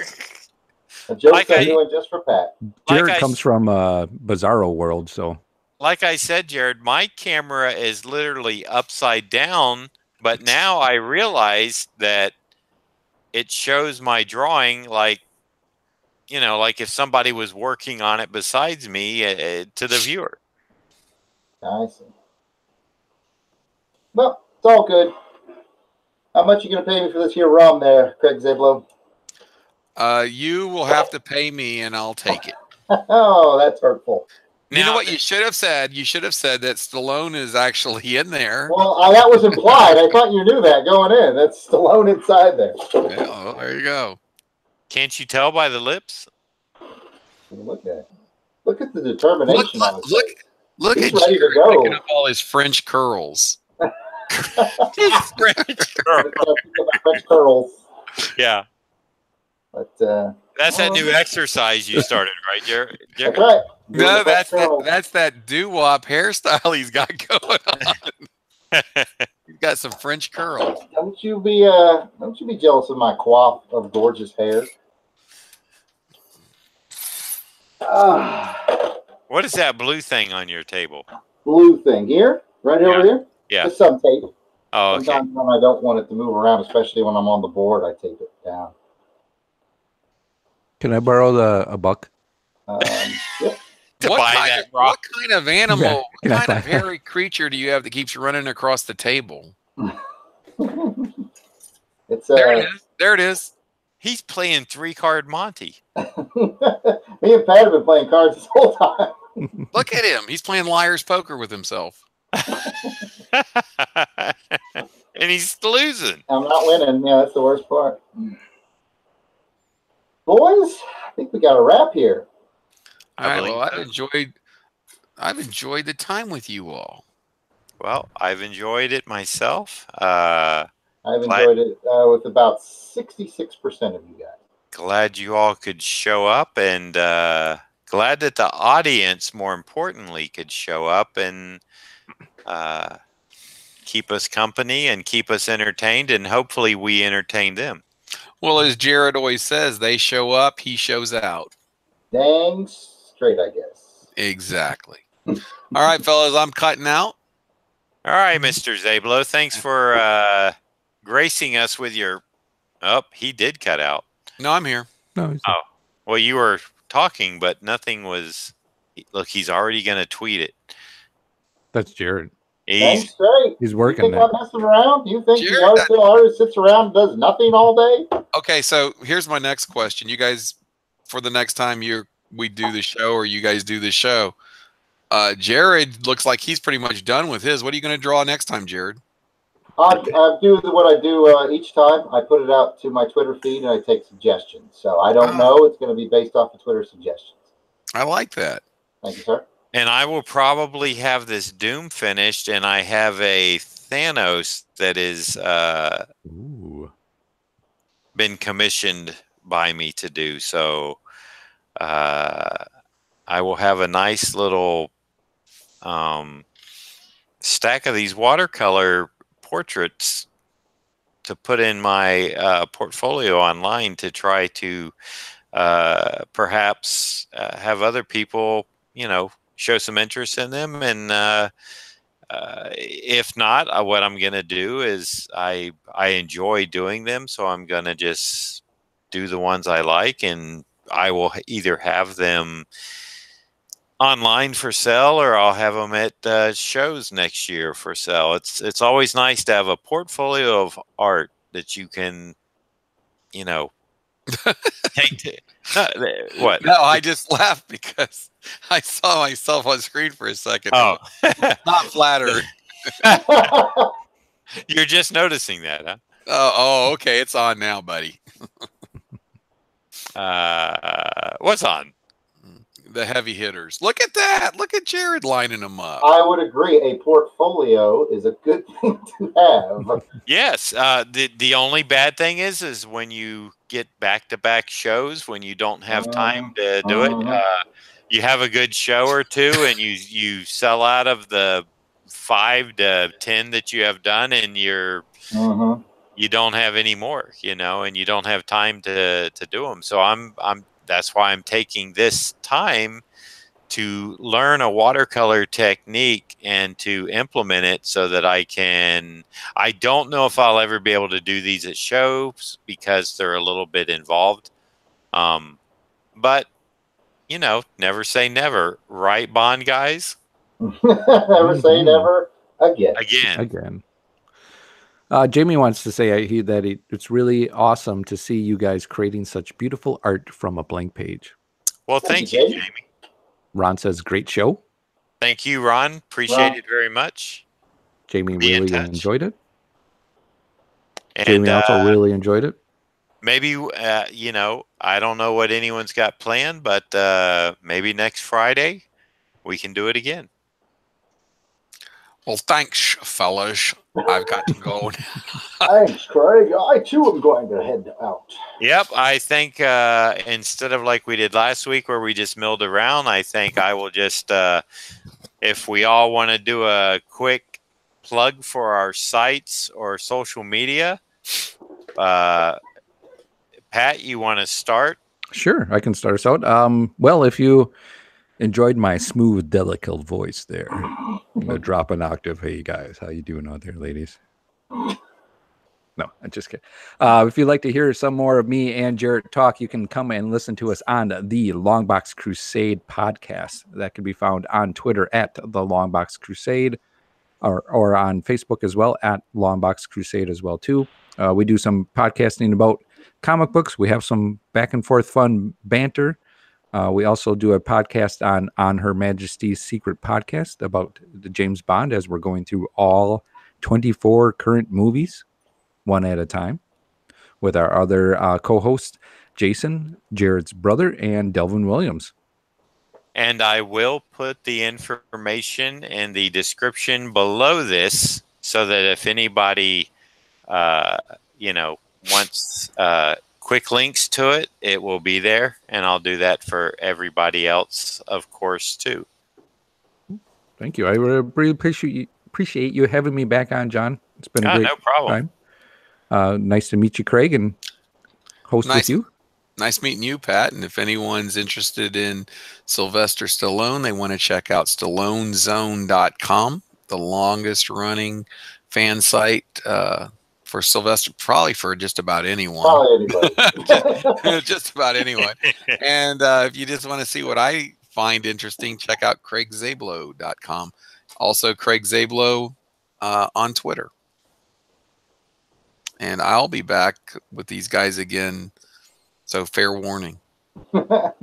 A joke I'm doing just for Pat. Jarrod comes from Bizarro world, so. Like I said, Jarrod, my camera is literally upside down, but now I realize that it shows my drawing like, like if somebody was working on it besides me to the viewer. I see. Well, it's all good. How much are you going to pay me for this here ROM there, Craig Zablo? You will have to pay me and I'll take it. Oh, that's hurtful. You know what you should have said? You should have said that Stallone is actually in there. Well, that was implied. I thought you knew that going in. That's Stallone inside there. Yeah, well, there you go. Can't you tell by the lips? Look at it. Look at the determination. Look He's at ready to Jarrod go. picking up all his French curls. French curls. Yeah. But that's that new exercise you started, right, Jarrod? That's right. No, that's that doo-wop hairstyle he's got going on. He's got got some French curls. Don't you be jealous of my coif of gorgeous hair. What is that blue thing on your table? Blue thing here, right over here. Yeah. Just some tape. Oh, okay. Sometimes when I don't want it to move around, especially when I'm on the board, I tape it down. Can I borrow a buck? Yep. What kind of animal, Yeah, what kind of hairy creature do you have that keeps running across the table? It's There it is. There it is. He's playing 3-card Monty. Me and Pat have been playing cards this whole time. Look at him. He's playing liar's poker with himself. And he's losing. I'm not winning. Yeah, that's the worst part. Boys, I think we got a wrap here. All right. Well, I've enjoyed the time with you all. Well, I've enjoyed it myself. I've enjoyed it with about 66% of you guys. Glad you all could show up, and glad that the audience, more importantly, could show up and keep us company and keep us entertained, and hopefully we entertain them. Well, as Jarrod always says, they show up, he shows out. Dang straight, I guess. Exactly. All right, fellas, I'm cutting out. All right, Mr. Zablo, thanks for gracing us with your... Oh, he did cut out. No, I'm here. No. Oh, well, you were talking, but nothing was... Look, he's already going to tweet it. That's Jarrod. Dang straight. He's working You think I'm messing around? You think Jarrod, the artist sits around and does nothing all day? Okay, so here's my next question. You guys, for the next time we do the show or you guys do the show, Jarrod looks like he's pretty much done with his. What are you going to draw next time, Jarrod? I do what I do each time. I put it out to my Twitter feed and I take suggestions. So I don't know. It's going to be based off of Twitter suggestions. I like that. Thank you, sir. And I will probably have this Doom finished, and I have a Thanos that is been commissioned by me to do. So I will have a nice little stack of these watercolor portraits to put in my portfolio online to try to perhaps have other people, show some interest in them. And if not, what I'm going to do is I enjoy doing them. So I'm going to just do the ones I like, and I will either have them online for sale or I'll have them at shows next year for sale. It's always nice to have a portfolio of art that you can, take to. What? No, I just laughed because I saw myself on screen for a second. Oh, not flattered. You're just noticing that, huh? Oh, okay. It's on now, buddy. What's on? The heavy hitters. Look at that. Look at Jarrod lining them up. I would agree. A portfolio is a good thing to have. Yes. The only bad thing is when you get back-to-back shows, when you don't have time to do it. You have a good show or two, and you sell out of the 5 to 10 that you have done, and you don't have any more, and you don't have time to do them. So that's why I'm taking this time to learn a watercolor technique and to implement it so that I don't know if I'll ever be able to do these at shows because they're a little bit involved. But, never say never. Right, Bond guys? Never say never Again. Jamie wants to say that it's really awesome to see you guys creating such beautiful art from a blank page. Well, thank you, Jamie. Ron says, great show. Thank you, Ron. Appreciate it very much. Jamie really enjoyed it. And, Jamie also really enjoyed it. Maybe, I don't know what anyone's got planned, but maybe next Friday we can do it again. Well, thanks, fellas. I've got to go. Thanks, Craig. I, too, am going to head out. Yep. I think instead of like we did last week where we just milled around, I think I will just, if we all want to do a quick plug for our sites or social media? Pat, you want to start? Sure, I can start us out. Well, if you enjoyed my smooth, delicate voice there, I'm gonna drop an octave. Hey guys, how you doing out there, ladies? No, I'm just kidding. If you'd like to hear some more of me and Jarrod talk, you can come and listen to us on the Longbox Crusade podcast. That can be found on Twitter at the Longbox Crusade, or on Facebook as well at Longbox Crusade as well too. We do some podcasting about comic books. We have some back and forth fun banter. We also do a podcast on Her Majesty's Secret Podcast about the James Bond, as we're going through all 24 current movies, one at a time, with our other co-host, Jason, Jarrod's brother, and Delvin Williams. And I will put the information in the description below this so that if anybody, wants quick links to it, it will be there. And I'll do that for everybody else, of course, too. Thank you. I really appreciate you having me back on, John. It's been a great no problem. time. Nice to meet you, Craig, and host with you. Nice meeting you, Pat. And if anyone's interested in Sylvester Stallone, they want to check out StalloneZone.com, the longest running fan site for Sylvester, probably for just about anyone. Probably anybody. Just about anyone. And if you just want to see what I find interesting, check out CraigZablo.com. Also, Craig Zablo on Twitter. And I'll be back with these guys again. So fair warning. All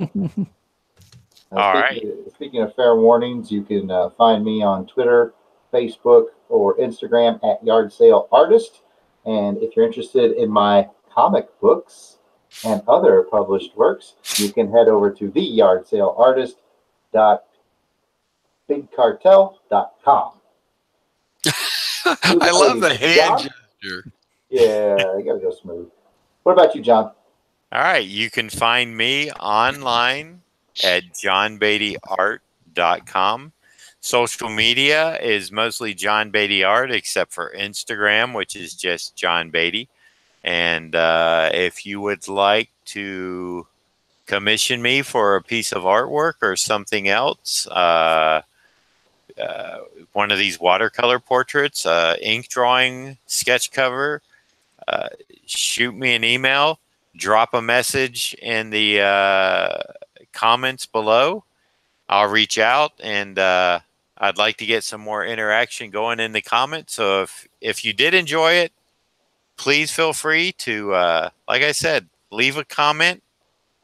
right. Speaking of fair warnings, you can find me on Twitter, Facebook, or Instagram at Yard Sale Artist. And if you're interested in my comic books and other published works, you can head over to theyardsaleartist.bigcartel.com. I love the hand gesture. Yeah, you gotta go smooth. What about you, John? All right. You can find me online at johnbeattyart.com. Social media is mostly John Beatty Art, except for Instagram, which is just John Beatty. And if you would like to commission me for a piece of artwork or something else, one of these watercolor portraits, ink drawing, sketch cover, shoot me an email, drop a message in the comments below. I'll reach out, and I'd like to get some more interaction going in the comments. So if you did enjoy it, please feel free to, like I said, leave a comment,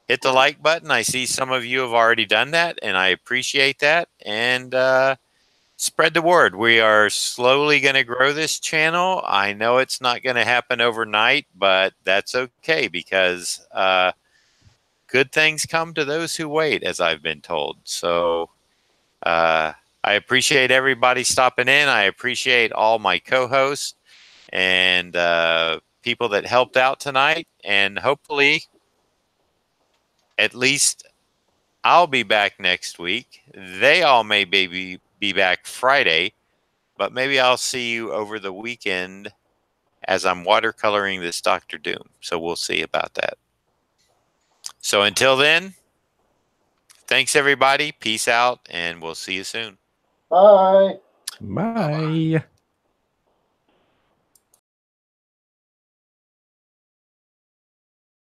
hit the like button. I see some of you have already done that, and I appreciate that. And spread the word. We are slowly going to grow this channel. I know it's not going to happen overnight, but that's okay, because good things come to those who wait, as I've been told. So I appreciate everybody stopping in. I appreciate all my co-hosts and people that helped out tonight. And hopefully, at least I'll be back next week. They all may be back Friday, but maybe I'll see you over the weekend as I'm watercoloring this Dr. Doom. So we'll see about that. So until then, thanks everybody. Peace out, and we'll see you soon. Bye. Bye.